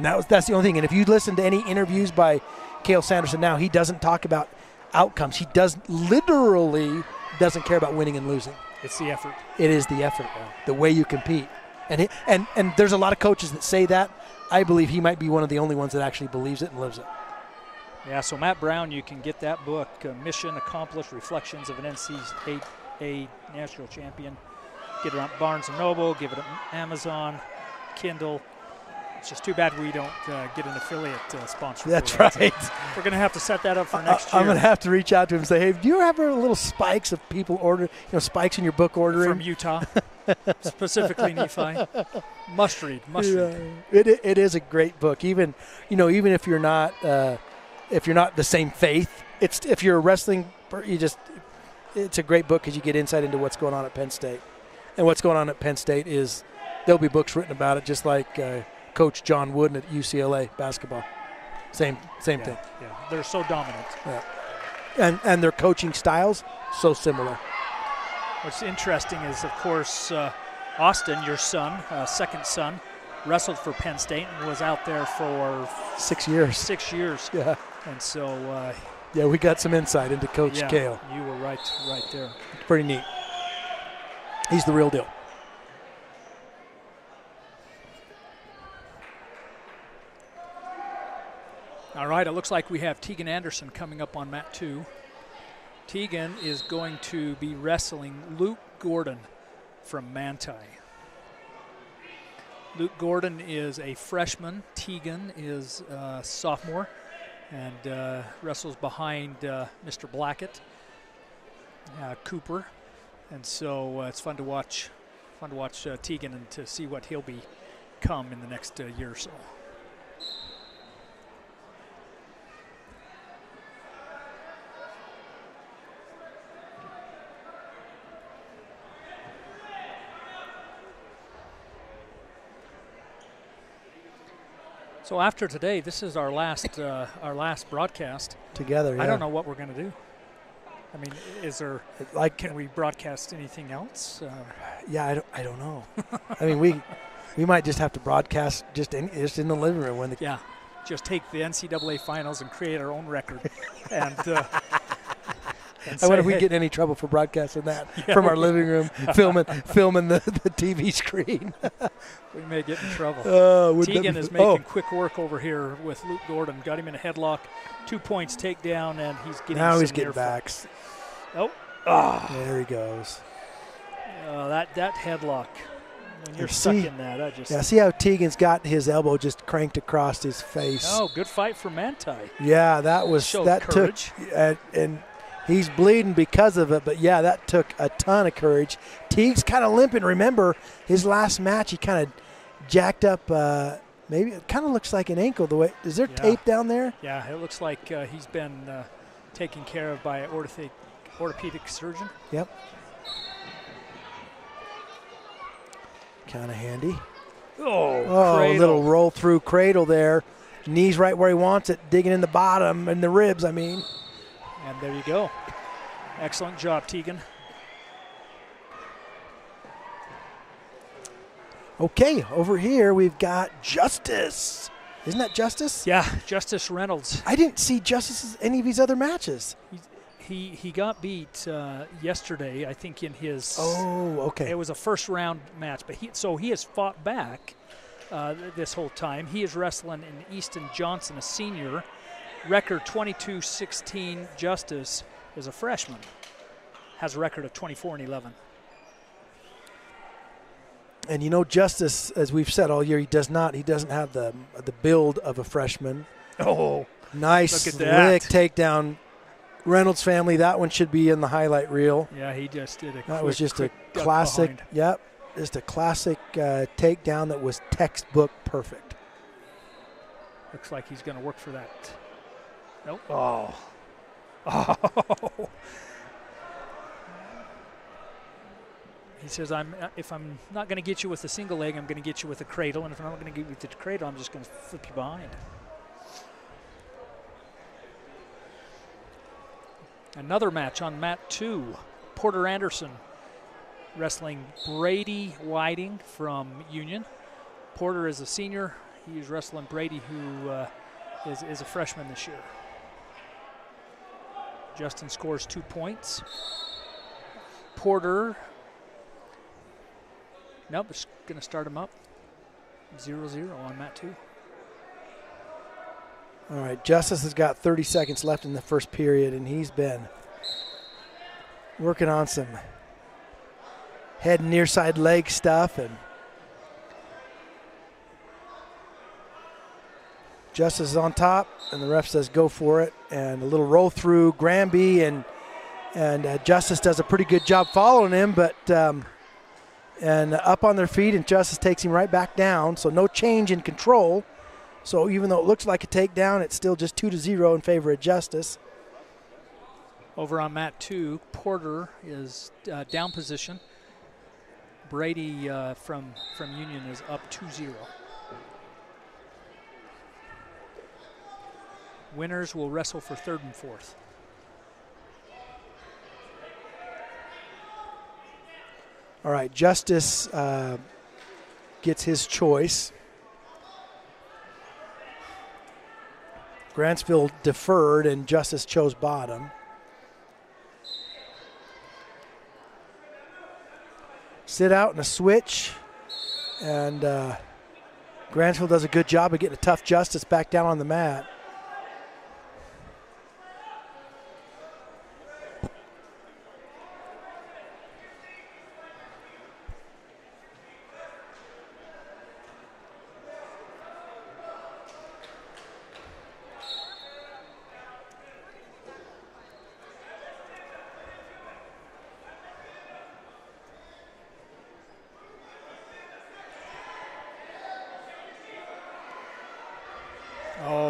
That's the only thing. And if you listen to any interviews by Cale Sanderson now, he doesn't talk about outcomes. He literally doesn't care about winning and losing. It's the effort. It is the effort, the way you compete. And there's a lot of coaches that say that. I believe he might be one of the only ones that actually believes it and lives it. Yeah, so Matt Brown, you can get that book, Mission Accomplished, Reflections of an NCAA National Champion. Get it on Barnes & Noble, give it on Amazon, Kindle. It's just too bad we don't get an affiliate sponsor. That's right. We're going to have to set that up for next year. I'm going to have to reach out to him and say, hey, do you have little spikes of people spikes in your book ordering? From Utah, specifically Nephi. Must read. Yeah. It is a great book. Even if you're not the same faith, if you're a wrestling, it's a great book because you get insight into what's going on at Penn State. And what's going on at Penn State is there'll be books written about it, just like Coach John Wooden at UCLA basketball. Same thing. Yeah, they're so dominant. Yeah. And their coaching styles so similar. What's interesting is, of course, Austin, your son, second son, wrestled for Penn State and was out there for 6 years. 6 years. Yeah. And so we got some insight into Coach Cale. You were right there. It's pretty neat. He's the real deal. All right, it looks like we have Tegan Anderson coming up on mat 2. Tegan is going to be wrestling Luke Gordon from Manti. Luke Gordon is a freshman. Tegan is a sophomore and wrestles behind Mr. Blackett, Cooper. And so it's fun to watch Tegan and to see what he'll become in the next year or so. So after today, this is our last broadcast together. Yeah. I don't know what we're going to do. I mean, is there can we broadcast anything else? Yeah, I don't know. I mean, we might just have to broadcast just in the living room when the just take the NCAA finals and create our own record. and I wonder if we get in any trouble for broadcasting that from our living room, filming the TV screen. We may get in trouble. Tegan is making quick work over here with Luke Gordon. Got him in a headlock, 2 points takedown, and he's getting he's getting backs. There he goes. That headlock. When you're stuck in that, see how Tegan's got his elbow just cranked across his face. Oh, good fight for Manti. Yeah, that courage. took and he's bleeding because of it, but that took a ton of courage. Teague's kind of limping. Remember, his last match, he kind of jacked up. Maybe it kind of looks like an ankle. The way is there tape down there? Yeah, it looks like he's been taken care of by an orthopedic surgeon. Yep. Kind of handy. A little roll through cradle there. Knees right where he wants it, digging in the bottom and the ribs, I mean. And there you go. Excellent job, Tegan. Okay, over here we've got Justice. Isn't that Justice? Yeah, Justice Reynolds. I didn't see Justice in any of his other matches. He got beat yesterday, I think, in his. Oh, okay. It was a first round match, but he has fought back this whole time. He is wrestling in Easton Johnson, a senior. Record 22-16. Justice is a freshman. Has a record of 24-11. And Justice, as we've said all year, he doesn't have the build of a freshman. Oh, nice slick takedown. Reynolds family, that one should be in the highlight reel. Yeah, he just did it. That was just a classic. Yep, just a classic takedown that was textbook perfect. Looks like he's going to work for that. Nope. Oh. He says, if I'm not going to get you with a single leg, I'm going to get you with a cradle. And if I'm not going to get you with the cradle, I'm just going to flip you behind. Another match on mat 2. Porter Anderson wrestling Brady Whiting from Union. Porter is a senior. He is wrestling Brady, who is a freshman this year. Justin scores 2 points. Porter, it's going to start him up 0-0 on mat 2. All right, Justice has got 30 seconds left in the first period, and he's been working on some head and near side leg stuff. And Justice is on top, and the ref says go for it. And a little roll through Granby, and Justice does a pretty good job following him, but and up on their feet, and Justice takes him right back down. So no change in control. So even though it looks like a takedown, it's still just 2-0 in favor of Justice. Over on mat 2, Porter is down position. Brady from Union is up 2-0. Winners will wrestle for third and fourth. All right, Justice gets his choice. Grantsville deferred, and Justice chose bottom. Sit out and a switch, and Grantsville does a good job of getting a tough Justice back down on the mat.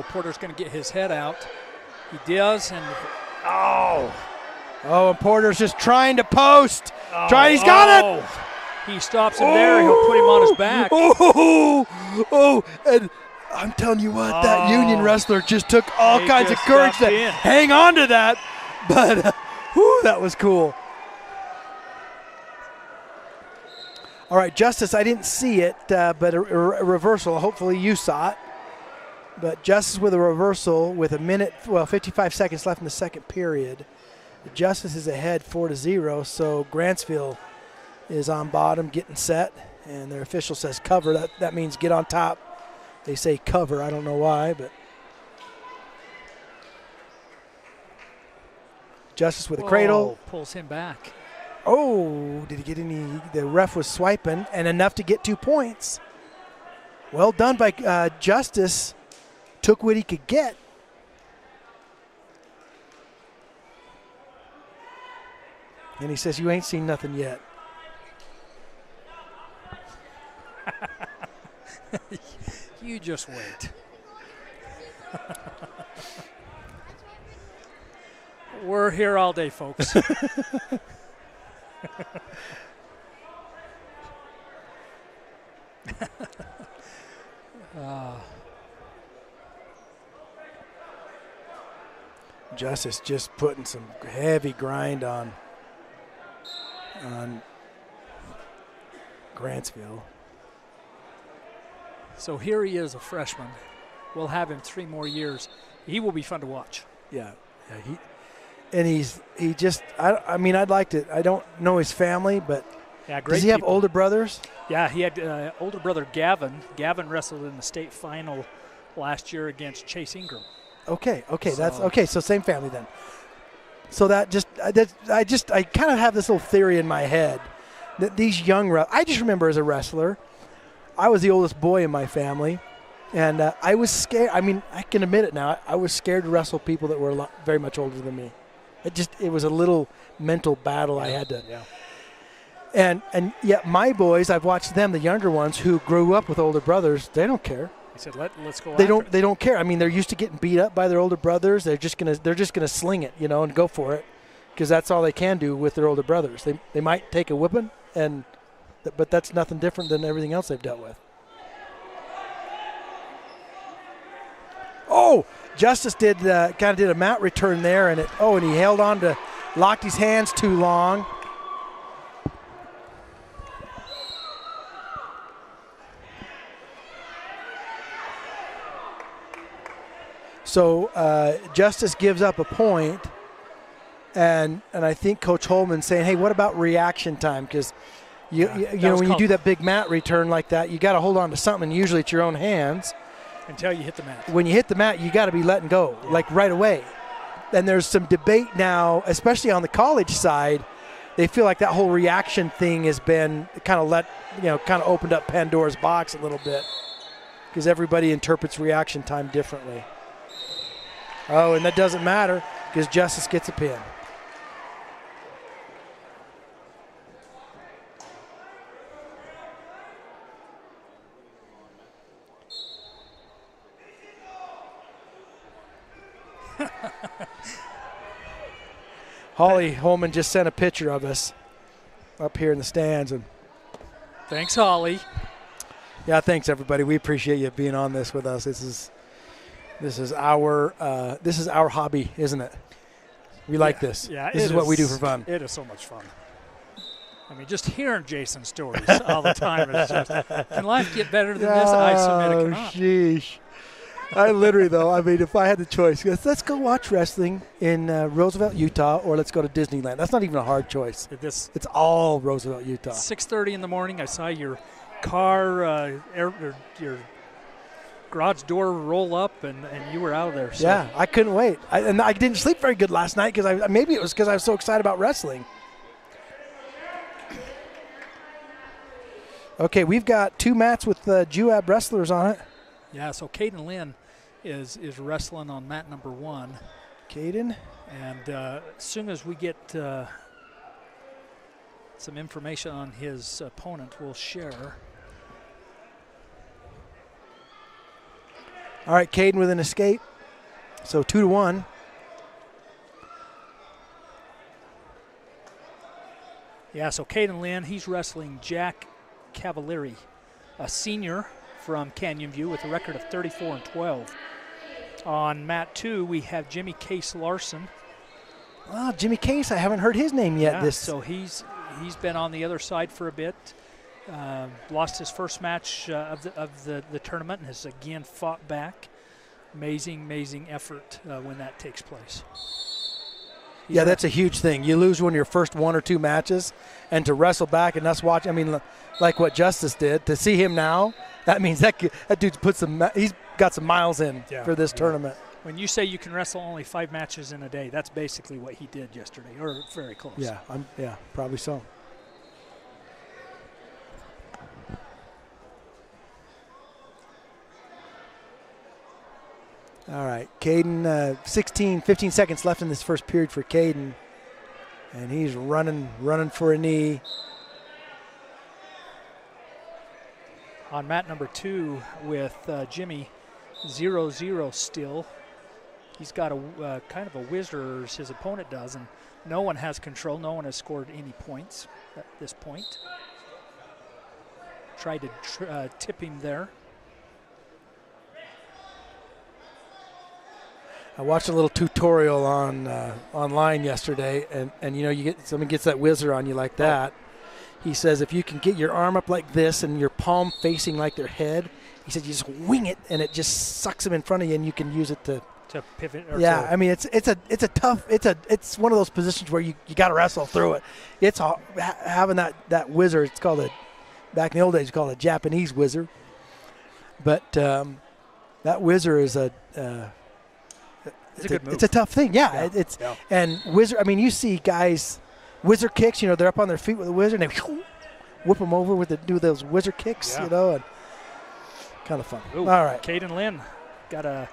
Porter's going to get his head out. He does, and and Porter's just trying to post. He's got it. He stops him there. He'll put him on his back. And I'm telling you what, that Union wrestler just took all kinds of just courage stepped to in. hang on to that. But, whew, that was cool. All right, Justice, I didn't see it, but a reversal. Hopefully you saw it. But Justice with a reversal with 55 seconds left in the second period. Justice is ahead 4-0, so Grantsville is on bottom getting set, and their official says cover. That means get on top. They say cover. I don't know why, but Justice with a cradle. Pulls him back. Oh, did he get any? The ref was swiping, and enough to get 2 points. Well done by Justice. Took what he could get. And he says, you ain't seen nothing yet. You just wait. We're here all day, folks. Justice just putting some heavy grind on Grantsville. So here he is, a freshman. We'll have him 3 more years. He will be fun to watch. Yeah. I mean, I'd like to. I don't know his family, but yeah, great. Does he have people. older brothers? Yeah, he had older brother Gavin. Gavin wrestled in the state final last year against Chase Ingram. Okay, that's okay. So same family then. So I kind of have this little theory in my head that these young, I just remember as a wrestler, I was the oldest boy in my family, and I was scared. I mean, I can admit it now. I was scared to wrestle people that were very much older than me. It was a little mental battle I had to. Yeah. And yet my boys, I've watched them, the younger ones who grew up with older brothers. They don't care. He said, "Let's go." They don't care. I mean, they're used to getting beat up by their older brothers. They're just gonna sling it, and go for it, because that's all they can do with their older brothers. They might take a whipping, but that's nothing different than everything else they've dealt with. Oh, Justice did a mat return there, and he held on to, locked his hands too long. So Justice gives up a point, and I think Coach Holman's saying, hey, what about reaction time? Because when you do that big mat return like that, you got to hold on to something, and usually it's your own hands. Until you hit the mat. When you hit the mat, you got to be letting go, like right away. And there's some debate now, especially on the college side. They feel like that whole reaction thing has been kind of opened up Pandora's box a little bit, because everybody interprets reaction time differently. Oh, and that doesn't matter because Justice gets a pin. Holly Holman just sent a picture of us up here in the stands, and thanks, Holly. Yeah, thanks everybody. We appreciate you being on this with us. This is our hobby, isn't it? We like this. Yeah, this is what we do for fun. It is so much fun. I mean, just hearing Jason's stories all the time is just, can life get better than this? I submit it cannot. Sheesh. I literally, though, I mean, if I had the choice, let's go watch wrestling in Roosevelt, Utah, or let's go to Disneyland. That's not even a hard choice. It's all Roosevelt, Utah. 6:30 in the morning, I saw your car, your garage door roll up, and you were out of there. So. Yeah, I couldn't wait. And I didn't sleep very good last night because maybe it was because I was so excited about wrestling. Okay, we've got 2 mats with JUAB wrestlers on it. Yeah, so Caden Lynn is wrestling on mat number 1. Caden. And as soon as we get some information on his opponent, we'll share. All right, Caden with an escape. So 2-1. Yeah, so Caden Lynn, he's wrestling Jack Cavalieri, a senior from Canyon View with a record of 34-12. On mat 2, we have Jimmy Case Larson. Oh, Jimmy Case, I haven't heard his name yet. Yeah, so he's been on the other side for a bit. Lost his first match of the tournament and has again fought back. Amazing effort when that takes place. Yeah, that's a huge thing. You lose one of your first 1 or 2 matches, and to wrestle back and us watch. I mean, like what Justice did. To see him now, that means that dude's he's got some miles in for this tournament. When you say you can wrestle only 5 matches in a day, that's basically what he did yesterday, or very close. Yeah, probably so. All right, Caden, 15 seconds left in this first period for Caden. And he's running for a knee. On mat number 2 with Jimmy, 0-0 still. He's got a kind of a whizzer, as his opponent does, and no one has control. No one has scored any points at this point. Tried to tip him there. I watched a little tutorial on online yesterday, and you know, someone gets that whizzer on you like that. He says if you can get your arm up like this and your palm facing like their head, he said you just wing it and it just sucks them in front of you and you can use it to pivot. I mean it's one of those positions where you got to wrestle through it. It's having that whizzer. It's called back in the old days, it's called a Japanese whizzer. But that whizzer is it's a good move. It's a tough thing, and whizzer. I mean, you see guys whizzer kicks. You know, they're up on their feet with a whizzer, and they whip them over do those whizzer kicks. You know, and kind of fun. Ooh, all right, Caden Lynn got a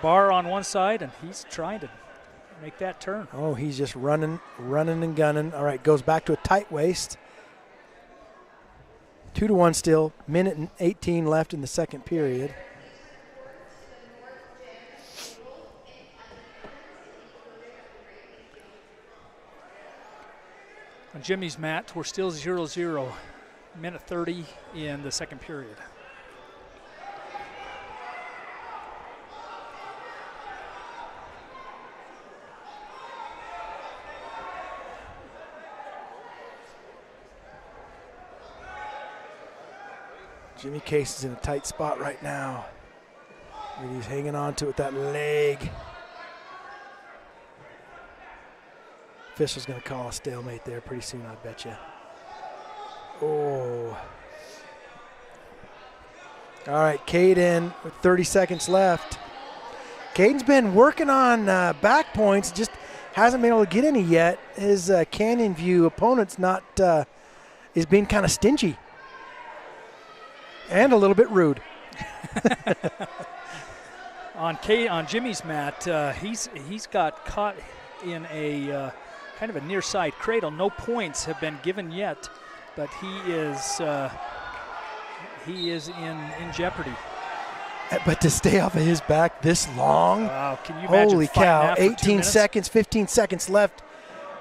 bar on one side, and he's trying to make that turn. Oh, he's just running and gunning. All right, goes back to a tight waist. 2-1 still. Minute and 18 left in the second period. On Jimmy's mat, we're still 0-0, minute 30 in the second period. Jimmy Case is in a tight spot right now. And he's hanging on to it with that leg. Official's going to call a stalemate there pretty soon, I bet you. Oh. All right, Caden with 30 seconds left. Caden's been working on back points, just hasn't been able to get any yet. His Canyon View opponent's is being kind of stingy and a little bit rude. On Jimmy's mat, he's got caught in a kind of a near side cradle. No points have been given yet, but he is in jeopardy. But to stay off of his back this long, wow, can you imagine? Holy cow! 18 seconds, 15 seconds left,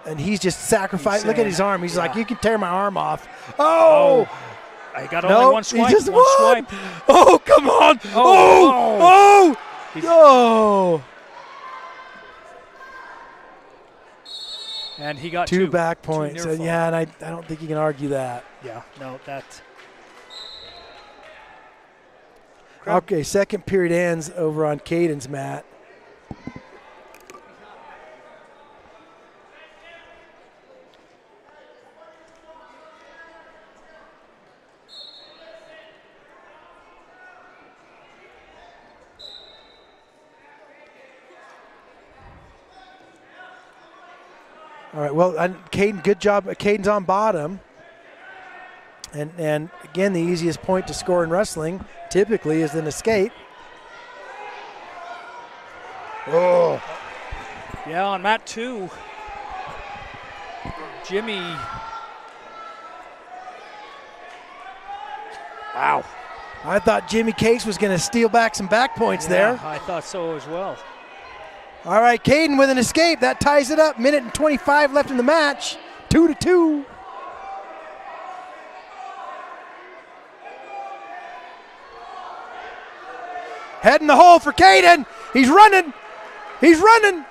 and he's just sacrificed. Look at his arm. He's like, you can tear my arm off. Oh! I got only one swipe. He just one won. Swipe. Oh, come on! Oh! And he got two back points. And I don't think you can argue that. Yeah, no, that's. Okay, second period ends over on Caden's mat. All right, well, Caden, good job. Caden's on bottom. And again, the easiest point to score in wrestling typically is an escape. Oh. Yeah, on mat 2, Jimmy. Wow. I thought Jimmy Case was going to steal back some back points there. I thought so as well. All right, Caden with an escape. That ties it up. Minute and 25 left in the match. 2-2. Head in the hole for Caden. He's running. He's running.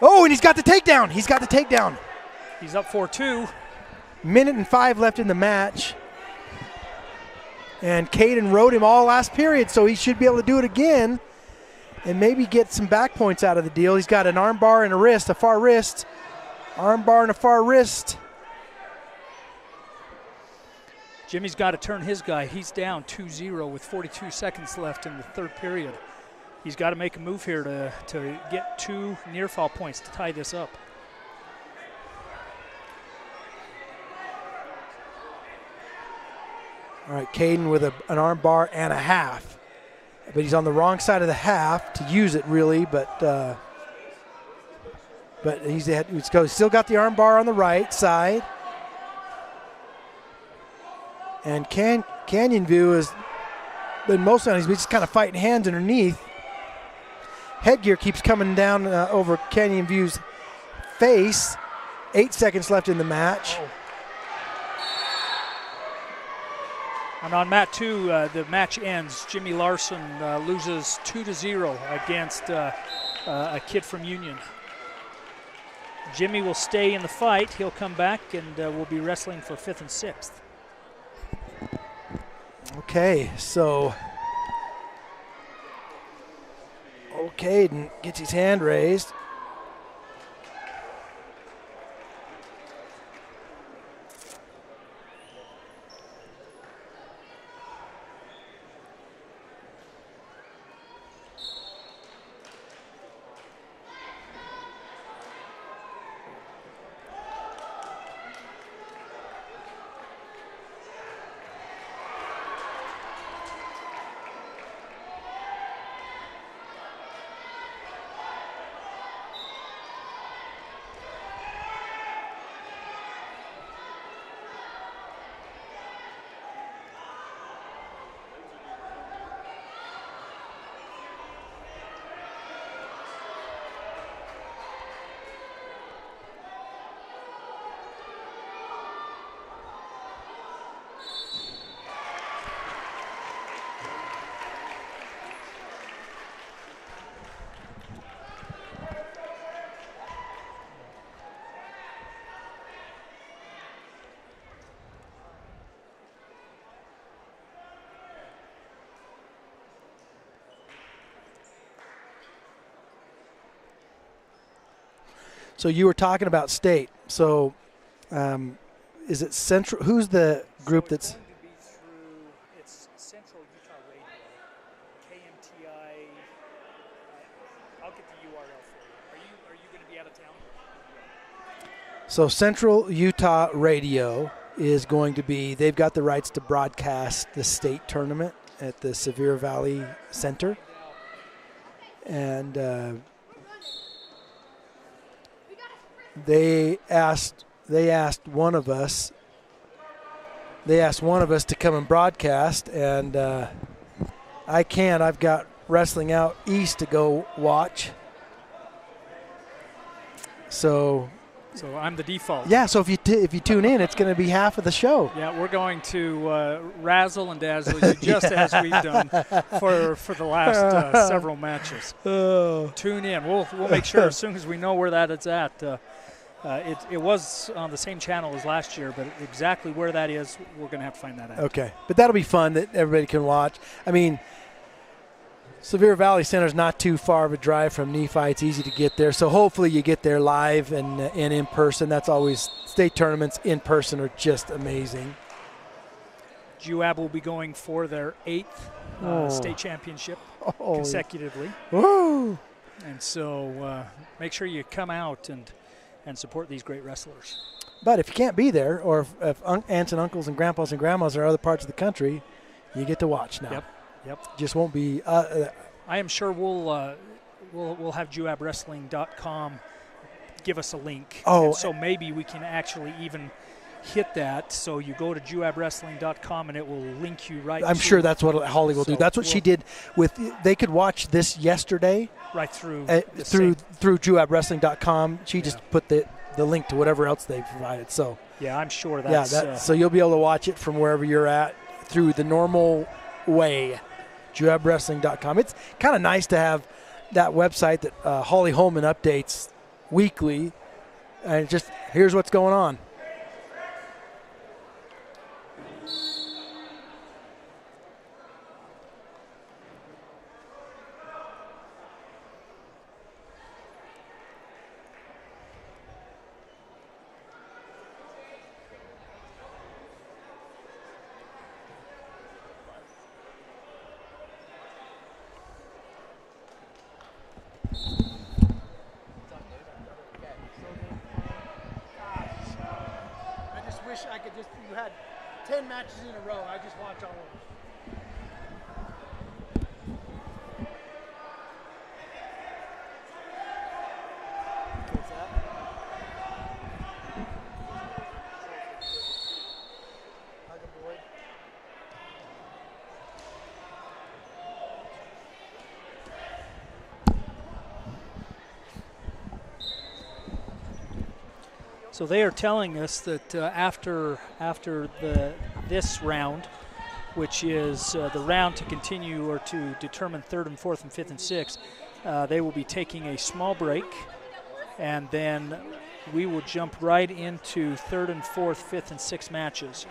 Oh, and he's got the takedown. He's got the takedown. He's up 4-2. Minute and 5 left in the match. And Caden rode him all last period, so he should be able to do it again and maybe get some back points out of the deal. He's got an arm bar and a wrist, a far wrist. Arm bar and a far wrist. Jimmy's got to turn his guy. He's down 2-0 with 42 seconds left in the third period. He's got to make a move here to get 2 near fall points to tie this up. All right, Caden with an arm bar and a half. But he's on the wrong side of the half to use it, really. But he's still got the arm bar on the right side. And Canyon View has been most of the time, he's just kind of fighting hands underneath. Headgear keeps coming down over Canyon View's face. 8 seconds left in the match. Oh. And on mat 2, the match ends. Jimmy Larson loses 2-0 against a kid from Union. Jimmy will stay in the fight. He'll come back and will be wrestling for 5th and 6th. Okay, so Caden gets his hand raised. So you were talking about state. So is it Central? Who's the group that's? It's Central Utah Radio, KMTI. I'll get the URL for you. Are you going to be out of town? So Central Utah Radio is going to be. They've got the rights to broadcast the state tournament at the Sevier Valley Center, and. They asked one of us to come and broadcast, and I can't. I've got wrestling out east to go watch. So I'm the default. Yeah. So if you tune in, it's going to be half of the show. Yeah, we're going to razzle and dazzle you just as we've done for the last several matches. Tune in. We'll make sure as soon as we know where that is at. It was on the same channel as last year, but exactly where that is, we're going to have to find that out. Okay, but that'll be fun that everybody can watch. I mean, Sevier Valley Center is not too far of a drive from Nephi. It's easy to get there, so hopefully you get there live and in person. That's always state tournaments in person are just amazing. GUAB will be going for their 8th state championship consecutively. Woo! And so make sure you come out and support these great wrestlers. But if you can't be there, or if aunts and uncles and grandpas and grandmas are other parts of the country, you get to watch now. Yep. Just won't be. I am sure we'll have JUABWrestling.com give us a link. Oh, and so maybe we can actually even hit that. So you go to JUABWrestling.com and it will link you right. I'm sure that's what Holly will do. That's what she did with. They could watch this yesterday. Right through JUABWrestling.com. She just put the link to whatever else they provided. So yeah, I'm sure that's so you'll be able to watch it from wherever you're at through the normal way. JUABWrestling.com. It's kind of nice to have that website that Holly Holman updates weekly. And just here's what's going on. I could just, you had 10 matches in a row. I just watch all of them. What's that? Boyd. So they are telling us that after this round, which is the round to continue or to determine 3rd and 4th and 5th and 6th, they will be taking a small break, and then we will jump right into 3rd and 4th, 5th and 6th matches.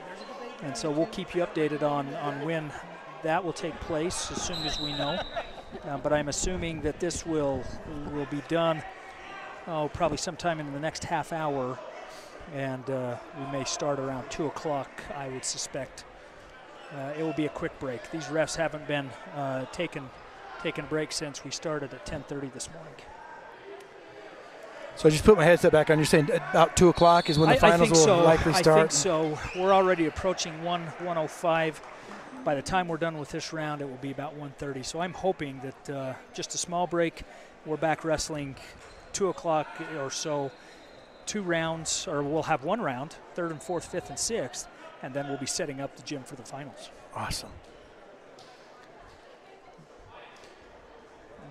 And so we'll keep you updated on when that will take place as soon as we know. But I'm assuming that this will be done probably sometime in the next half hour. And we may start around 2 o'clock, I would suspect. It will be a quick break. These refs haven't been taking breaks since we started at 10:30 this morning. So I just put my headset back on. You're saying about 2 o'clock is when the finals will likely start? I think so. We're already approaching 1:05. By the time we're done with this round, it will be about 1:30. So I'm hoping that just a small break, we're back wrestling 2 o'clock or so. 2 rounds, or we'll have 1 round, 3rd and 4th, 5th and 6th, and then we'll be setting up the gym for the finals. Awesome.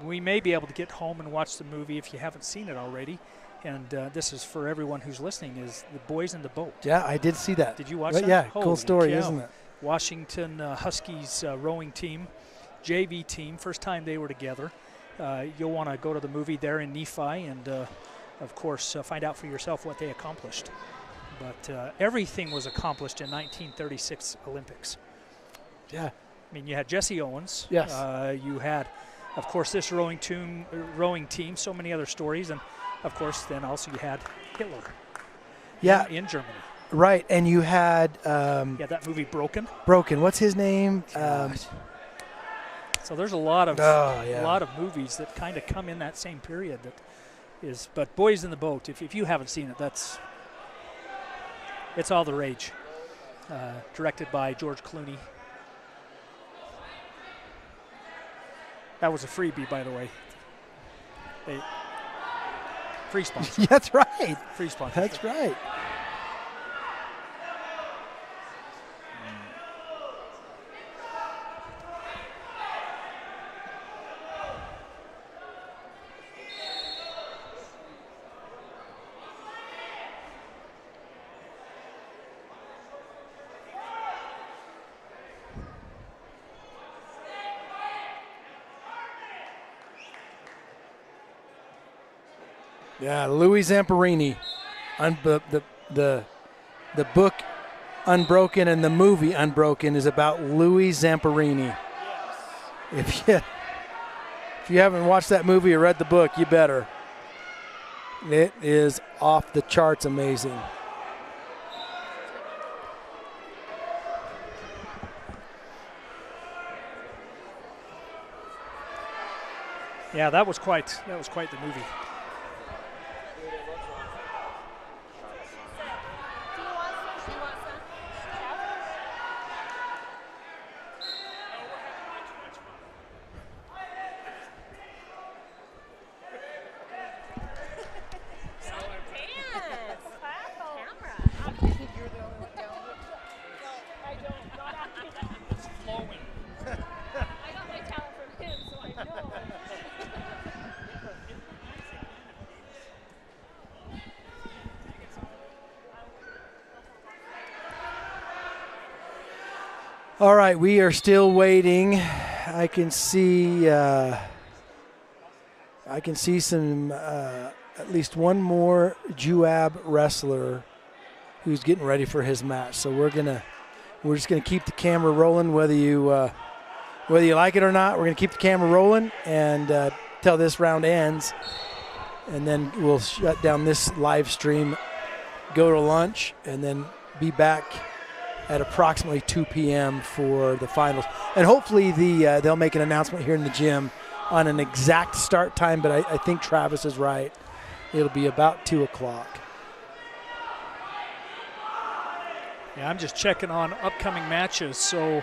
We may be able to get home and watch the movie if you haven't seen it already. And this is for everyone who's listening, is The Boys in the Boat. Yeah, I did see that. Did you watch that? Yeah, Holy cool story, cow. isn't it? Washington Huskies rowing team, JV team, first time they were together. You'll want to go to the movie there in Nephi and of course, find out for yourself what they accomplished. But everything was accomplished in 1936 Olympics. Yeah. I mean, you had Jesse Owens. Yes. You had, of course, this rowing team, so many other stories. And, of course, then also you had Hitler. Yeah. In Germany. Right. And you had... that movie Broken. Broken. What's his name? So there's a lot of movies that kind of come in that same period that is, but Boys in the Boat, if you haven't seen it, it's all the rage. Directed by George Clooney. That was a freebie, by the way. Free sponsor. That's right. Free sponsor. That's right. Yeah, Louis Zamperini. The book Unbroken and the movie Unbroken is about Louis Zamperini. Yes. If you haven't watched that movie or read the book, you better. It is off the charts amazing. Yeah, that was quite the movie. All right, we are still waiting. I can see some at least one more Juab wrestler who's getting ready for his match. So we're just gonna keep the camera rolling, whether you like it or not. We're gonna keep the camera rolling and till this round ends, and then we'll shut down this live stream, go to lunch, and then be back at approximately 2 p.m. for the finals. And hopefully they'll make an announcement here in the gym on an exact start time, but I think Travis is right. It'll be about 2 o'clock. Yeah, I'm just checking on upcoming matches. So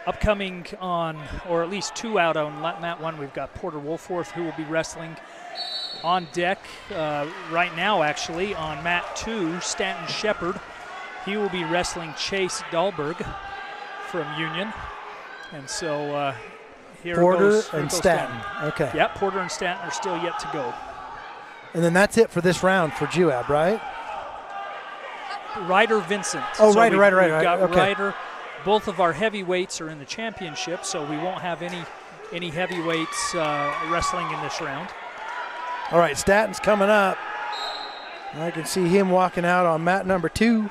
upcoming on, or at least 2 out on mat 1, we've got Porter Wolforth, who will be wrestling. On deck right now, actually, on mat 2, Stanton Shepard. He will be wrestling Chase Dahlberg from Union. And so here Porter goes and Stanton. Okay. Yep, Porter and Stanton are still yet to go. And then that's it for this round for Juab, right? Ryder Vincent. Oh, so Ryder. We've got Okay. Ryder. Both of our heavyweights are in the championship, so we won't have any heavyweights wrestling in this round. All right, Stanton's coming up. I can see him walking out on mat number 2.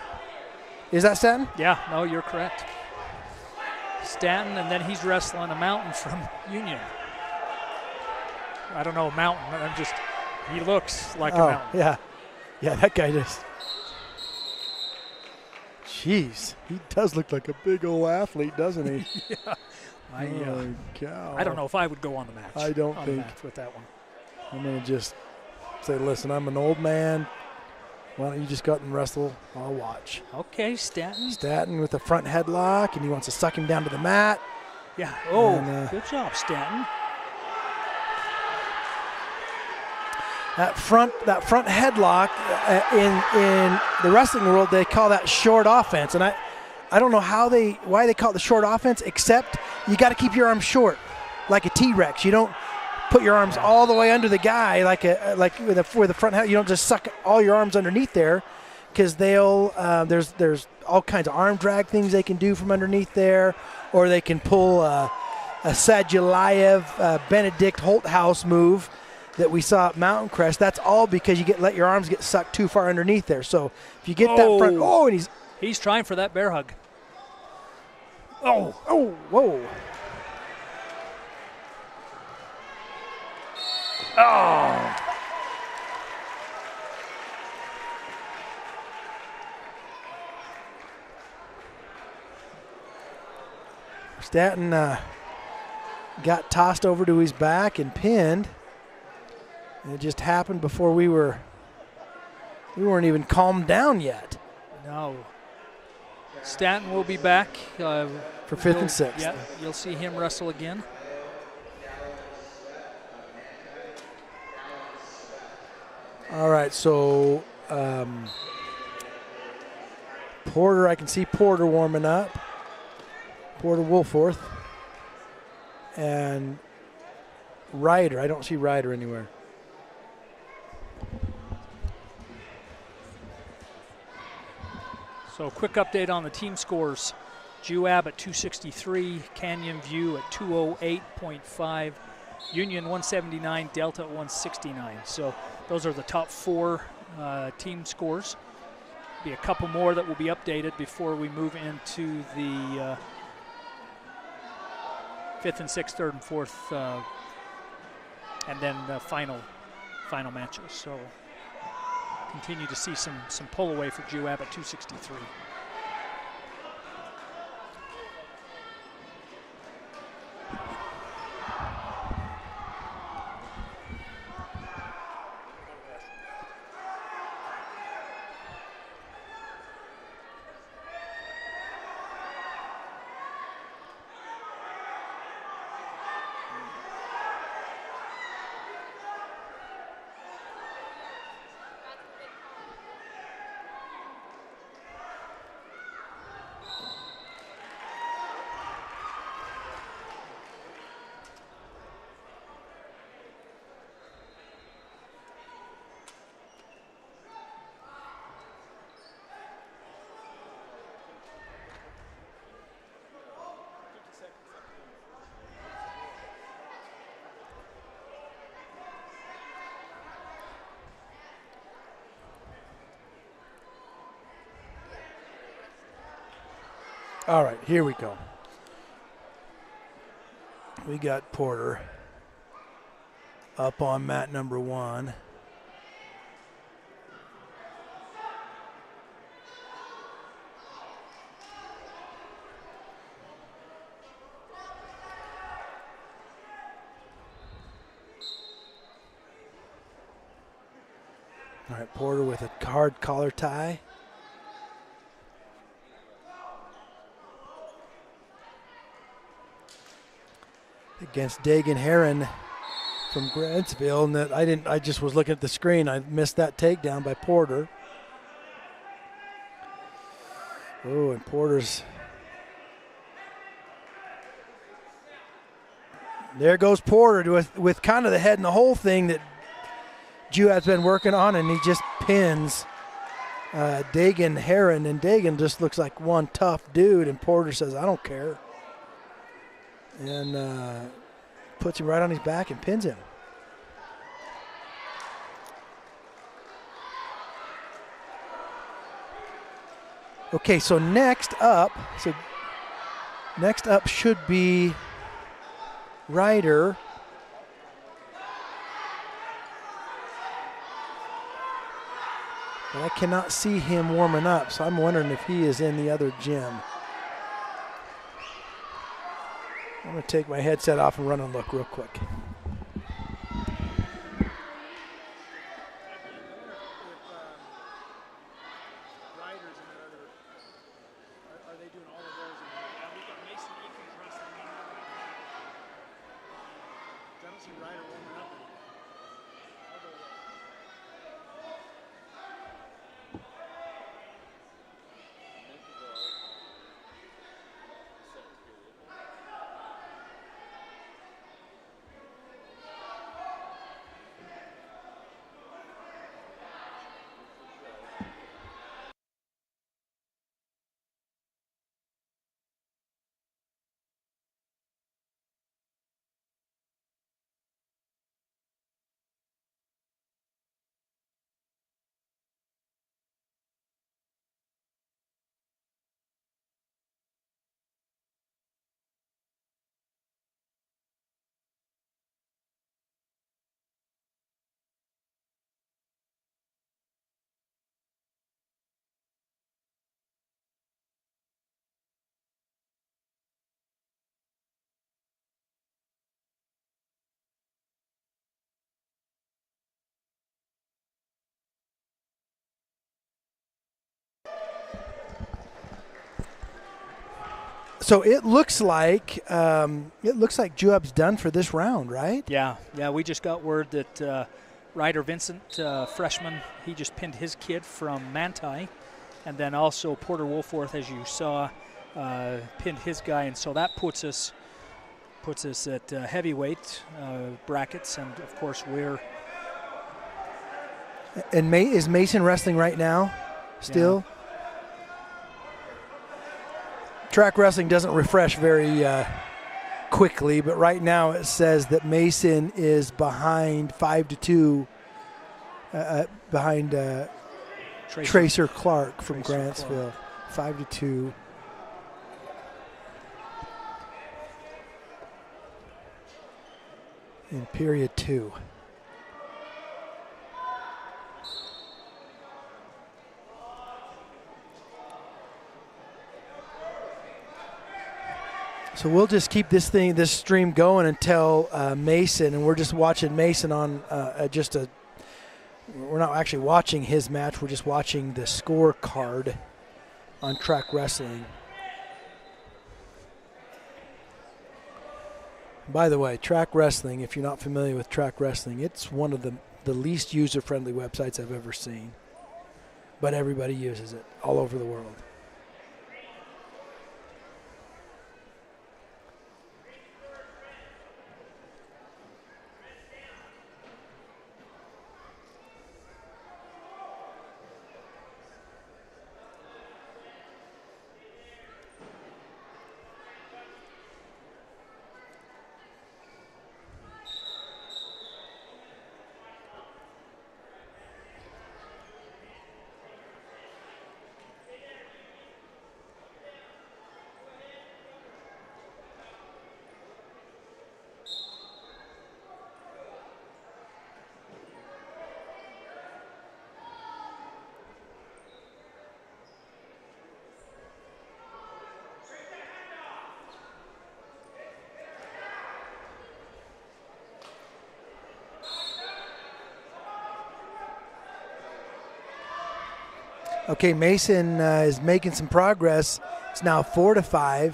Is that Stanton? Yeah, no, you're correct. Stanton, and then he's wrestling a mountain from Union. I don't know, mountain. He looks like a mountain. Yeah. Yeah, that guy just. Jeez, he does look like a big old athlete, doesn't he? Yeah. Cow. I don't know if I would go on the match. I don't think. With that one. I'm going to just say, listen, I'm an old man. Why don't you just go out and wrestle? I'll watch. Okay, Stanton. Stanton with a front headlock, and he wants to suck him down to the mat. Yeah. Oh, and, good job, Stanton. That front headlock in the wrestling world, they call that short offense, and I don't know why they call it the short offense, except you got to keep your arms short, like a T-Rex. You don't put your arms all the way under the guy like with the front head. You don't just suck all your arms underneath there, because there's all kinds of arm drag things they can do from underneath there, or they can pull a Sadulayev Benedict Holthouse move that we saw at Mountain Crest. That's all because you let your arms get sucked too far underneath there. So if you get that front, and he's trying for that bear hug. Whoa. Oh. Stanton got tossed over to his back and pinned. And it just happened before we weren't even calmed down yet. No. Stanton will be back for 5th and 6th. Yeah, you'll see him wrestle again. All right, so Porter, I can see Porter warming up. Porter Wolforth. And Ryder, I don't see Ryder anywhere. So quick update on the team scores. Juab at 263, Canyon View at 208.5, Union 179, Delta at 169. So those are the top 4 team scores. Be a couple more that will be updated before we move into the 5th and 6th, 3rd and 4th, and then the final matches. So continue to see some pull away for Juab at 263. All right, here we go. We got Porter up on mat number 1. All right, Porter with a hard collar tie. Against Dagan Heron from Grantsville, and that I just was looking at the screen. I missed that takedown by Porter. Oh, and Porter's. There goes Porter with kind of the head and the whole thing that Juab's been working on, and he just pins Dagan Heron, and Dagan just looks like one tough dude, and Porter says, I don't care. And puts him right on his back and pins him. Okay, so next up should be Ryder. But I cannot see him warming up, so I'm wondering if he is in the other gym. I'm going to take my headset off and run and look real quick. So it looks like Juab's done for this round, right? Yeah. We just got word that Ryder Vincent, freshman, he just pinned his kid from Manti, and then also Porter Wolforth, as you saw, pinned his guy, and so that puts us at heavyweight brackets, and of course we're. And is Mason wrestling right now? Still. Yeah. Track wrestling doesn't refresh very quickly, but right now it says that Mason is behind 5-2, behind Tracer Clark from Grantsville, 5-2. In period 2. So we'll just keep this stream going until Mason, and we're just watching Mason on we're not actually watching his match, we're just watching the scorecard on Track Wrestling. By the way, Track Wrestling, if you're not familiar with Track Wrestling, it's one of the least user-friendly websites I've ever seen. But everybody uses it all over the world. Okay, Mason is making some progress. It's now 4-5.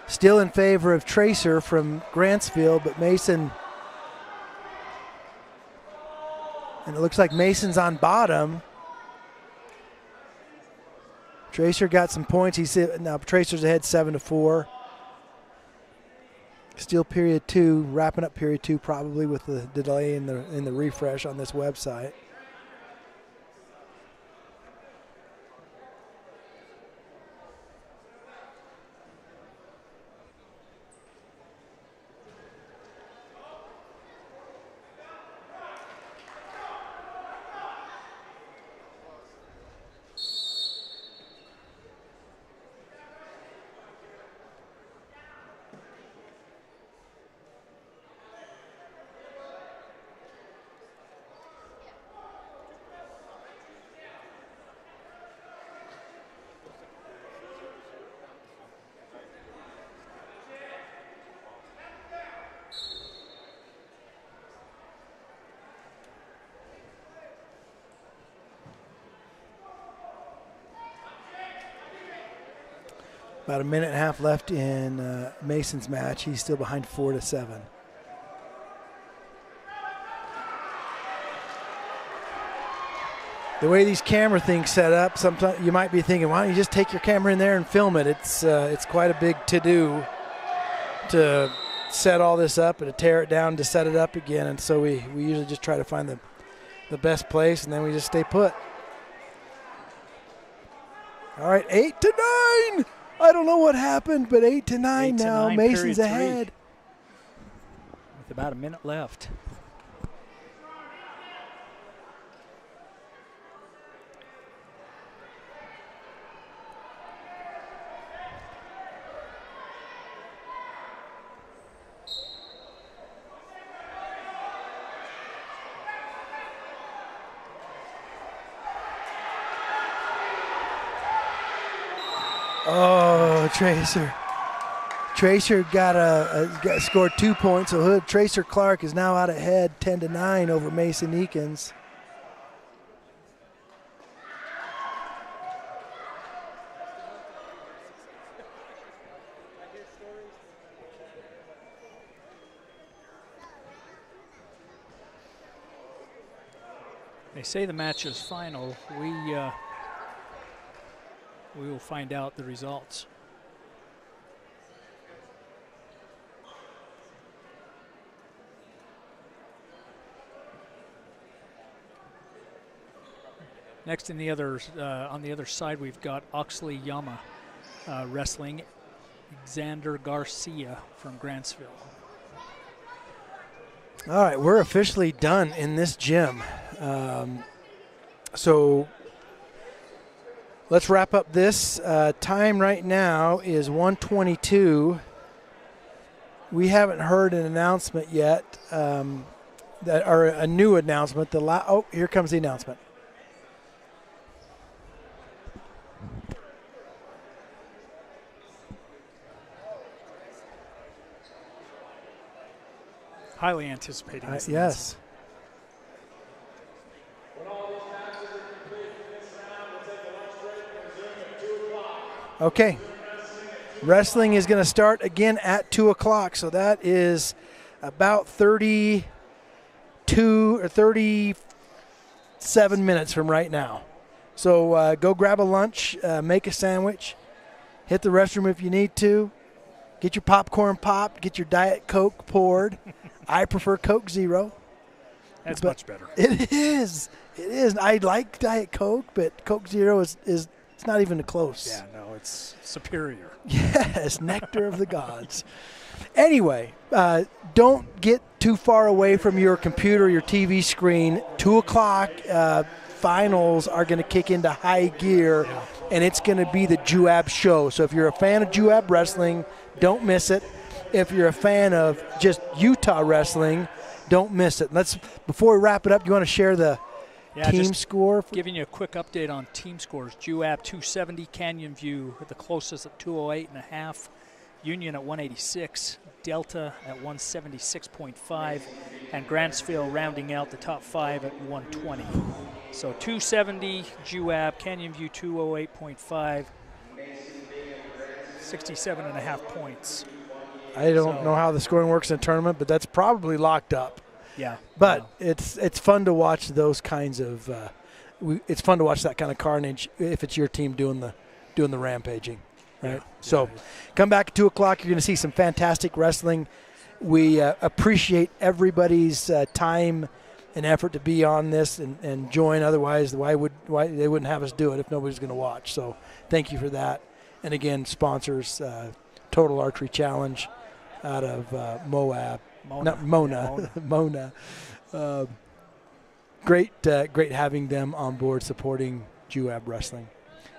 Still in favor of Tracer from Grantsville, but Mason, and it looks like Mason's on bottom. Tracer got some points. Now Tracer's ahead 7-4. Still period 2, wrapping up period 2 probably with the delay in the refresh on this website. About a minute and a half left in Mason's match. He's still behind 4-7. The way these camera things set up, sometimes you might be thinking, why don't you just take your camera in there and film it? It's quite a big to-do to set all this up and to tear it down to set it up again. And so we usually just try to find the best place, and then we just stay put. All right, 8-9. I don't know what happened, but 8-9 now. Mason's ahead. With about a minute left. Oh, Tracer. Tracer got scored 2 points. So Tracer Clark is now out ahead 10-9 over Mason Eakins. They say the match is final. We will find out the results. Next, on the other side, we've got Oxley Yama wrestling Xander Garcia from Grantsville. All right, we're officially done in this gym. So let's wrap up this. Time right now is 1:22. We haven't heard an announcement yet, or a new announcement. Oh, here comes the announcement. Highly anticipating this. Yes. Okay. Wrestling is going to start again at 2 o'clock, so that is about 32 or 37 minutes from right now. So go grab a lunch, make a sandwich, hit the restroom if you need to, get your popcorn popped, get your Diet Coke poured. I prefer Coke Zero. That's much better. It is. It is. I like Diet Coke, but Coke Zero is it's not even close. Yeah, no, it's superior. Yes, nectar of the gods. Anyway, don't get too far away from your computer, your TV screen. 2 o'clock finals are going to kick into high gear, and it's going to be the JUAB show. So if you're a fan of JUAB wrestling, don't miss it. If you're a fan of just Utah wrestling, don't miss it. Before we wrap it up, you want to share the team score? Giving you a quick update on team scores. JUAB 270, Canyon View the closest at 208.5, Union at 186, Delta at 176.5, and Grantsville rounding out the top 5 at 120. So 270 Juab, Canyon View 208.5, 67.5 points. I don't know how the scoring works in a tournament, but that's probably locked up. Yeah. But it's fun to watch those kinds of. It's fun to watch that kind of carnage if it's your team doing the rampaging, right? Yeah. So, come back at 2:00. You're going to see some fantastic wrestling. We appreciate everybody's time and effort to be on this and join. Otherwise, why they wouldn't have us do it if nobody's going to watch? So, thank you for that. And again, sponsors Total Archery Challenge out of Moab. Mona. Mona. Great having them on board supporting Juab Wrestling.